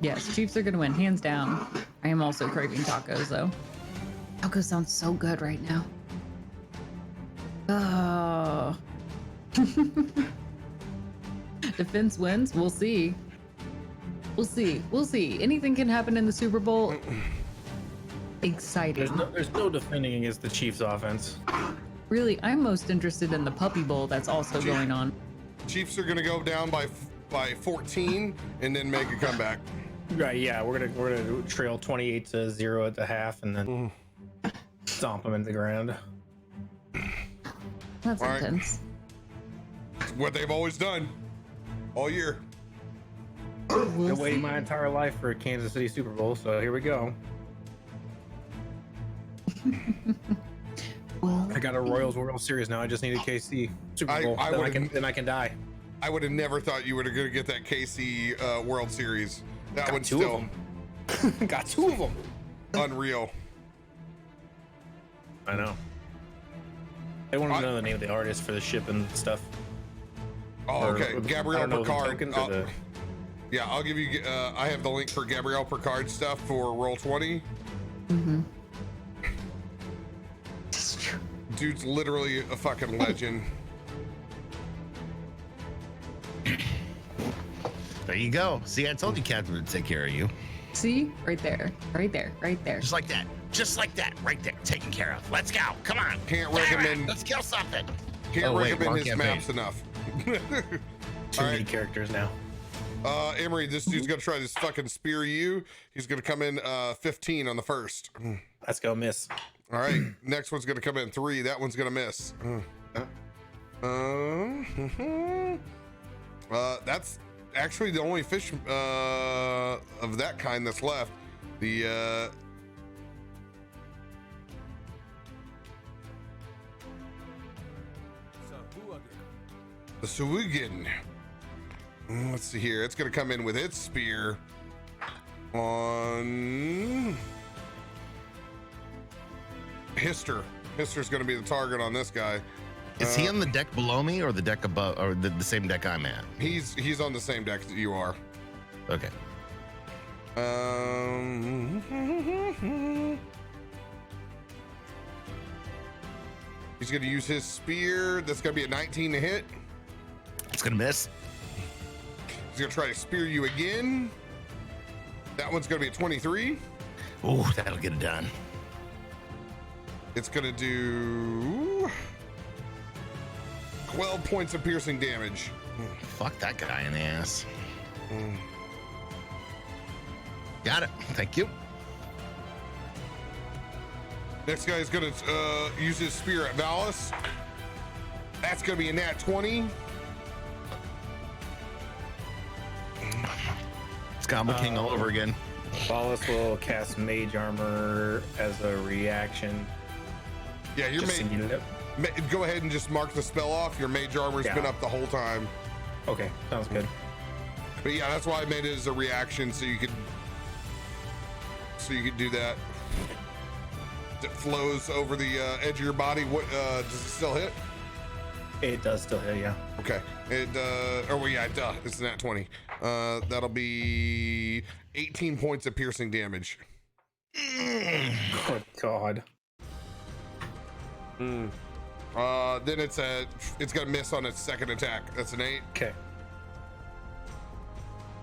Yes, Chiefs are gonna win, hands down. I am also craving tacos though. Tacos sound so good right now. Oh. Defense wins. We'll see. We'll see. Anything can happen in the Super Bowl. Exciting. There's no defending against the Chiefs offense. Really, I'm most interested in the puppy bowl that's also going on. Chiefs are gonna go down by 14 and then make a comeback. Right, yeah, we're gonna trail 28-0 at the half and then stomp them into the ground. That's All right. intense. It's what they've always done all year. We'll Been waiting see. my entire life for a Kansas City Super Bowl, so here we go. Well, I got a Royals World Series now. I just need a KC Super Bowl. Then I can die. I would have never thought you were gonna get that KC World Series. That Got one's two still of them. Got two of them. unreal. I know. They want to know the name of the artist for the ship and stuff. Oh, okay. Gabrielle Picard. The... Yeah, I'll give you. I have the link for Gabrielle Picard stuff for Roll20. mm-hmm. It's true. Dude's literally a fucking legend. There you go. See, I told you Catherine would take care of you. See, right there, right there, right there. Just like that. Just like that. Right there. Taken care of. Let's go. Come on. Can't Damn it, recommend. Let's kill something. Can't wait, recommend wrong his campaign. maps enough. Too many right. characters now. Emery, this dude's gonna try to fucking spear you. He's gonna come in 15 on the first. Let's go, miss. All right, next one's gonna come in 3. That one's gonna miss. That's actually the only fish of that kind that's left. The Suwugin. Let's see here. It's gonna come in with its spear on Hister. Hister's gonna be the target on this guy. Is he on the deck below me or the deck above or the same deck I'm at? He's on the same deck that you are. Okay. He's gonna use his spear. That's gonna be a 19 to hit. It's gonna miss. He's gonna try to spear you again. That one's gonna be a 23. Ooh, that'll get it done. It's gonna do 12 points of piercing damage. Fuck that guy in the ass. Got it. Thank you. Next guy is gonna use his spear at Valis. That's gonna be a nat 20. It's Goblin King all over again. Valis will cast Mage Armor as a reaction. Yeah, your Just mage. singing it. Go ahead and just mark the spell off. Your mage armor's Yeah. been up the whole time. Okay, sounds good. But yeah, that's why I made it as a reaction, so you could do that. It flows over the edge of your body. What does it still hit? It does still hit, yeah. Okay. It it's a nat 20. That'll be 18 points of piercing damage. Oh God. Then it's gonna miss on its second attack. That's an 8. Okay.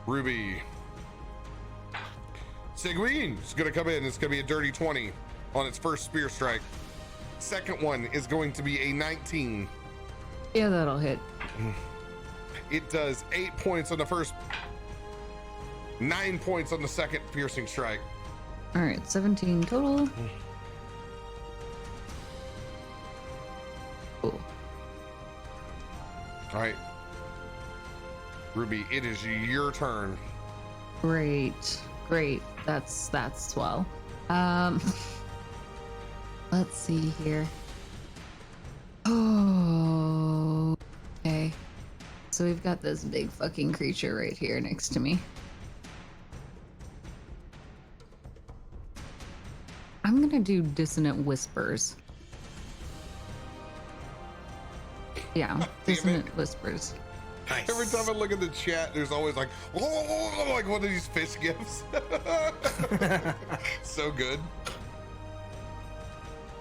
Ruby. Seguin is gonna come in. It's gonna be a dirty 20 on its first spear strike. Second one is going to be a 19. Yeah, that'll hit. It does 8 points on the first, 9 points on the second piercing strike. All right, 17 total. Cool. All right, Ruby, it is your turn. Great. That's swell. Let's see here. Oh, okay. So we've got this big fucking creature right here next to me. I'm gonna do dissonant whispers. Yeah, dissonant whispers. Nice. Every time I look at the chat, there's always like, oh, like one of these fish gifts. So good.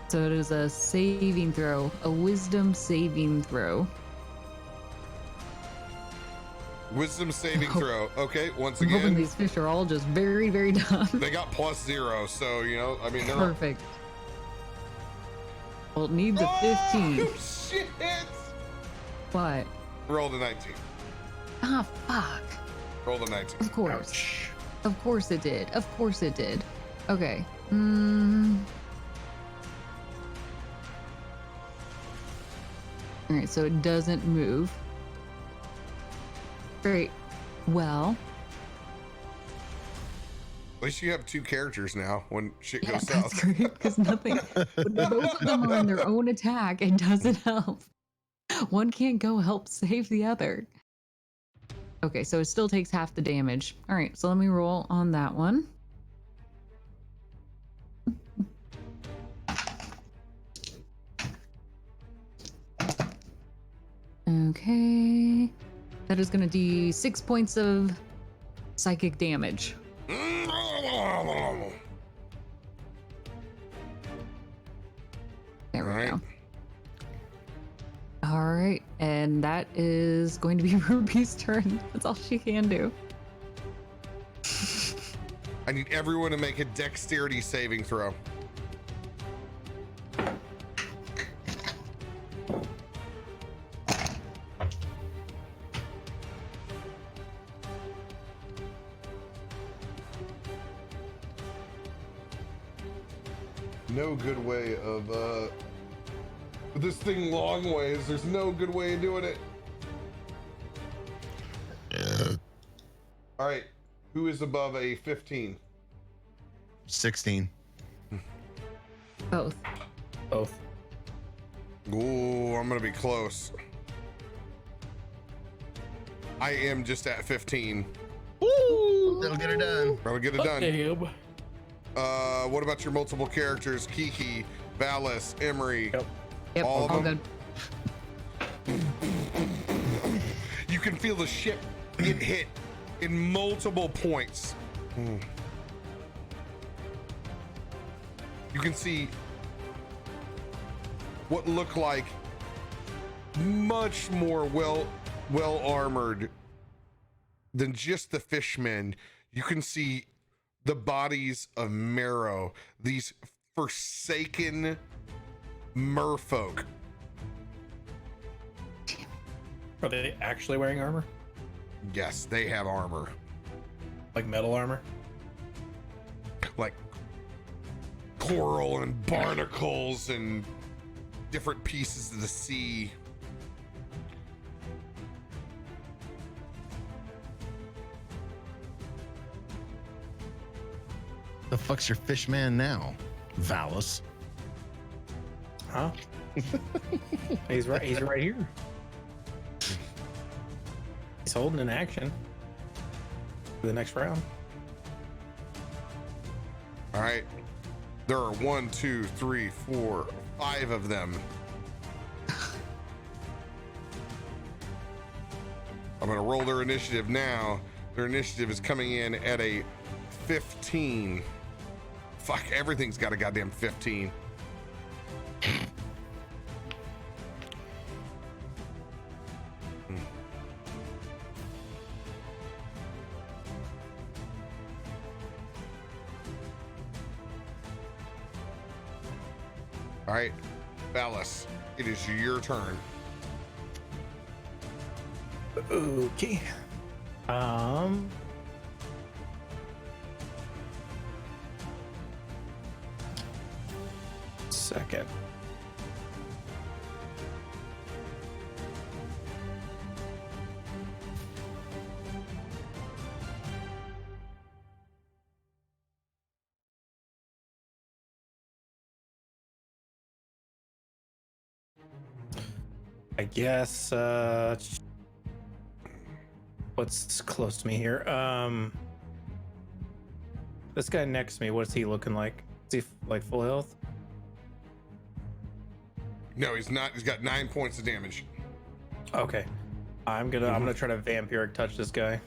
So it is a saving throw, a wisdom saving throw. Wisdom saving throw. Okay, once I'm hoping again, these fish are all just very, very dumb. they got +0, so you know, I mean, they're Perfect. Well, it needs a 15. Oh, shit! What? Roll the 19. Ah, fuck. Roll the 19. Of course. Ouch. Of course it did. Of course it did. Okay. All right, so it doesn't move. Great. Well, At least you have 2 characters now when shit yeah, goes that's south. great because nothing. When both of them are on their own attack, it doesn't help. One can't go help save the other. Okay, so it still takes half the damage. All right, so let me roll on that one. Okay. That is going to be 6 points of psychic damage. There we Alright. go. All right, and that is going to be Ruby's turn. That's all she can do. I need everyone to make a dexterity saving throw. No good way of this thing long ways. There's no good way of doing it. All right, who is above a 15? 16. Both. Both. Ooh, I'm gonna be close. I am just at 15. Woo! That'll get her done. Probably get it done. Damn. What about your multiple characters? Kiki, Valis, Emery. Yep, All of all them? good. You can feel the ship get hit in multiple points. You can see what look like much more well armored than just the fishmen. You can see the bodies of marrow, these forsaken merfolk. Are they actually wearing armor? Yes, they have armor, Like metal armor? like coral and barnacles and different pieces of the sea. The fuck's your fish man now, Valis? Huh? He's right here. He's holding an action for the next round. All right, there are 1, 2, 3, 4, 5 of them. I'm gonna roll their initiative now. Their initiative is coming in at a 15. Fuck, everything's got a goddamn 15. All right, Valis, it is your turn. Okay. Second. I guess what's close to me here? This guy next to me, what's he looking like? Is he like full health? No, he's not. He's got 9 points of damage. Okay. I'm gonna try to vampiric touch this guy.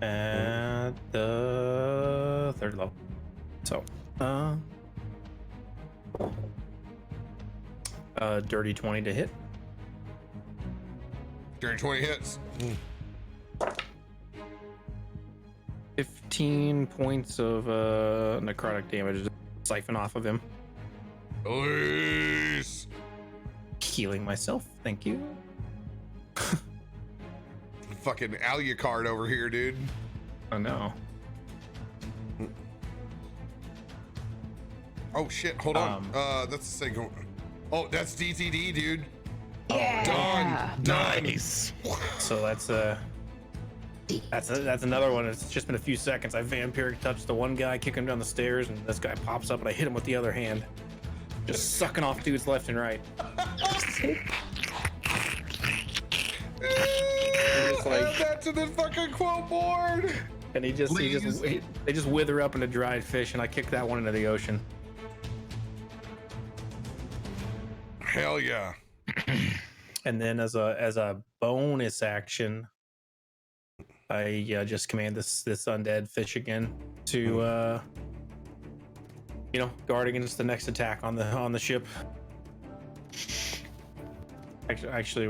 At the 3rd level. So dirty 20 to hit. Dirty 20 hits. 15 points of necrotic damage to siphon off of him. Release. Healing myself. Thank you. Fucking Alucard over here, dude. Oh no. Oh shit, hold on. That's the same. Oh, that's DTD, dude. Yeah. Done. Nice. So that's another one. It's just been a few seconds. I vampiric touched the one guy, kick him down the stairs, and this guy pops up and I hit him with the other hand. Just sucking off dudes left and right. Add that to the fucking quote board. And they just wither up into dried fish, and I kick that one into the ocean. Hell yeah. And then as a bonus action, I just command this undead fish again to guard against the next attack on the ship. Actually,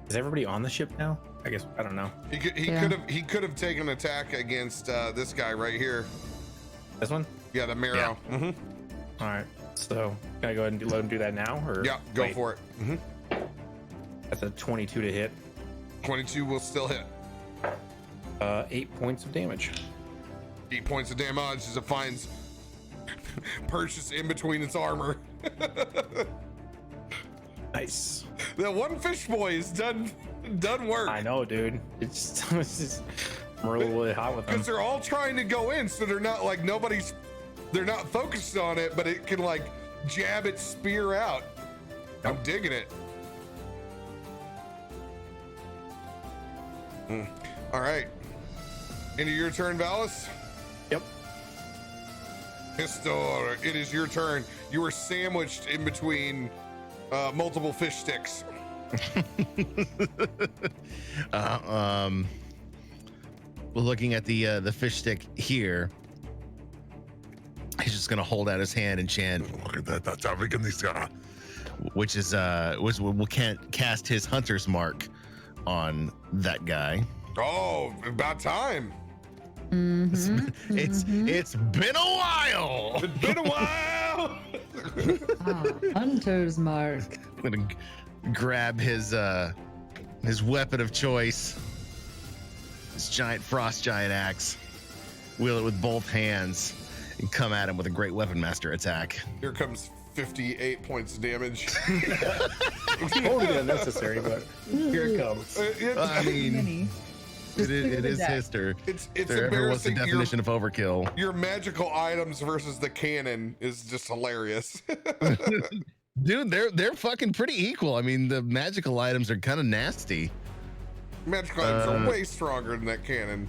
is everybody on the ship now? I guess I don't know. He could have taken an attack against this guy right here. This one? Yeah, the marrow. Yeah. Mm-hmm. All right. So can I go ahead and let him do that now? Or Yeah, go wait? for it. Mm-hmm. That's a 22 to hit. 22 will still hit. 8 points of damage. 8 points of damage as it finds purchase in between its armor. Nice. That one fish boy is done work. I know, dude. It's just I'm really hot with them. Because they're all trying to go in, so they're not like they're not focused on it, but it can like jab its spear out. I'm digging it. All right. Into your turn, Valis. Yep. Pistor, it is your turn. You were sandwiched in between multiple fish sticks. Looking at the fish stick here, he's just gonna hold out his hand and chant, which is we can't cast his hunter's mark on that guy. Oh, about time. It's been a while. It's been a while. Hunter's mark. I'm gonna grab his weapon of choice, his giant frost giant axe, wheel it with both hands, and come at him with a great weapon master attack. Here comes 58 points of damage. Totally unnecessary, but here it comes. I mean, Many. it is history. It's If there ever was the embarrassing. definition of overkill. Your magical items versus the cannon is just hilarious. Dude, they're fucking pretty equal. I mean, the magical items are kind of nasty. Magical items are way stronger than that cannon.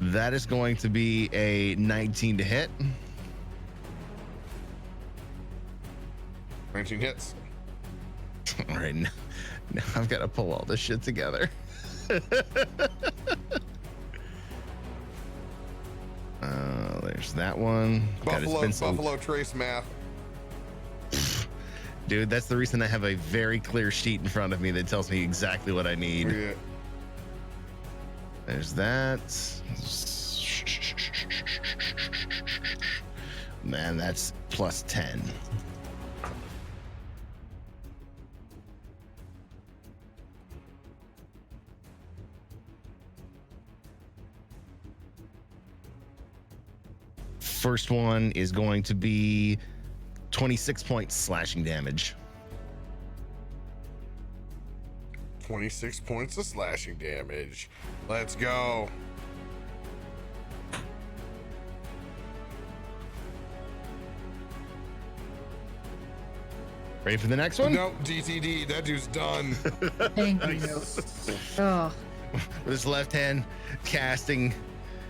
That is going to be a 19 to hit. 19 hits. All right, now I've got to pull all this shit together. There's that one. Buffalo Trace math. Dude, that's the reason I have a very clear sheet in front of me that tells me exactly what I need. Yeah. There's that. Man, that's plus 10. First one is going to be 26 points slashing damage. 26 points of slashing damage. Let's go. Ready for the next one? Nope, DTD. That dude's done. Thank you. Oh, With his left hand casting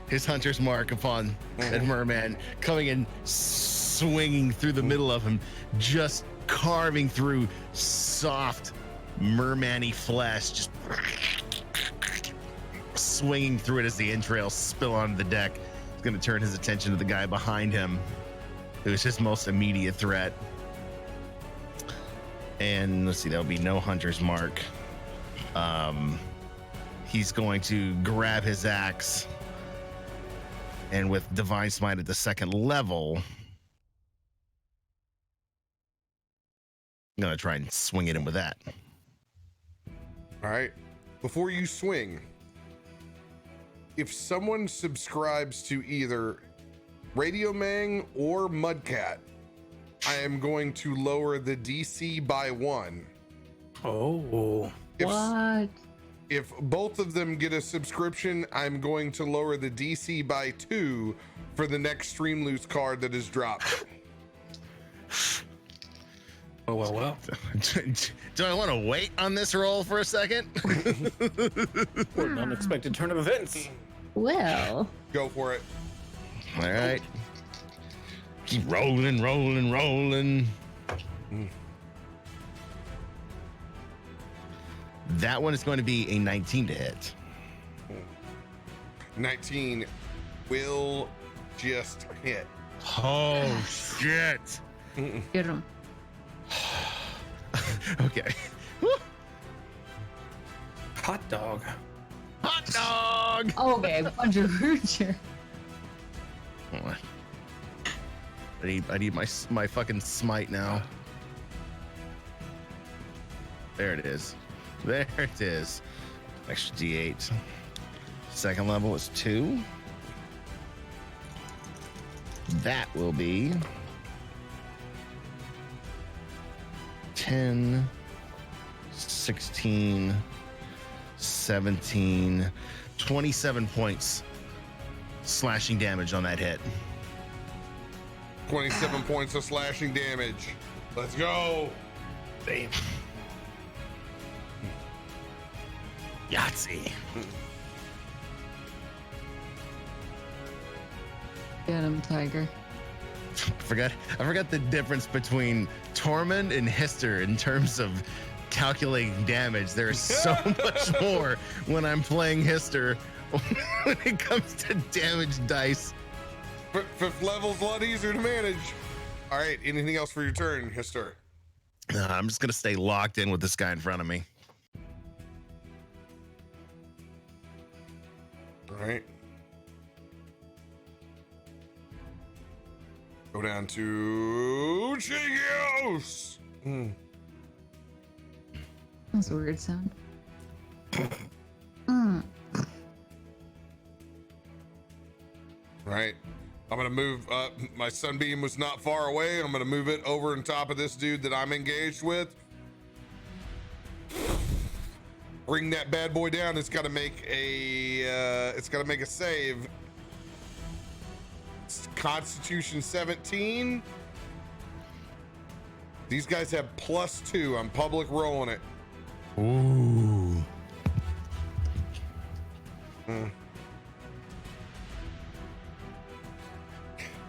his hunter's mark upon that merman, coming in, swinging through the middle of him, just carving through soft merman-y flesh, just swinging through it as the entrails spill onto the deck. He's going to turn his attention to the guy behind him, who is his most immediate threat. And let's see, there'll be no hunter's mark. He's going to grab his axe, and with divine smite at the second level, gonna try and swing at him with that. All right. Before you swing, if someone subscribes to either Radio Mang or Mudcat, I am going to lower the DC by 1. Oh. What? If both of them get a subscription, I'm going to lower the DC by 2 for the next Stream Loose card that is dropped. Well. Do I want to wait on this roll for a second? What an unexpected turn of events. Well. Go for it. All right. Keep rolling. That one is going to be a 19 to hit. 19 will just hit. Oh, shit. Get him. Okay. Hot dog. Hot dog. Okay, punch your future. Hold on. I need my fucking smite now. There it is. There it is. Extra D8. Second level is 2. That will be 10, 16, 17, 27 points slashing damage on that hit. 27 points of slashing damage. Let's go. Damn. Yahtzee. Get him, Tiger. I forgot the difference between Tormund and Hister in terms of calculating damage. There's so much more when I'm playing Hister when it comes to damage dice. Fifth level's a lot easier to manage. All right, anything else for your turn, Hister? I'm just gonna stay locked in with this guy in front of me. All right. Go down to Chigios. That's a weird sound. Right. I'm gonna move. My sunbeam was not far away. I'm gonna move it over on top of this dude that I'm engaged with. Bring that bad boy down. It's gotta make a. It's gotta make a save. It's Constitution 17. These guys have +2. I'm public rolling it. Ooh.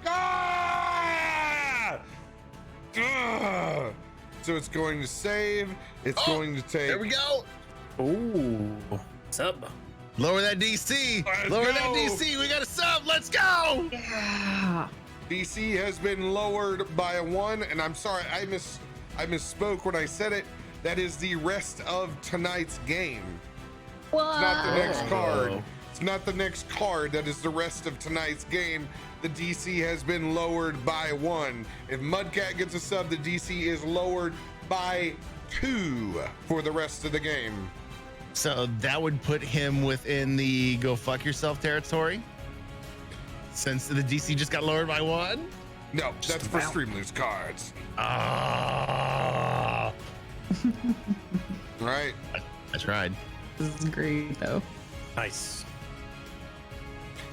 Ah! Ah! So it's going to save. It's going to take. There we go. Ooh. Sub. Lower that DC. Let's Lower go. that DC. We got a sub. Let's go. Yeah. DC has been lowered by a 1, and I'm sorry, I misspoke when I said it. That is the rest of tonight's game. What? It's not the next card. It's not the next card. That is the rest of tonight's game. The DC has been lowered by 1. If Mudcat gets a sub, the DC is lowered by 2 for the rest of the game. So that would put him within the go fuck yourself territory. Since the DC just got lowered by 1. No, that's for Stream Loose cards. Ah. Right. I tried. This is great, though. Nice.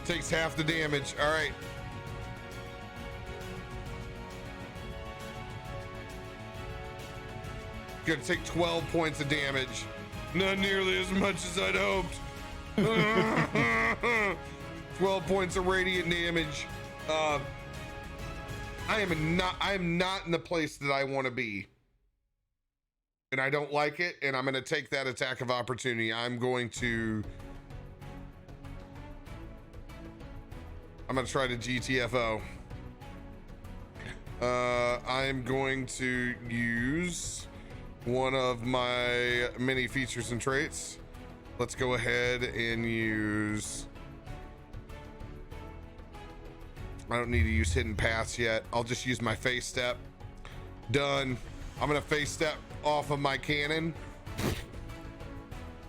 Takes half the damage. All right. Gonna take 12 points of damage. Not nearly as much as I'd hoped. 12 points of radiant damage. I am not in the place that I want to be. And I don't like it, and I'm gonna take that attack of opportunity. I'm gonna try to GTFO. I'm going to use one of my mini features and traits. Let's go ahead and use. I don't need to use hidden paths yet. I'll just use my face step. Done. I'm gonna face step off of my cannon.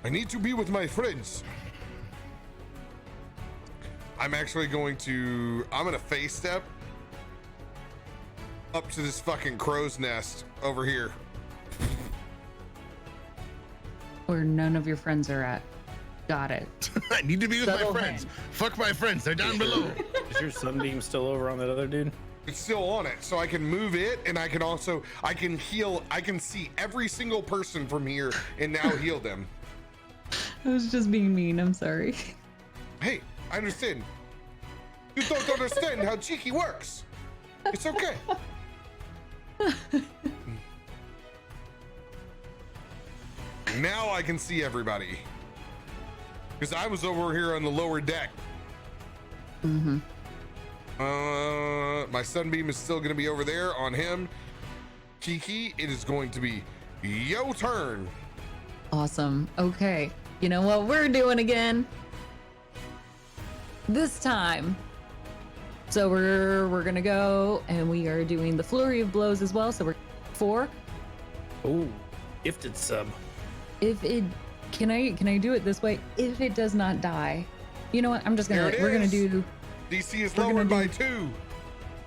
I need to be with my friends. I'm actually going to, I'm gonna face step up to this fucking crow's nest over here. Where none of your friends are at. Got it. I need to be with Subtle my friends. hint. Fuck my friends. They're down below. Is your sunbeam still over on that other dude? It's still on it, so I can move it, and I can also, I can heal, I can see every single person from here and now heal them. I was just being mean. I'm sorry. Hey, I understand. You don't understand how cheeky works. It's okay. Now I can see everybody. Because I was over here on the lower deck. Mm-hmm. My sunbeam is still going to be over there on him. Kiki, it is going to be your turn. Awesome. Okay. You know what we're doing again? This time. So we're gonna go and we are doing the flurry of blows as well. So we're 4. Oh, gifted sub. If it can I do it this way? If it does not die, you know what? I'm just gonna There it we're gonna is. do DC is We're gonna lowered by do-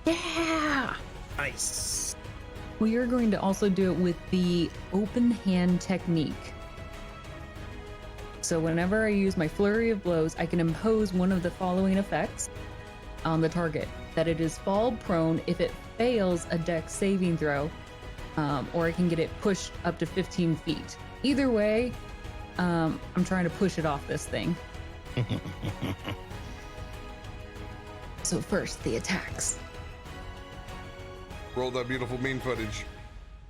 2. yeah. Nice. We are going to also do it with the open hand technique. So whenever I use my flurry of blows, I can impose one of the following effects on the target. That it is fall prone if it fails a dex saving throw, or I can get it pushed up to 15 feet. Either way, I'm trying to push it off this thing. So first, the attacks. Roll that beautiful mean footage.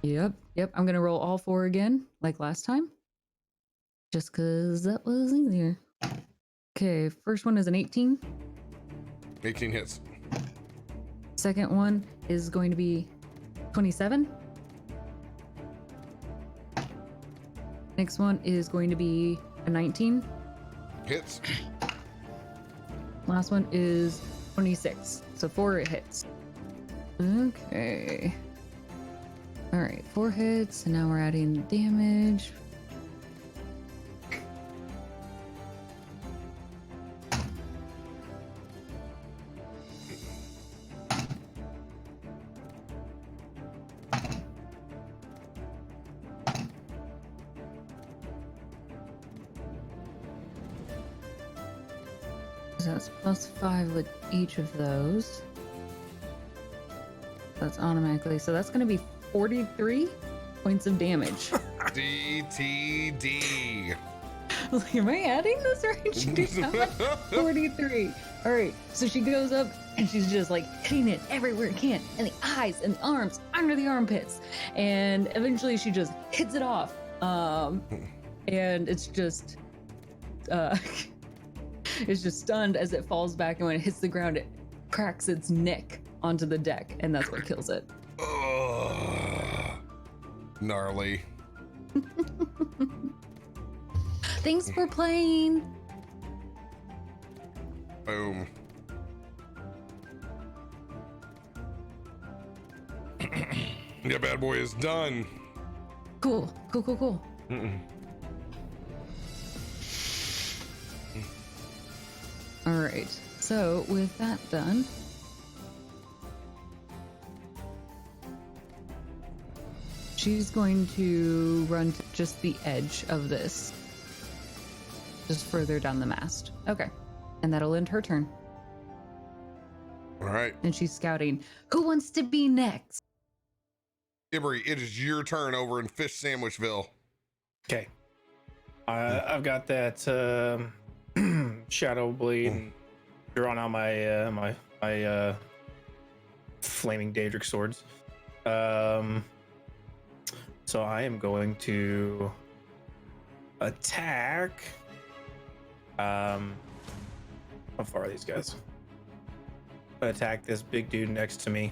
Yep. I'm gonna roll all 4 again, like last time. Just cause that was easier. Okay, first one is an 18. 18 hits. Second one is going to be 27. Next one is going to be a 19. Hits. Last one is 26. So 4 hits. Okay. All right, 4 hits, and now we're adding damage. So that's +5 with each of those. That's automatically. So that's going to be 43 points of damage. DTD. Like, am I adding this right? She did how much? 43. All right. So she goes up and she's just like hitting it everywhere it can, in the eyes and the arms, under the armpits, and eventually she just hits it off. And it's just stunned as it falls back, and when it hits the ground, it cracks its neck onto the deck, and that's what kills it. Ugh. Gnarly. Thanks for playing. Boom. Yeah, bad boy is done. Cool. All right. So with that done, she's going to run to just the edge of this, just further down the mast. Okay. And that'll end her turn. All right. And she's scouting. Who wants to be next? Ibri, it is your turn over in Fish Sandwichville. Okay. I've got that shadow blade and drawn out my my flaming Daedric swords. So I am going to attack. How far are these guys? Attack this big dude next to me.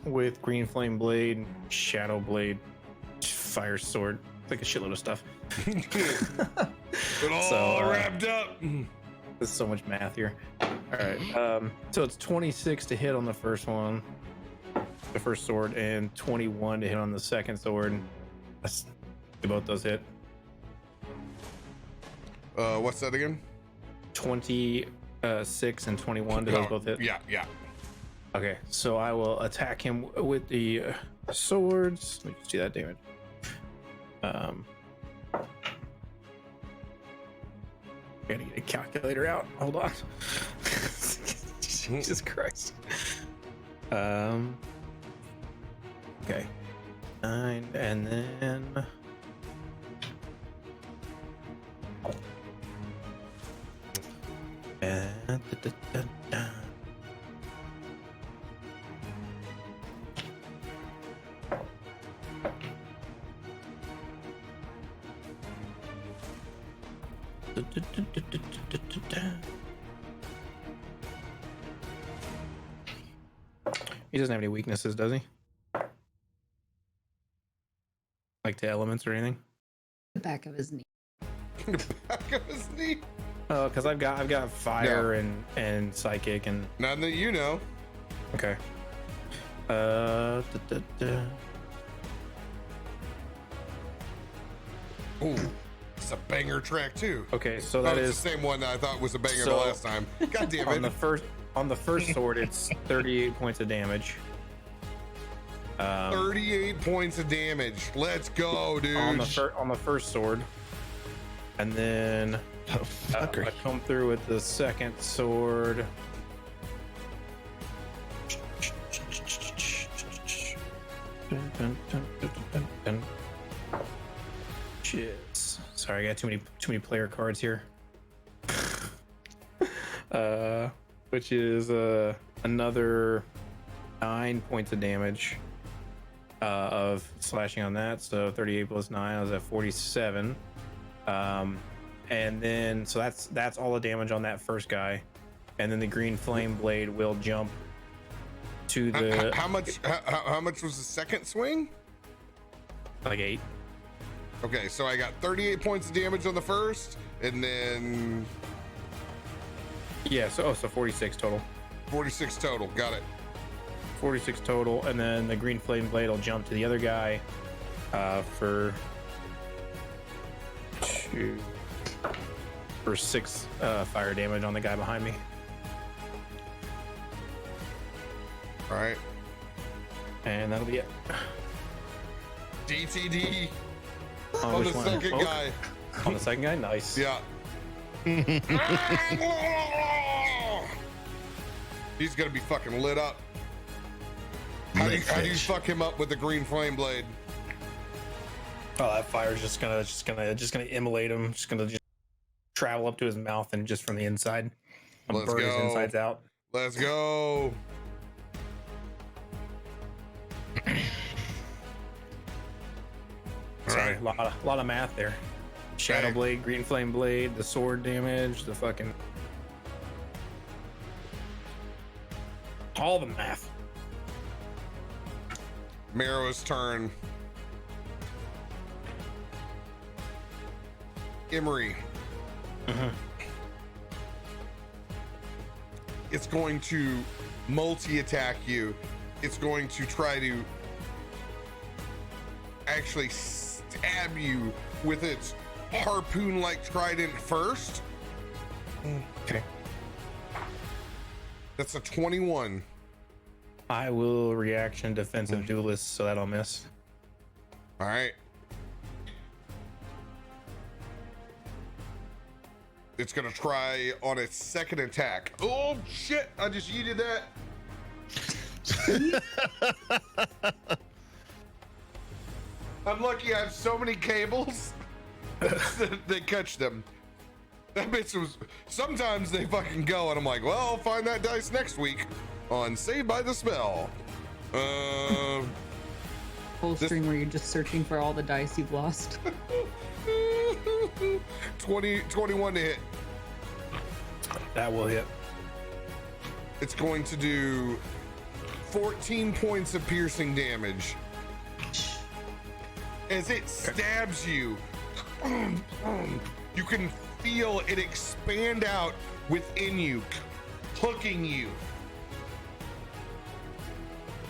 With green flame blade, shadow blade, fire sword, like a shitload of stuff. It all So, wrapped up. There's so much math here. All All right. So it's 26 to hit on the first one, the first sword, and 21 to hit on the second sword. Do both those hit? What's that again? 26 and 21. Do those both hit? Yeah. Okay, so I will attack him with the swords. Let me just do that damage. Gotta get a calculator out. Hold on. Jesus Christ. Okay. 9 and then. He doesn't have any weaknesses, does he? Like to elements or anything? The back of his knee. Back of his knee. Oh, because I've got fire and psychic and None that you know. okay. Ooh, it's a banger track too. Okay, so That that was is the same one that I thought was a banger the So- last time. God damn on it. the first sword. It's 38 points of damage. 38 points of damage. Let's go, dude. On the first sword, and then I come through with the second sword. Shit. Sorry, I got too many player cards here. Which is another 9 points of damage of slashing on that. So 38 plus 9, I was at 47. And then so that's all the damage on that first guy. And then the green flame blade will jump to the How much was the second swing? like 8. Okay, so I got 38 points of damage on the first, and then Yeah, so 46 total. 46 total. Got it. 46 total, and then the green flame blade will jump to the other guy for 6 fire damage on the guy behind me. All right. And that'll be it. DTD On on which the one? second Oh, guy. On the second guy? Nice. Yeah. He's gonna be fucking lit up. How do you fuck him up with the green flame blade? Oh, that fire's just gonna immolate him. Just travel up to his mouth and just from the inside. Let's burn his go. insides out. Let's go. Sorry, a lot of math there. Shadow Hey. blade, green flame blade, the sword damage, the fucking all the math. Marrow's turn. Emery. It's going to multi-attack you. It's going to try to actually stab you with its harpoon-like trident first. Okay. That's a 21. I will reaction defensive duelist, so that'll miss. All right. It's gonna try on its second attack. Oh shit! I just yeeted that. I'm lucky I have so many cables that they catch them. That bitch was. Sometimes they fucking go, and I'm like, well, I'll find that dice next week on Saved by the Spell. Whole stream where you're just searching for all the dice you've lost. 21 to hit. That will hit. It's going to do 14 points of piercing damage as it stabs you. You can feel it expand out within you, hooking you.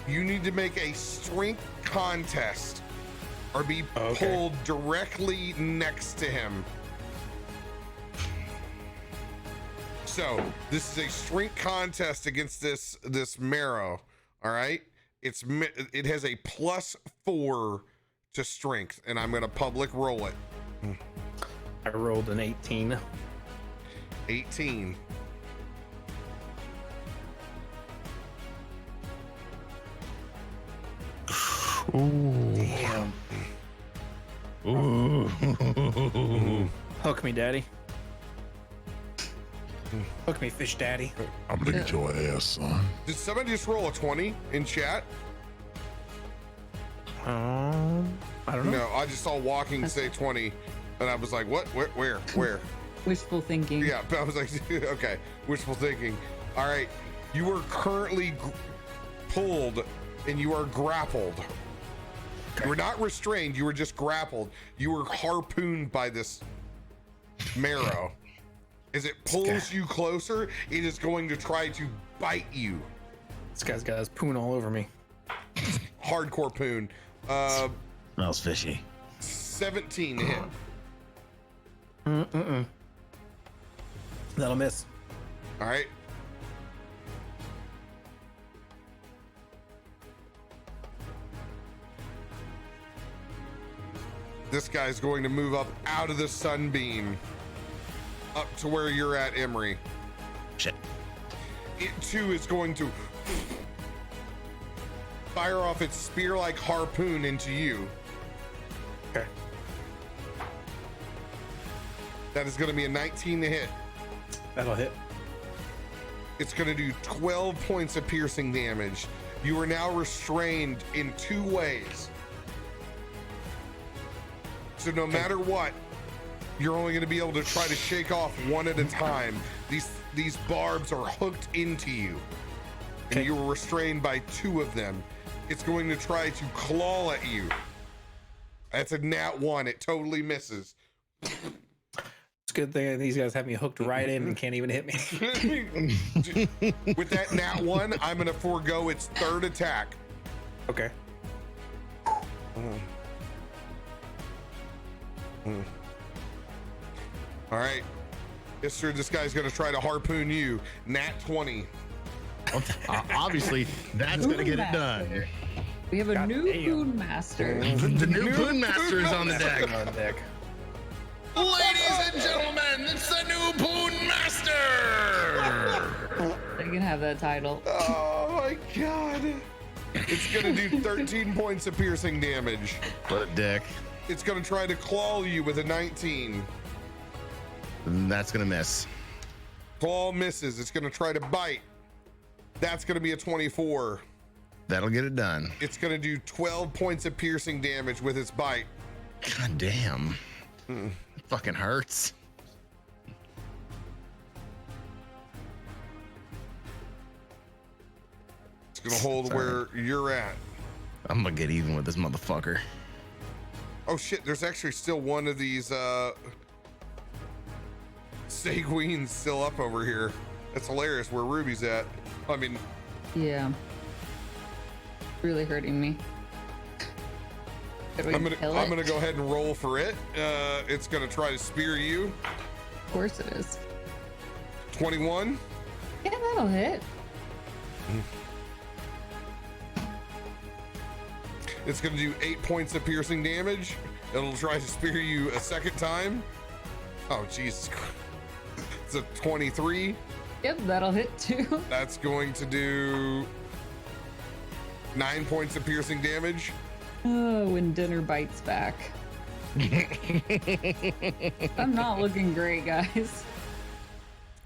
You need to make a strength contest or be pulled directly next to him. So this is a strength contest against this marrow. All right, it has a +4 to strength, and I'm gonna public roll it. I rolled an 18. 18. Ooh. Damn. Ooh. Hook me, daddy. Hook me, fish daddy. I'm gonna get your ass, son. Did somebody just roll a 20 in chat? I don't know. No, I just saw walking say 20, and I was like, what? Where? Wishful thinking. Yeah, but I was like, okay, wishful thinking. All right, you are currently pulled, and you are grappled. You were not restrained, you were just grappled. You were harpooned by this marrow. As it pulls you closer, it is going to try to bite you. This guy's got his poon all over me. Hardcore poon. Smells fishy. 17 to hit. That'll miss. All right. This guy's going to move up out of the sunbeam up to where you're at, Emery. Shit. It too is going to fire off its spear-like harpoon into you. Okay. That is going to be a 19 to hit. That'll hit. It's going to do 12 points of piercing damage. You are now restrained in 2 ways. So no matter what, you're only going to be able to try to shake off one at a time. These barbs are hooked into you, and you were restrained by 2 of them. It's going to try to claw at you. That's a nat 1. It totally misses. It's a good thing these guys have me hooked right in and can't even hit me. With that nat 1, I'm going to forego its 3rd attack. Okay. All right. Yes, sir. This guy's going to try to harpoon you. Nat 20. Obviously, that's gonna get it done. We have a God new damn. Poon Master. The new Poon Master is on the deck. On deck. Ladies and gentlemen, it's the new Poon Master. You can have that title. Oh my god. It's going to do 13 points of piercing damage. What a dick. It's going to try to claw you with a 19. That's gonna miss. Claw misses. It's going to try to bite. That's going to be a 24. That'll get it done. It's going to do 12 points of piercing damage with its bite. God damn. It fucking hurts. It's going to hold where you're at. I'm gonna get even with this motherfucker. Oh shit, there's actually still one of these Seguins still up over here. That's hilarious where Ruby's at. I mean, Yeah. Really hurting me. Should we I'm kill gonna it? go ahead and roll for it. It's gonna try to spear you. Of course it is. 21. Yeah, that'll hit. It's gonna do 8 points of piercing damage. It'll try to spear you a second time. Oh Jesus Christ. It's a 23. Yep, that'll hit too. That's going to do 9 points of piercing damage. Oh, when dinner bites back. I'm not looking great, guys.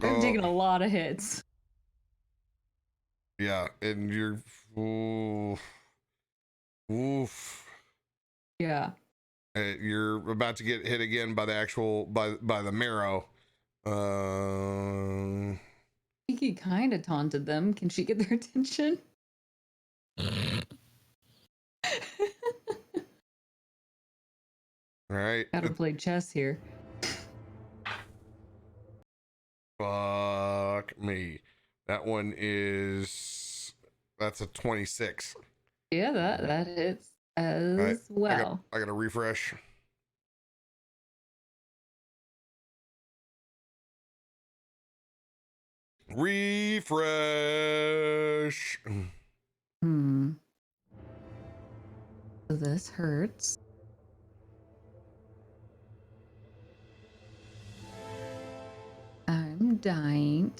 I'm Oh. taking a lot of hits. Yeah, and you're oof. Yeah. You're about to get hit again by the actual by the marrow. Kiki kind of taunted them. Can she get their attention? All right. Gotta play chess here. Fuck me. That one is, that's a 26. Yeah, that hits as Right. well. I got to refresh. Refresh. Hmm. So this hurts. I'm dying.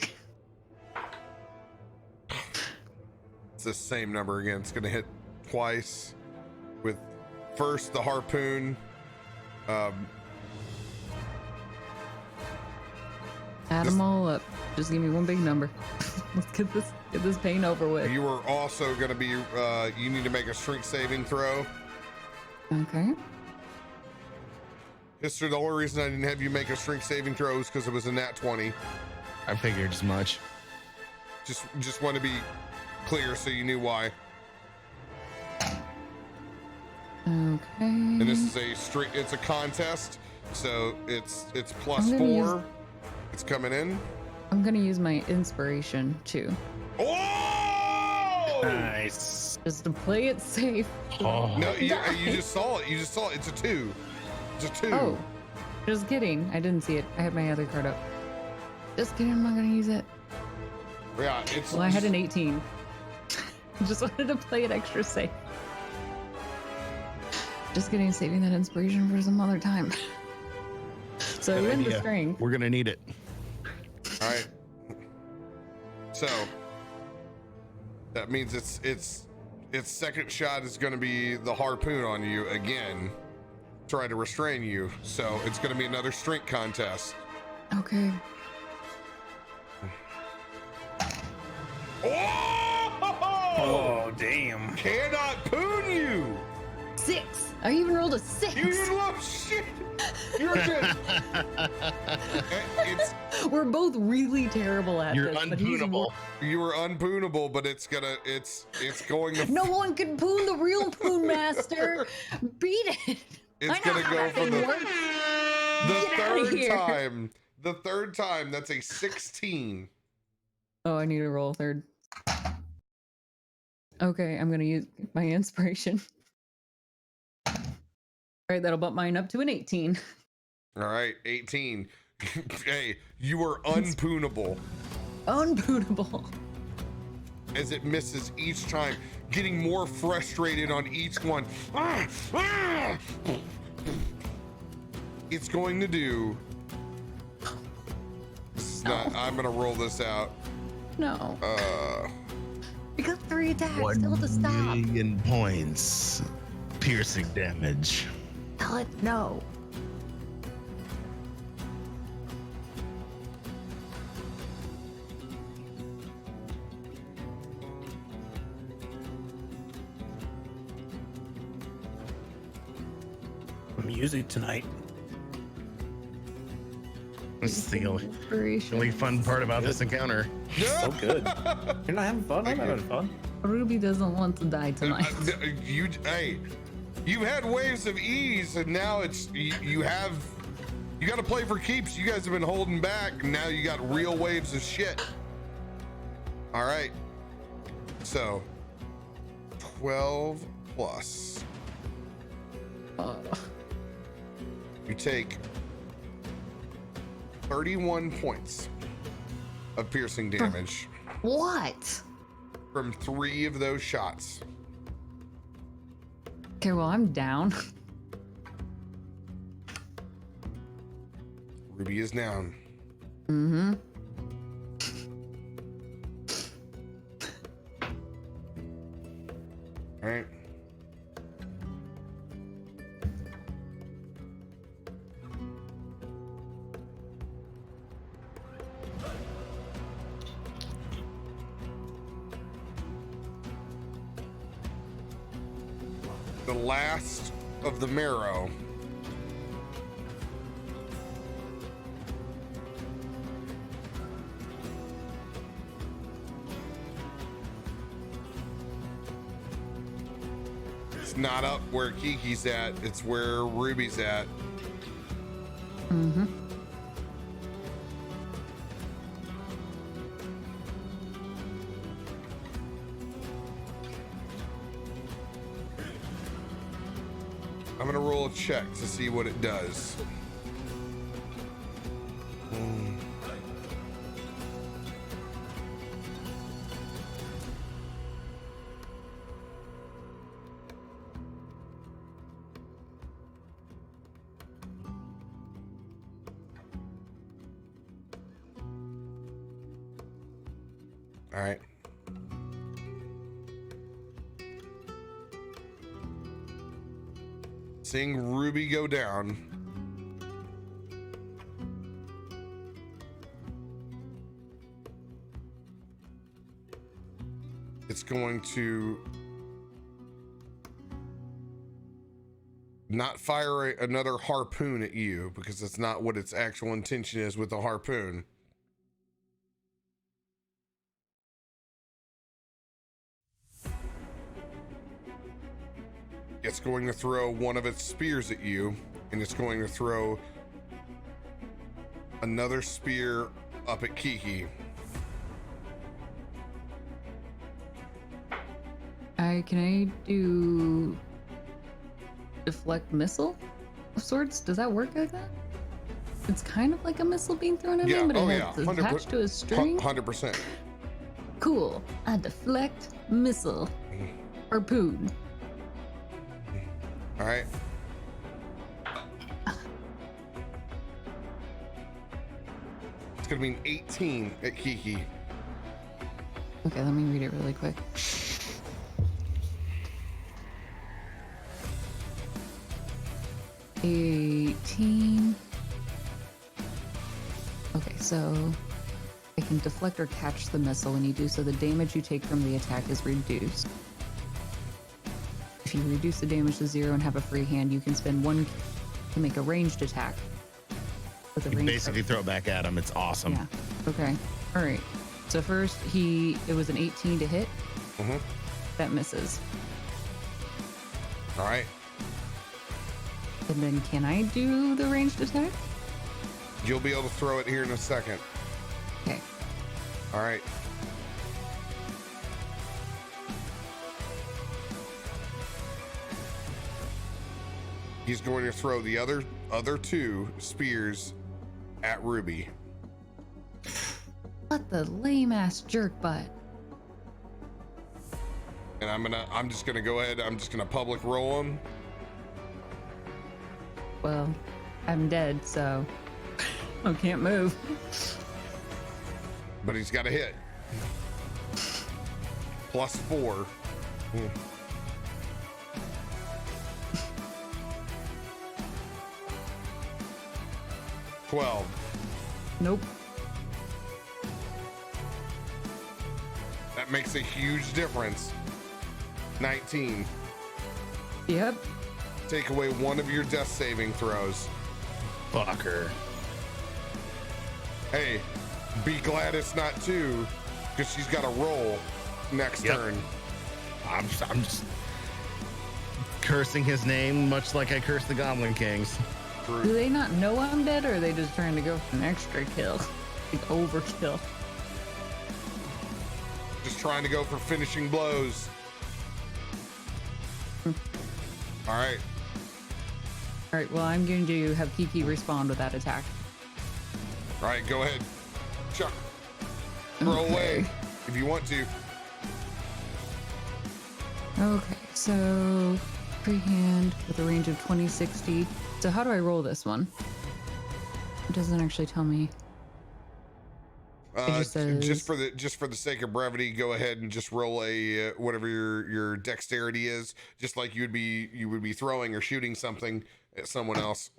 It's the same number again. It's going to hit twice with first the harpoon. Add them all up. Just give me one big number. Let's get this pain over with. You are also going to be, you need to make a strength saving throw. Okay. History, the only reason I didn't have you make a strength saving throw is because it was a nat 20. I figured as much. Just want to be clear so you knew why. Okay. And this is it's a contest, so it's plus 4. It's coming in. I'm gonna use my inspiration too. Oh! Nice. Just to play it safe. Oh. No, you just saw it. You just saw it. It's a 2. It's a 2. Oh, just kidding. I didn't see it. I had my other card up. Just kidding. I'm not gonna use it. Yeah, it's. Well, I had an 18. Just wanted to play it extra safe. Just kidding. Saving that inspiration for some other time. So I win the strength. We're gonna need it. All right. So that means its second shot is going to be the harpoon on you again, try to restrain you. So it's going to be another strength contest. Okay. Oh, damn. Cannot poon you. 6. I even rolled a 6. You love shit. You're good. We're both really terrible at You're this. but he's unpoonable. You were unpoonable, but it's going to. No one can poon the real poon master. Beat it. It's going to go for the Get outta third here. time. The third time. That's a 16. Oh, I need to roll a third. Okay, I'm gonna use my inspiration. All right, that'll bump mine up to an 18. All right, 18. Hey, you are unpoonable. Unpoonable. As it misses each time, getting more frustrated on each one. It's going to do. It's not, I'm gonna roll this out. No. We got 3 attacks. 1 Still to stop. million points. Piercing damage. Tell it no. Music tonight. This is the only Inspiration. fun part about this encounter. So good. You're not having fun? I'm having fun. Ruby doesn't want to die tonight. Hey, you had waves of ease, and now it's you got to play for keeps. You guys have been holding back, and now you got real waves of shit. All right, so 12 plus. You take 31 points of piercing damage What? from 3 of those shots. Okay, well, I'm down. Ruby is down. Mm-hmm. All right. The last of the marrow. It's not up where Kiki's at, it's where Ruby's at. Mm-hmm. I'm gonna roll a check to see what it does. All right. Seeing Ruby go down. It's going to not fire another harpoon at you because that's not what its actual intention is with the harpoon. It's going to throw one of its spears at you, and it's going to throw another spear up at Kiki. Can I do deflect missile of sorts? Does that work like that? It's kind of like a missile being thrown at me, but it's attached to a string. 100%. Cool. A deflect missile harpoon. All right. It's gonna be an 18 at Kiki. Okay, let me read it really quick. $18. Okay, so I can deflect or catch the missile. When you do so, the damage you take from the attack is reduced. If you reduce the damage to 0 and have a free hand, you can spend 1 to make a ranged attack. With a You basically throw it back at him. It's awesome. Yeah. Okay. All right. So first, it was an 18 to hit. Mm-hmm. That misses. All right. And then can I do the ranged attack? You'll be able to throw it here in a second. Okay. All right. He's going to throw the other 2 spears at Ruby. What the lame ass jerk butt. And I'm just gonna go ahead. I'm just gonna public roll him. Well, I'm dead, so I can't move. But he's got a hit. +4. 12. Nope. That makes a huge difference. 19. Yep. Take away 1 of your death saving throws. Fucker. Hey, be glad it's not 2, because she's got a roll next turn. I'm just cursing his name, much like I curse the Goblin Kings. Do they not know I'm dead, or are they just trying to go for an extra kill? Like overkill. Just trying to go for finishing blows. All right. All right, well, I'm going to have Kiki respond with that attack. All right, go ahead. Chuck. Throw away if you want to. Okay, so free hand with a range of 20-60. So how do I roll this one? It doesn't actually tell me. It just says... just for the sake of brevity, go ahead and just roll a whatever your dexterity is, just like you would be throwing or shooting something at someone else.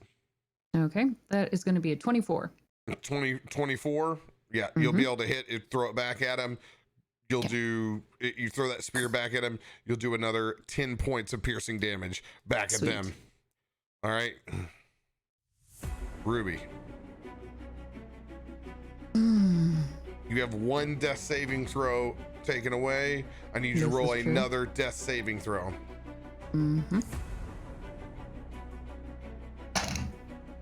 Okay, that is going to be a 24. 24. Yeah, you'll be able to hit it, throw it back at him. You'll do you throw that spear back at him, you'll do another 10 points of piercing damage back at them. All right. Ruby. You have 1 death saving throw taken away. I need you to roll another death saving throw.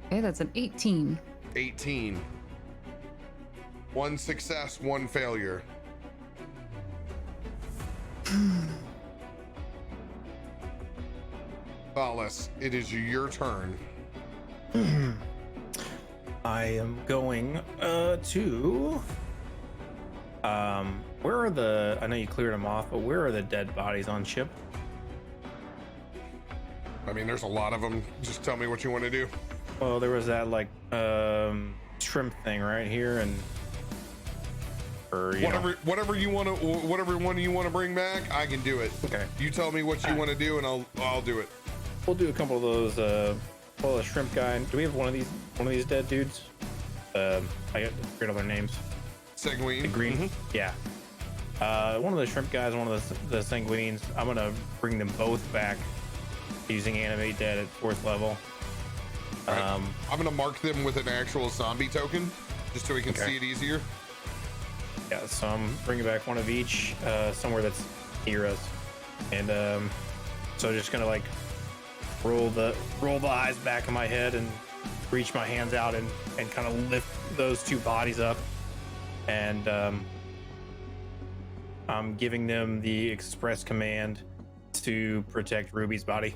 Okay, that's an 18. 18. 1 success, 1 failure. Valis, it is your turn. I am going to where are the, I know you cleared them off, but where are the dead bodies on ship? I mean, there's a lot of them. Just tell me what you want to do. Well, there was that like shrimp thing right here, and or whatever you want to, whatever one you want to bring back, I can do it. Okay. You tell me what you want to do, and I'll do it. We'll do a couple of those. Well, a shrimp guy. Do we have one of these forget all their names. Sanguine. The green. Yeah. One of the shrimp guys, one of the sanguines. I'm gonna bring them both back using animate dead at 4th level. Right. I'm gonna mark them with an actual zombie token, just so we can Okay. see it easier. Yeah, so I'm bringing back one of each, somewhere that's near us, and so just gonna like roll the eyes back in my head and reach my hands out and kind of lift those two bodies up, and I'm giving them the express command to protect Ruby's body.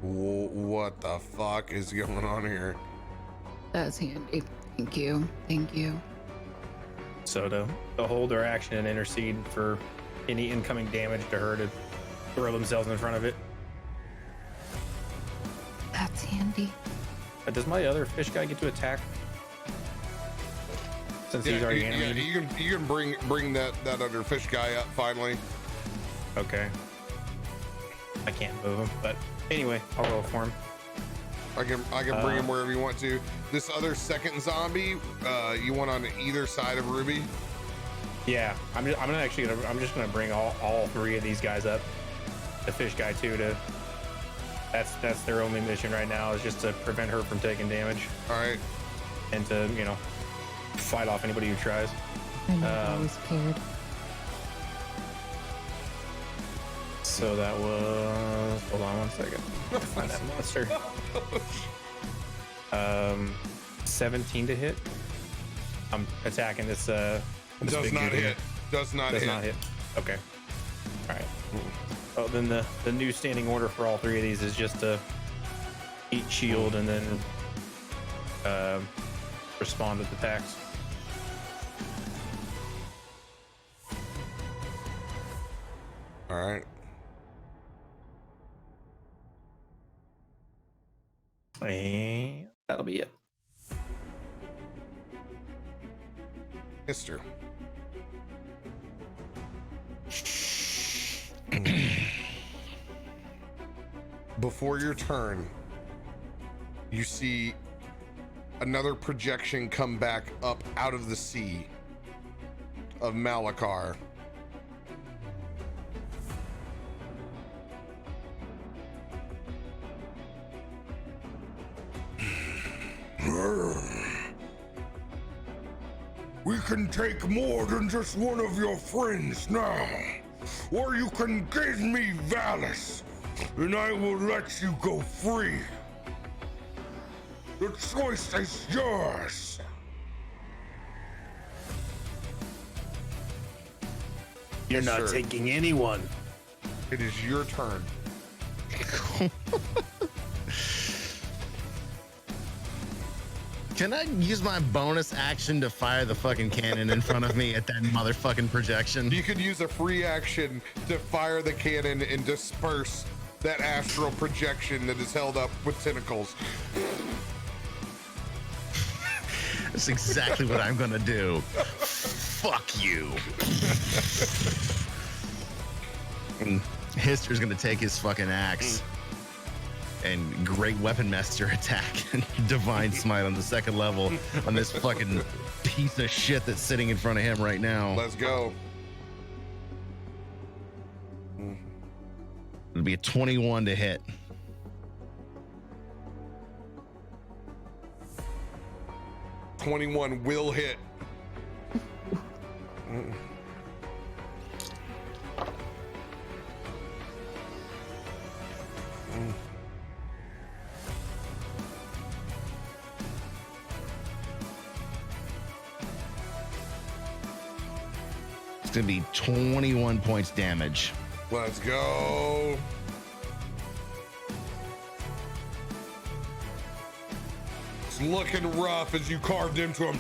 What the fuck is going on here? That's handy. Thank you. Thank you. So to hold their action and intercede for any incoming damage to her to throw themselves in front of it. That's handy. Does my other fish guy get to attack? Since he's already animated? you can bring that other fish guy up finally. Okay. I can't move him, but anyway, I'll roll for him. I can bring him wherever you want to. This other second zombie, you want on either side of Ruby? Yeah, I'm just gonna bring all three of these guys up. The fish guy too. That's their only mission right now, is just to prevent her from taking damage. All right. And to fight off anybody who tries. I never always cared. So that was, hold on one second. Find that monster. 17 to hit. I'm attacking this. This Does big not dude here. hit. Does not hit. Okay. All right. Oh, then the new standing order for all three of these is just to eat shield and then respond with attacks. All right. And that'll be it. Mister. Before your turn, you see another projection come back up out of the sea of Malickar. We can take more than just one of your friends now, or you can give me Valis, and I will let you go free. The choice is yours. You're Yes, not sir. taking anyone. It is your turn. Can I use my bonus action to fire the fucking cannon in front of me at that motherfucking projection? You could use a free action to fire the cannon and disperse that astral projection that is held up with tentacles. That's exactly what I'm gonna do. Fuck you. And Hister's gonna take his fucking axe and Great Weapon Master attack and Divine Smite on the 2nd level on this fucking piece of shit that's sitting in front of him right now. Let's go. It'll be a 21 to hit. '21 will hit. It's gonna be 21 points damage. Let's go. It's looking rough as you carved into him.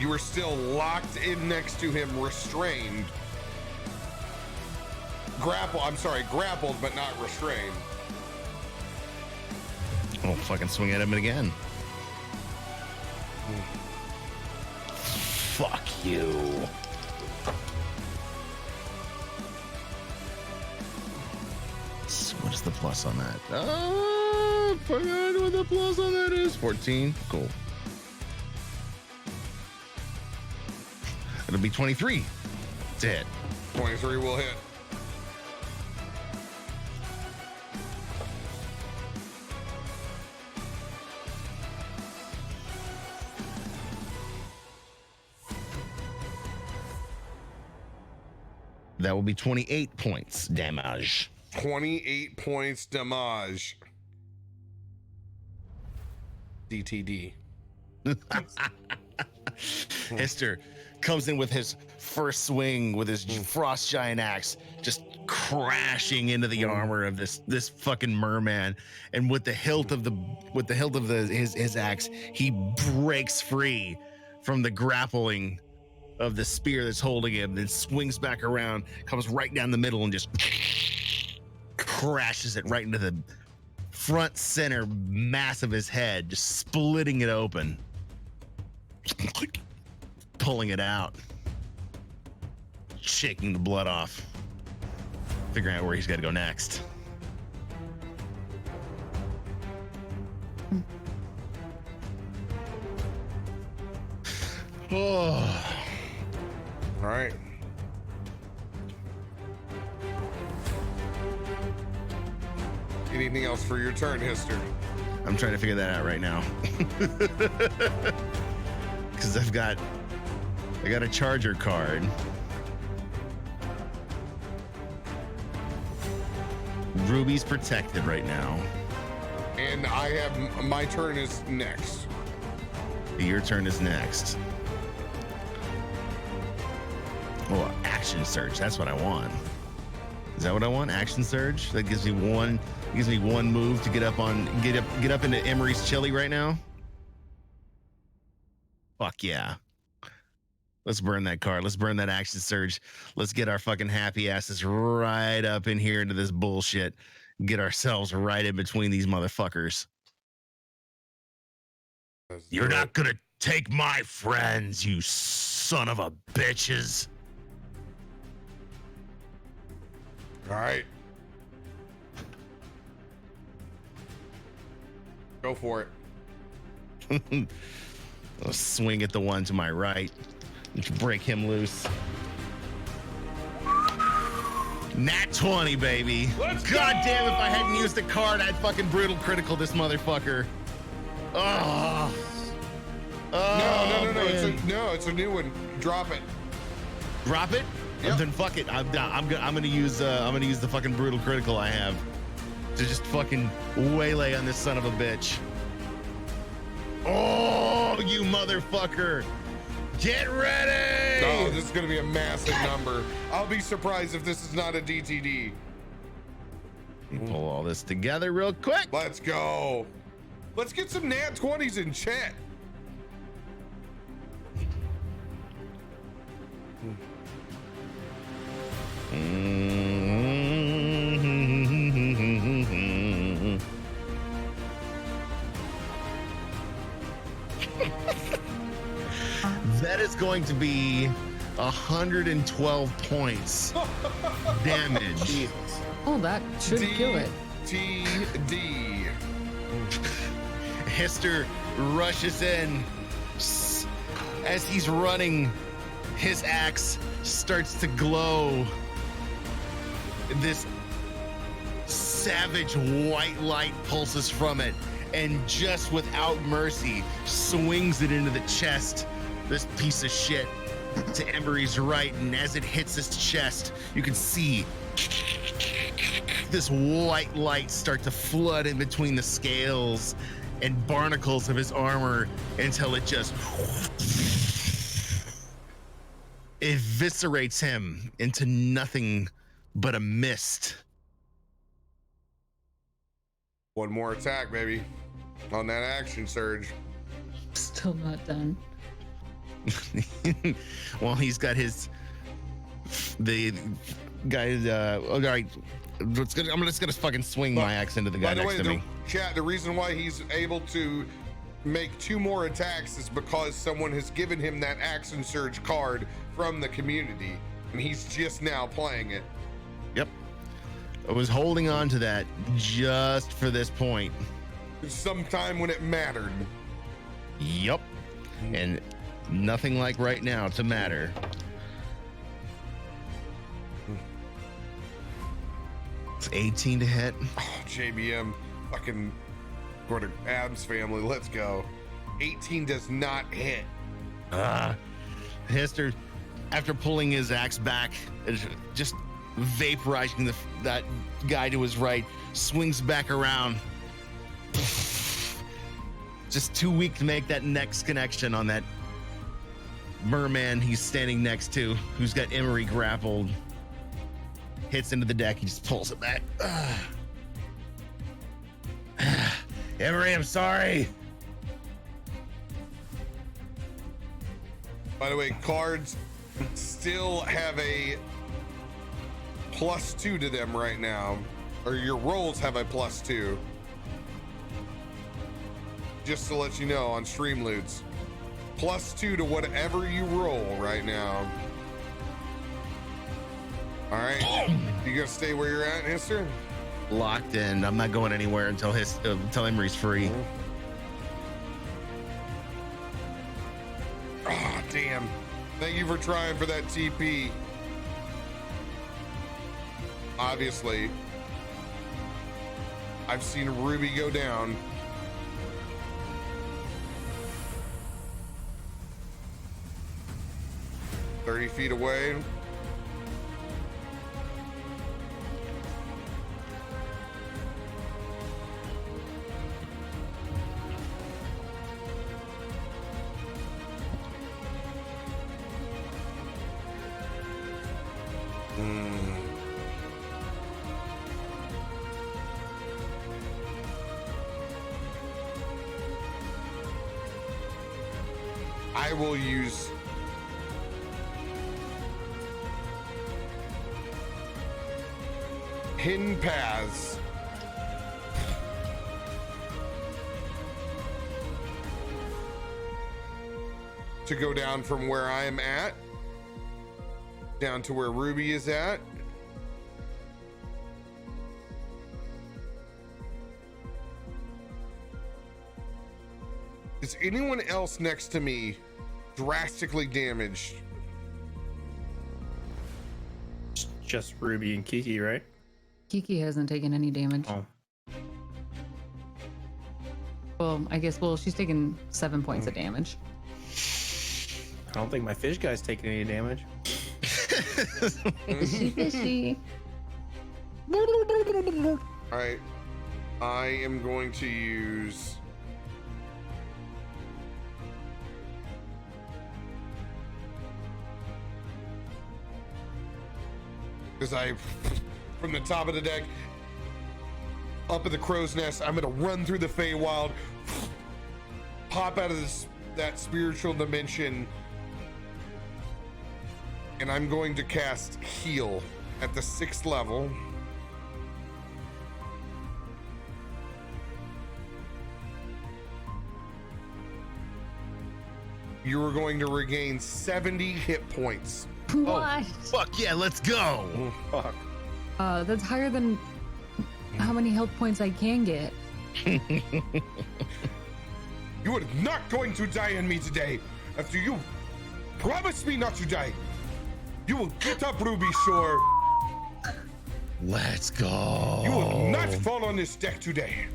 You were still locked in next to him, restrained. Grappled, but not restrained. I'll fucking swing at him again. Fuck you. What is the plus on that? Oh, forgot what the plus on that is. 14. Cool. It'll be 23 to hit. 23 will hit. That will be 28 points damage. 28 points damage. DTD. Hister comes in with his first swing with his frost giant axe, just crashing into the armor of this fucking merman, and with the hilt of his axe, he breaks free from the grappling of the spear that's holding him, then swings back around, comes right down the middle, and just crashes it right into the front center mass of his head, just splitting it open, pulling it out, shaking the blood off, figuring out where he's got to go next. Oh. All right. Anything else for your turn, Hister? I'm trying to figure that out right now. Because I got a charger card. Ruby's protected right now. And I have my turn is next. Your turn is next. Well, action surge. That's what I want. Is that what I want? Action surge. That gives me one move to get up into Emery's chili right now. Fuck yeah. Let's burn that card. Let's burn that action surge. Let's get our fucking happy asses right up in here into this bullshit. Get ourselves right in between these motherfuckers. You're not gonna take my friends, you son of a bitches. All right. Go for it. I'll swing at the one to my right. Break him loose. Nat 20, baby. Let's God go! damn, if I hadn't used the card, I'd fucking brutal critical this motherfucker. Oh. No. It's a new one. Drop it. Drop it? Yep. Then fuck it. I'm gonna use the fucking brutal critical I have to just fucking waylay on this son of a bitch. Oh, you motherfucker. Get ready! Oh, this is gonna be a massive number. I'll be surprised if this is not a DTD. Pull all this together real quick. Let's go. Let's get some nat 20s in chat. That is going to be 112 points damage. Oh, that should kill it. DTD. Hister rushes in. As he's running, his axe starts to glow. This savage white light pulses from it, and just without mercy swings it into the chest. This piece of shit to Emery's right, and as it hits his chest, you can see this white light start to flood in between the scales and barnacles of his armor until it just eviscerates him into nothing but a mist. One more attack, baby, on that action surge. Still not done. Well, he's got the guy. All right, I'm just gonna fucking swing my axe into the guy next to me. Chat, the reason why he's able to make 2 more attacks is because someone has given him that action surge card from the community, and he's just now playing it. Yep. I was holding on to that just for this point. Sometime when it mattered. Yep. And nothing like right now to matter. It's 18 to hit. Oh, JBM, fucking go to Adam's family. Let's go. 18 does not hit. Hester, after pulling his axe back, just vaporizing that guy to his right, swings back around. Just too weak to make that next connection on that merman he's standing next to, who's got Emery grappled. Hits into the deck, he just pulls it back. Emery, I'm sorry. By the way, cards still have a +2 to them right now, or your rolls have a +2. Just to let you know on stream loots, +2 to whatever you roll right now. All right, you gonna stay where you're at, Hester? Locked in. I'm not going anywhere until Emery's free. Ah, damn. Thank you for trying for that TP. Obviously, I've seen Ruby go down. "30 feet away." I will use hidden paths to go down from where I am at down to where Ruby is at. Is anyone else next to me drastically damaged? Just Ruby and Kiki, right? Kiki hasn't taken any damage. Oh. Well, I guess, she's taken 7 points of damage. I don't think my fish guy's taking any damage. Fishy, fishy. All right, I am going to use from the top of the deck up at the crow's nest, I'm gonna run through the Feywild, pop out of that spiritual dimension, and I'm going to cast Heal at the 6th level. You are going to regain 70 hit points. What? Fuck yeah, let's go. Oh, fuck. That's higher than how many health points I can get. You are not going to die on me today. After you promise me not to die, you will get up, Ruby Shore. Let's go. You will not fall on this deck today.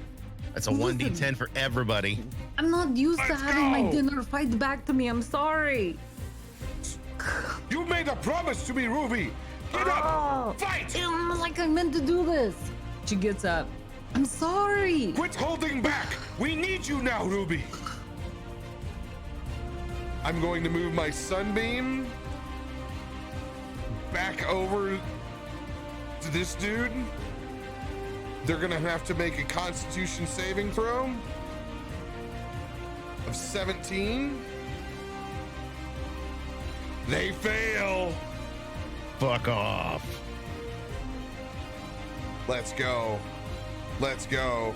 That's a 1d10 for everybody. I'm not used to Let's having my go. dinner fight back to me. I'm sorry. You made a promise to me, Ruby. Get up. Fight. Like I meant to do this. She gets up. I'm sorry. Quit holding back. We need you now, Ruby. I'm going to move my sunbeam back over to this dude. They're gonna have to make a Constitution saving throw of 17. They fail. Fuck off. Let's go. Let's go.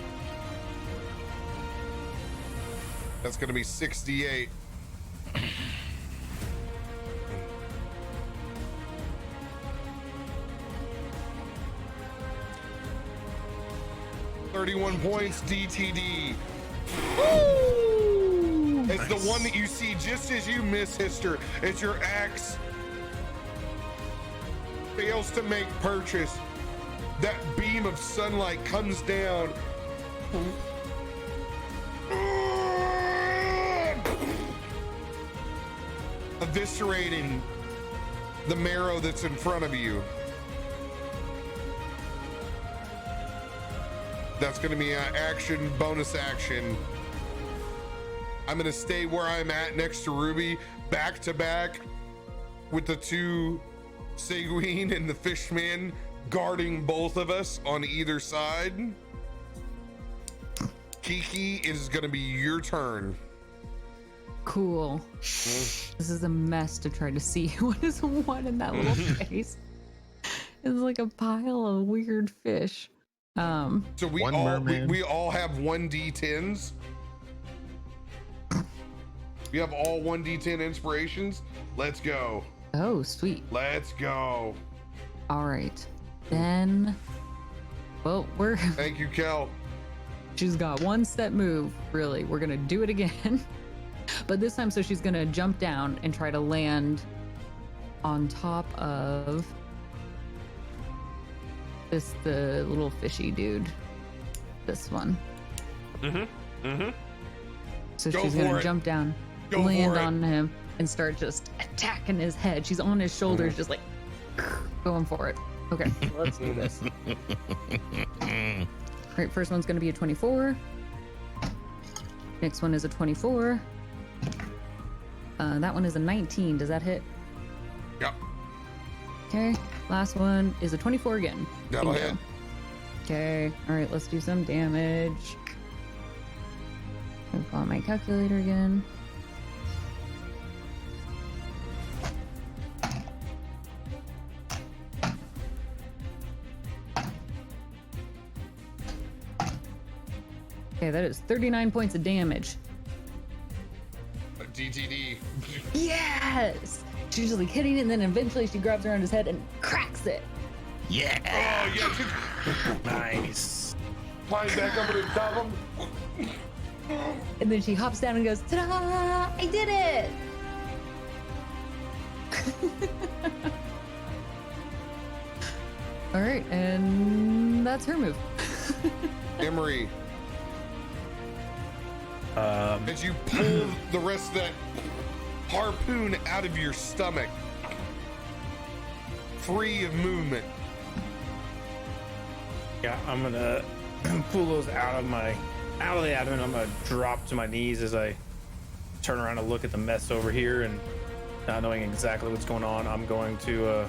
That's gonna be 68. $31 points DTD. Woo! It's Nice. the one that you see just as you miss, Hister. It's your axe fails to make purchase. That beam of sunlight comes down. Eviscerating the marrow that's in front of you. That's going to be an action, bonus action. I'm going to stay where I'm at next to Ruby, back to back with the two Seguin and the Fishman guarding both of us on either side. Kiki, is going to be your turn. Cool. This is a mess to try to see what is one in that little face. It's like a pile of weird fish. So we all have 1d10s. We have all 1d10 inspirations. Let's go. Oh, sweet. Let's go. All right. Then, well, Thank you, Kel. she's got one step move, really. We're going to do it again. But this time, so she's going to jump down and try to land on top of the little fishy dude. This one. So Go she's for going to it. jump down, Go land for it. on him, and start just attacking his head. She's on his shoulders, just like going for it. Okay, let's do this. All right, first one's going to be a 24. Next one is a 24. That one is a 19. Does that hit? Yep. Okay. Last one is a 24 again. That'll Bingo. hit. Okay. All right, let's do some damage. I'll call my calculator again. Okay, that is 39 points of damage. DTD. Yes! She's just like hitting it, and then eventually she grabs around his head and cracks it. Yeah. Oh, yeah. Nice. Climb back up to the top of him. And then she hops down and goes, ta-da! I did it! All right, and that's her move. Emery, as you pull the rest of that harpoon out of your stomach, free of movement. Yeah, I'm gonna pull those out of the abdomen. I'm gonna drop to my knees as I turn around and look at the mess over here, and not knowing exactly what's going on, I'm going to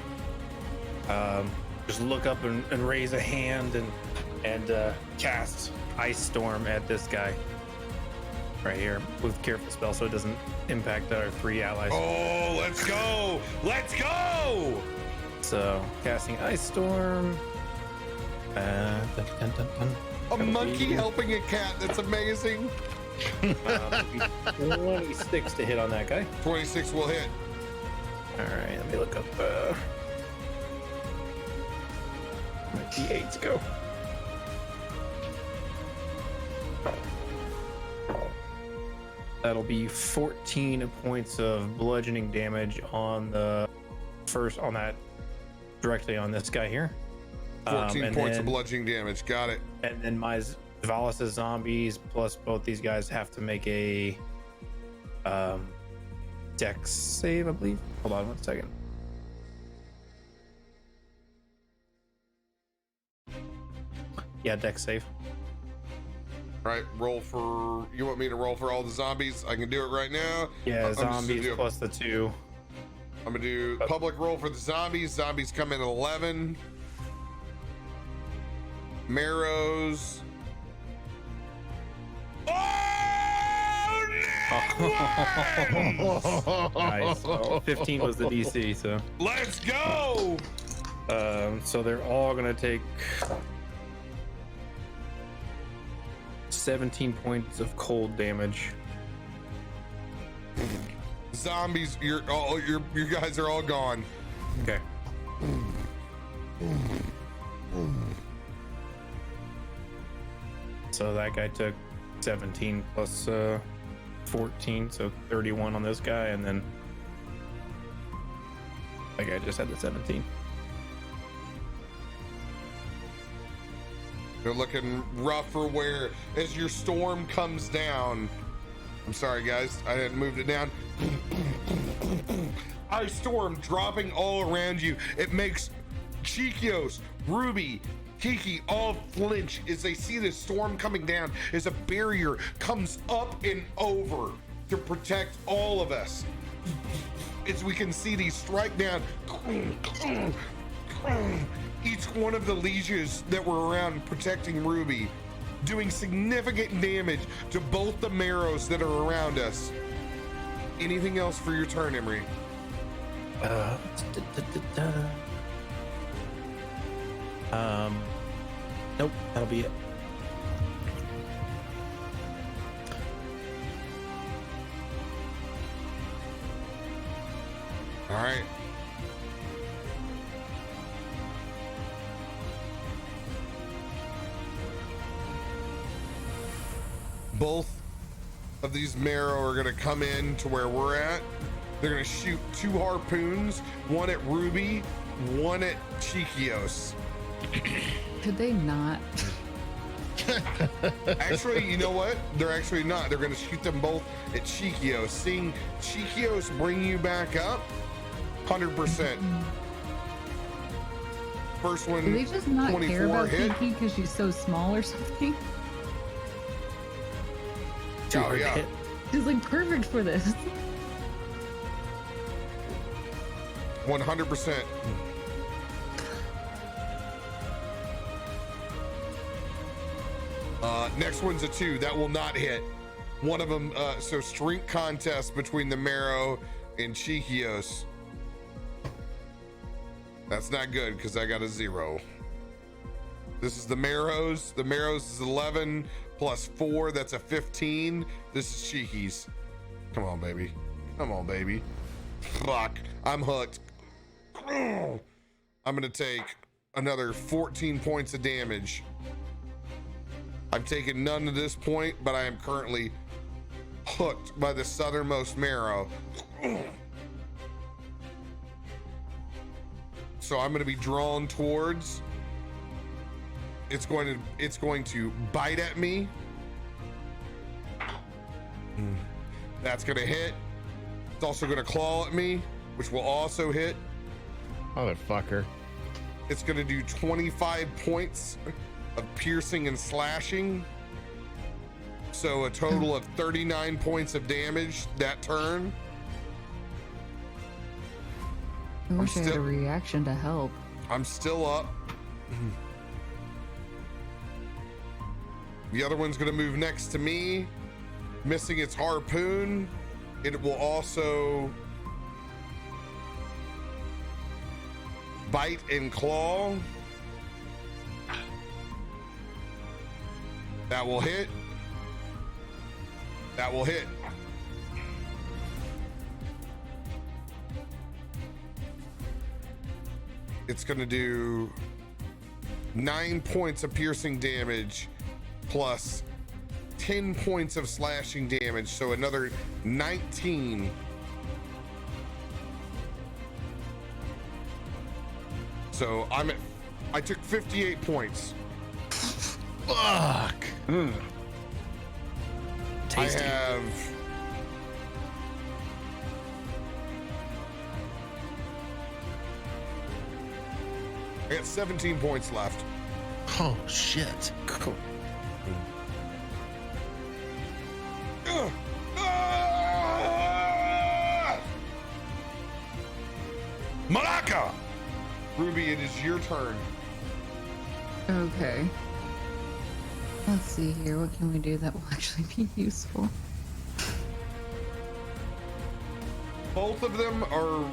just look up and raise a hand and cast Ice Storm at this guy right here with careful spell, so it doesn't impact our 3 allies. Oh, let's go! Let's go! So casting Ice Storm. Dun, dun, dun, dun. A monkey helping a cat. That's amazing. 26 to hit on that guy. 26 will hit. All right, let me look up my D8s go. That'll be 14 points of bludgeoning damage on the first, on that, directly on this guy here. 14 and points then- of bludgeoning damage. Got it. And then my Valis' zombies plus both these guys have to make a dex save, I believe. Hold on 1 second. Yeah, dex save. All right, roll for. You want me to roll for all the zombies? I can do it right now. Yeah, I'm just gonna zombies do- plus the 2. I'm gonna do public roll for the zombies. Zombies come in at 11. Marrows. Oh, Nice. Oh, 15 was the DC, so. let's go. So they're all gonna take 17 points of cold damage. Zombies, you guys are all gone. Okay. So that guy took 17 plus 14, so 31 on this guy, and then that guy just had the 17. They're looking rough for wear as your storm comes down. I'm sorry, guys. I hadn't moved it down. Ice storm dropping all around you. It makes Chikios, Ruby, Kiki all flinch as they see this storm coming down as a barrier comes up and over to protect all of us. As we can see these strike down. Each one of the lieges that were around protecting Ruby, doing significant damage to both the marrows that are around us. Anything else for your turn, Emery? Nope, that'll be it. All right. Both of these marrow are going to come in to where we're at. They're going to shoot 2 harpoons, one at Ruby, one at Chikios. Could they not? Actually, you know what? They're actually not. They're going to shoot them both at Chikios. Seeing Chikios bring you back up, 100%. First one, Do they just not care 24 about hit. Kiki because she's so small or something? Oh, yeah. She's like perfect for this. 100%. Next one's a 2. That will not hit. One of them, so strength contest between the marrow and Chikios. That's not good because I got a 0. This is the marrows. The marrows is 11 plus 4. That's a 15. This is Chiki's. Come on, baby. Come on, baby. Fuck. I'm hooked. I'm going to take another 14 points of damage. I've taken none to this point, but I am currently hooked by the southernmost marrow. So I'm going to be drawn towards. It's going to bite at me. That's going to hit. It's also going to claw at me, which will also hit. Motherfucker. It's going to do 25 points of piercing and slashing. So a total of 39 points of damage that turn. I wish I had a reaction to help. I'm still up. The other one's going to move next to me, missing its harpoon. It will also bite and claw. That will hit. That will hit. It's going to do 9 points of piercing damage plus 10 points of slashing damage, so another 19. So I took 58 points. Fuck. Tasty. I got 17 points left. Oh shit. Cool. Malickar! Ruby, it is your turn. Okay. Let's see here. What can we do that will actually be useful? Both of them are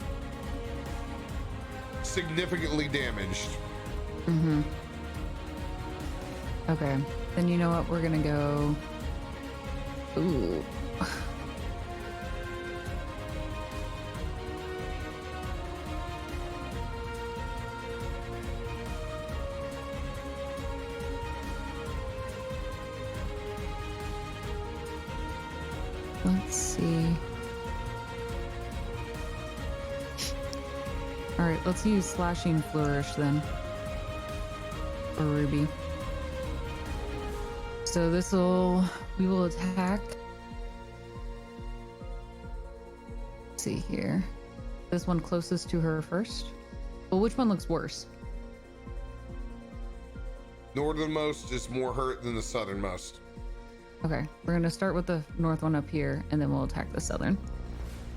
significantly damaged. Mm-hmm. Okay. Then you know what? We're gonna go. Ooh. Let's see. All right, let's use slashing flourish then. For Ruby. So we will attack. Let's see here. This one closest to her first. Well, which one looks worse? Northernmost is more hurt than the southernmost. Okay, we're gonna start with the north one up here, and then we'll attack the southern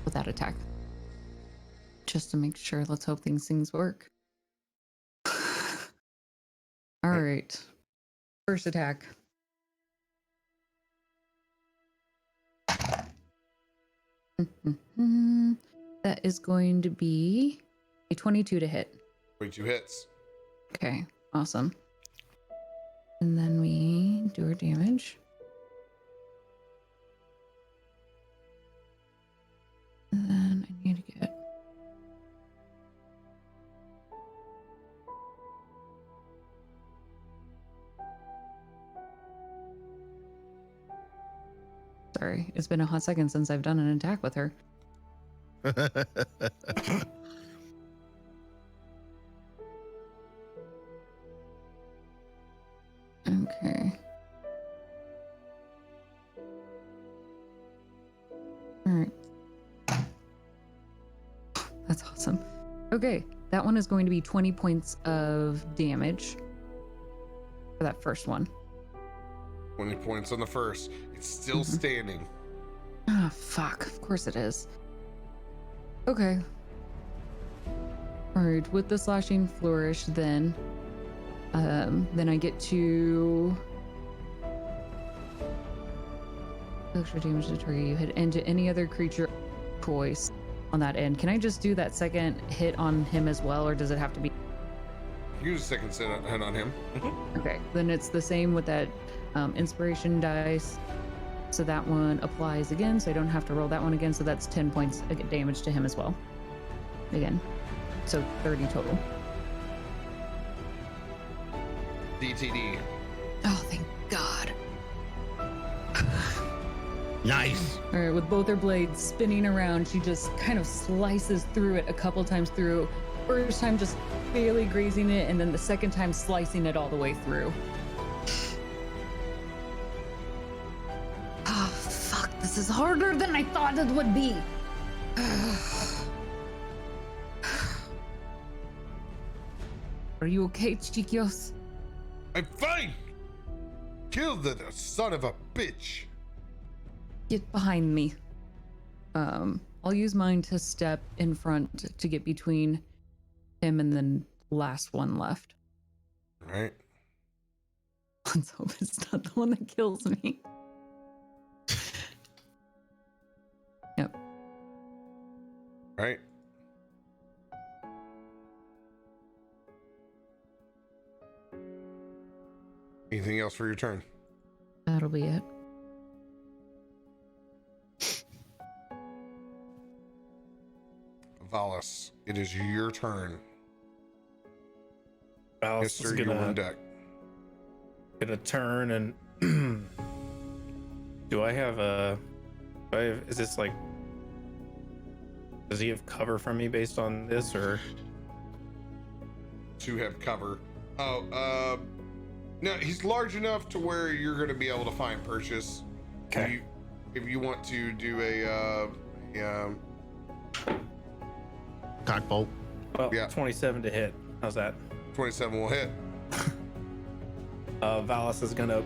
with that attack. Just to make sure. Let's hope things work. All right. First attack. That is going to be a 22 to hit. 22 hits. Okay, awesome. And then we do our damage. And then I need to get... Sorry, it's been a hot second since I've done an attack with her. Okay. All right. That's awesome. Okay, that one is going to be 20 points of damage for that first one. 20 points on the first. It's still standing. Ah, fuck. Of course it is. Okay. All right, with the slashing flourish, then I get to extra damage to the target you hit and to any other creature choice on that end. Can I just do that second hit on him as well, or does it have to be? Use a second hit on him. Okay, then it's the same with that inspiration dice. So that one applies again, so I don't have to roll that one again. So that's 10 points of damage to him as well. Again. So 30 total. DTD. Oh, thank God. Nice. All right, with both her blades spinning around, she just kind of slices through it a couple times through. First time just barely grazing it, and then the second time slicing it all the way through. Oh, fuck. This is harder than I thought it would be. Are you okay, Chiquios? I'm fine. Kill the son of a bitch. Get behind me. I'll use mine to step in front to get between him and the last one left. All right. Let's hope it's not the one that kills me. Yep. All right. Anything else for your turn? That'll be it. Valis, it is your turn. Valis Mister, is you're on deck. gonna turn and do I have is this like, does he have cover from me based on this, or To have cover. Oh, no, he's large enough to where you're going to be able to find purchase. okay? If you want to do a Cockbolt. Well, yeah. 27 to hit. How's that? 27 will hit. Valis is gonna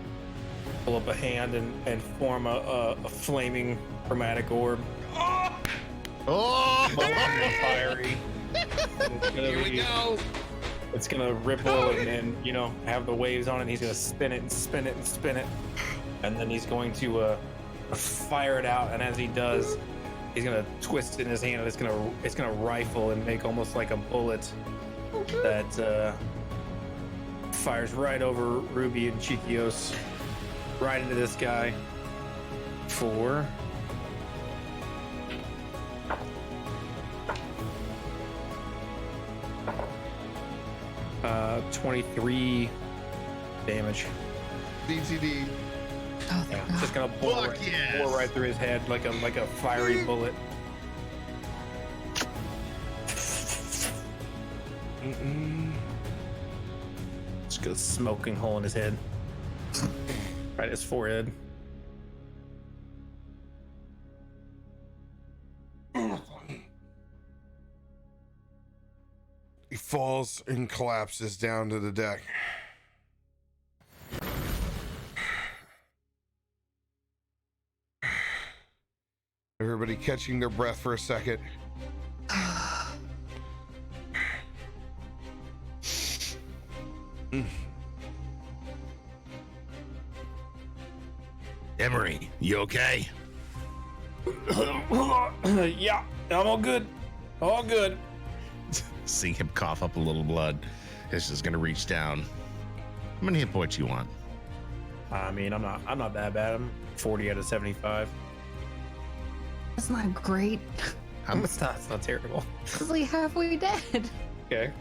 pull up a hand and form a flaming chromatic orb. Oh! Fiery. Here we go. It's gonna ripple and you know, have the waves on it. And he's gonna spin it and spin it and spin it, and then he's going to fire it out. And as he does, he's gonna twist it in his hand, and it's gonna rifle and make almost like a bullet that fires right over Ruby and Chikios, right into this guy for 23 damage. BTD. Oh, Yeah, it's just gonna bore right through his head like a fiery bullet. Just got a smoking hole in his head, right in his forehead. He falls and collapses down to the deck. Everybody catching their breath for a second. Emery, you okay? Yeah, I'm all good. All good. See him cough up a little blood. It's just gonna reach down. How many hit points you want? I mean, I'm not that bad. I'm 40 out of 75. That's not great. It's not terrible. It's like halfway dead. Okay.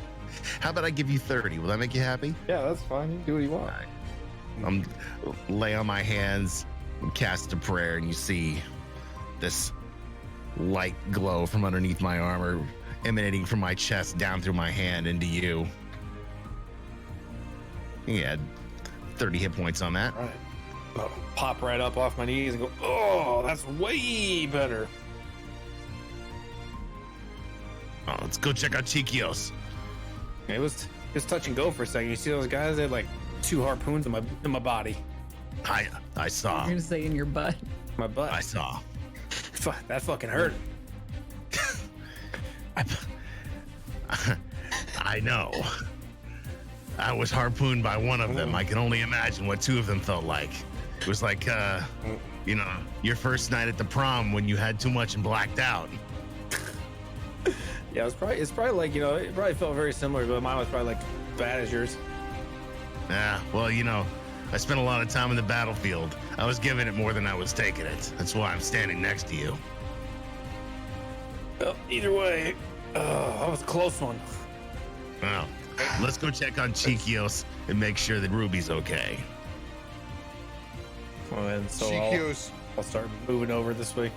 How about I give you 30? Will that make you happy? Yeah, that's fine. You can do what you want. I'm lay on my hands and cast a prayer, and you see this light glow from underneath my armor emanating from my chest down through my hand into you. You had 30 hit points on that. Right. I'll pop right up off my knees and go, oh, that's way better. Oh, let's go check out Chikios. It was touch and go for a second. You see those guys? They had like 2 harpoons in my body. I saw. You're gonna say in your butt. My butt. I saw. That fucking hurt. I know. I was harpooned by one of them. I can only imagine what 2 of them felt like. It was like, you know, your first night at the prom when you had too much and blacked out. Yeah, it's probably like, you know, it probably felt very similar, but mine was probably like bad as yours. Yeah, well, you know, I spent a lot of time in the battlefield. I was giving it more than I was taking it. That's why I'm standing next to you. Well, either way, that was a close one. Well, let's go check on Chikios and make sure that Ruby's okay. Well, and so Chikios I'll start moving over this way.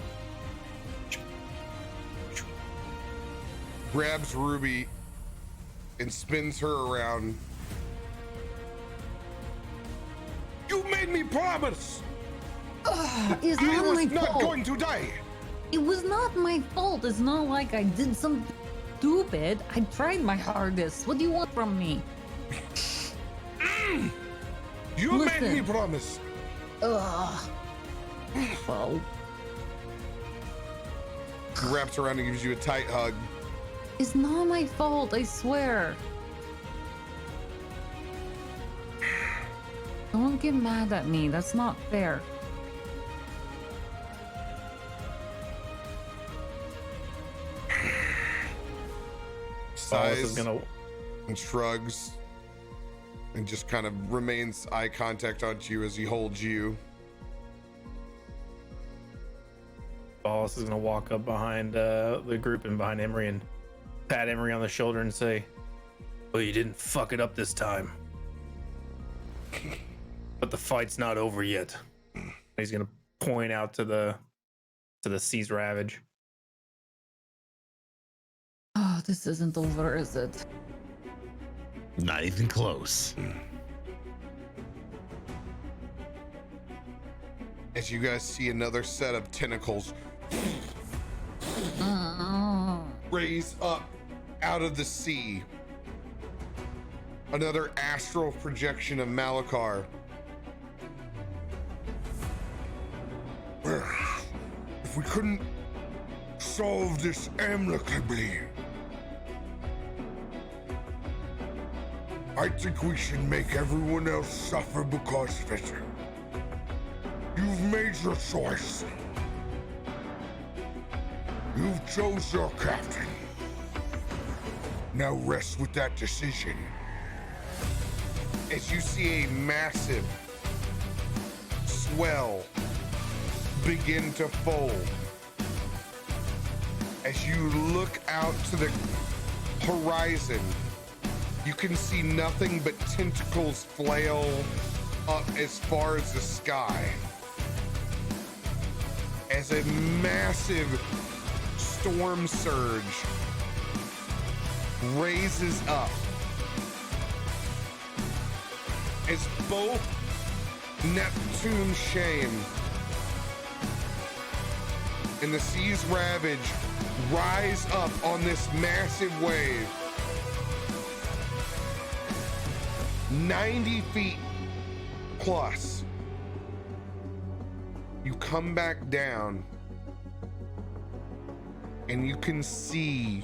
grabs Ruby and spins her around. You made me promise. It's I not was my not fault. going to die. It was not my fault. It's not like I did something stupid. I tried my hardest. What do you want from me? You Listen. made me promise. Ugh. Well, He wraps around and gives you a tight hug. it's not my fault. I swear. Don't get mad at me. That's not fair. Valis is Sighs gonna and shrugs and just kind of remains eye contact onto you as he holds you. Valis is gonna walk up behind the group and behind Emery and pat Emery on the shoulder and say, "Well, you didn't fuck it up this time, but the fight's not over yet." And he's gonna point out to the Sea's Ravage. Oh, this isn't over, is it? Not even close. As you guys see another set of tentacles raise up out of the sea. Another astral projection of Malickar. If we couldn't solve this amicably, I think we should make everyone else suffer because of it. You've made your choice. You've chose your captain. Now rest with that decision. As you see a massive swell begin to fold, as you look out to the horizon, you can see nothing but tentacles flail up as far as the sky. As a massive storm surge raises up, as both Neptune's Shame and the Sea's Ravage rise up on this massive wave. 90 feet plus. You come back down and you can see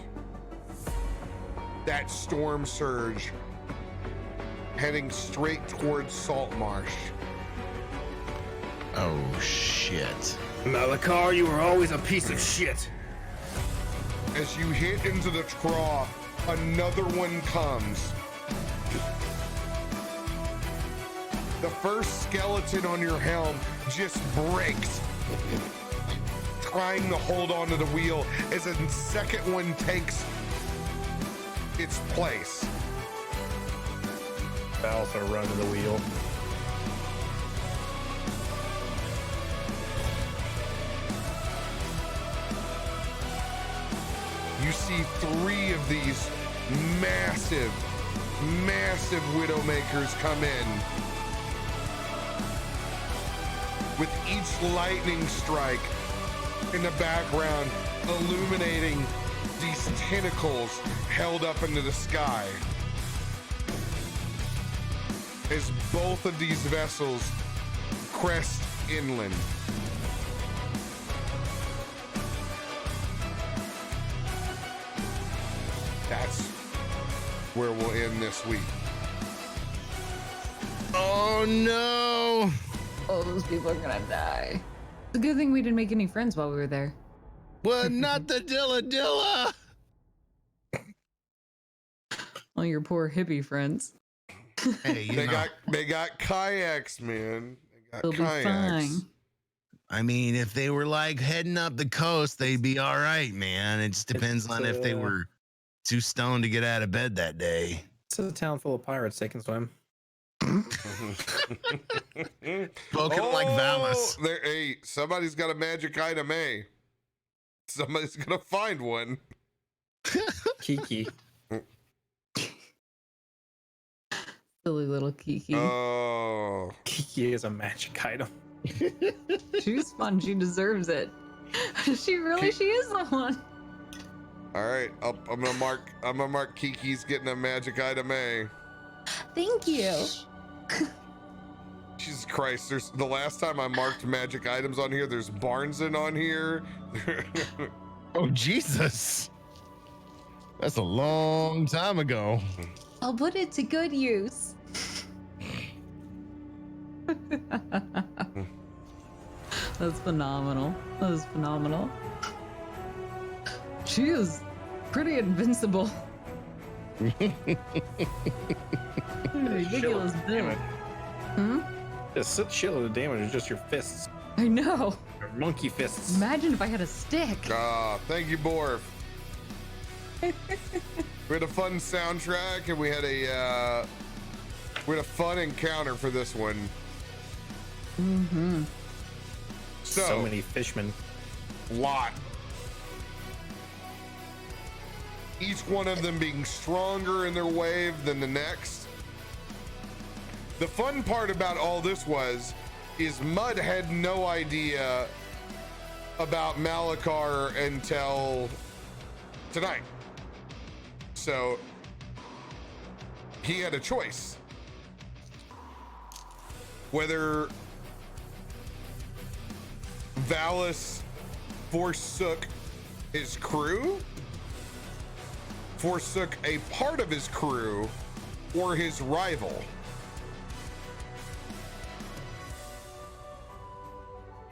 that storm surge heading straight towards Salt Marsh. Oh shit. Malickar, you were always a piece of shit. As you hit into the trough, another one comes. The first skeleton on your helm just breaks, trying to hold onto the wheel as a second one takes its place. Valis will run to the wheel. You see 3 of these massive Widowmakers come in. With each lightning strike in the background illuminating these tentacles held up into the sky. As both of these vessels crest inland. That's where we'll end this week. Oh no. Oh, those people are gonna die. It's a good thing we didn't make any friends while we were there. Well, not the Dilla. All your poor hippie friends. Hey, They got kayaks, man. They got They'll be kayaks. fine. I mean, if they were like heading up the coast, they'd be all right, man. It just depends on if they were too stoned to get out of bed that day. It's a town full of pirates. They can swim. Spoken like Valis. Hey, somebody's got a magic item, eh? Somebody's gonna find one. Kiki. Silly little Kiki. Oh. Kiki is a magic item. She's fun. She deserves it. She is the one. All right, I'm gonna mark Kiki's getting a magic item, eh? Thank you. Jesus Christ! There's the last time I marked magic items on here. There's Barneson on here. Oh Jesus! That's a long time ago. I'll put it to good use. That's phenomenal. That was phenomenal. She is pretty invincible. Ridiculous build. Just such shitload of damage is just your fists. I know. Your monkey fists. Imagine if I had a stick. Thank you, Borf. We had a fun soundtrack, and we had a fun encounter for this one. Mm-hmm. So many fishmen. Lot. Each one of them being stronger in their wave than the next. The fun part about all this is Mud had no idea about Malickar until tonight. So he had a choice. Whether Valis forsook his crew, forsook a part of his crew, or his rival.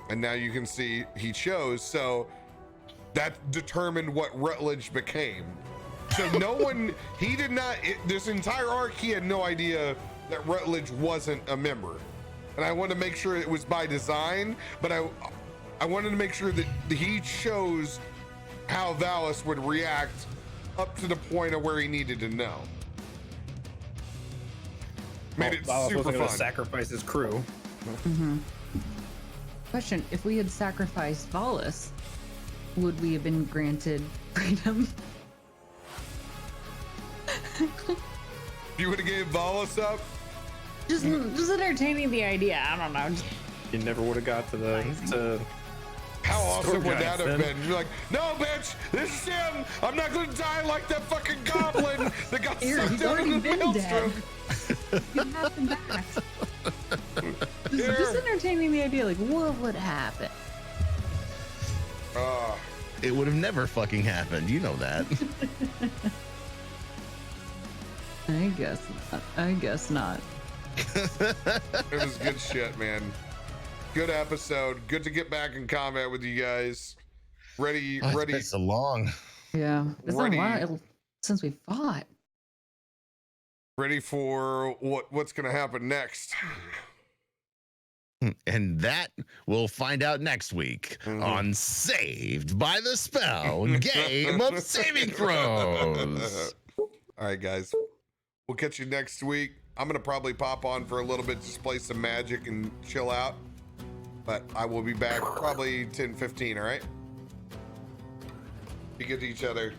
And now you can see he chose, so that determined what Rutledge became. So no one, he did not, this entire arc, he had no idea that Rutledge wasn't a member. And I wanted to make sure it was by design, but I wanted to make sure that he chose how Valis would react up to the point of where he needed to know. Made it Valis super wasn't gonna fun. sacrifice his crew. Question: if we had sacrificed Valis, would we have been granted freedom? You would have gave Valis up? Just entertaining the idea. I don't know. You never would have got to the. How awesome would Storm that have Giants, been? You're like, no, bitch, this is him. I'm not gonna die like that fucking goblin that got Here, sucked he's down already in the been maelstrom. dead. You have him back. Just entertaining the idea, like what would happen? It would have never fucking happened. You know that. I guess not. I guess not. It was good shit, man. Good episode. Good to get back in combat with you guys. Ready. It's been so long. Yeah, it's been Ready. a while since we fought. Ready for what's gonna happen next. And that we'll find out next week on Saved by the Spell Game of Saving Throws. All right, guys. We'll catch you next week. I'm gonna probably pop on for a little bit, just play some Magic and chill out. But I will be back probably 10:15. All right. Be good to each other.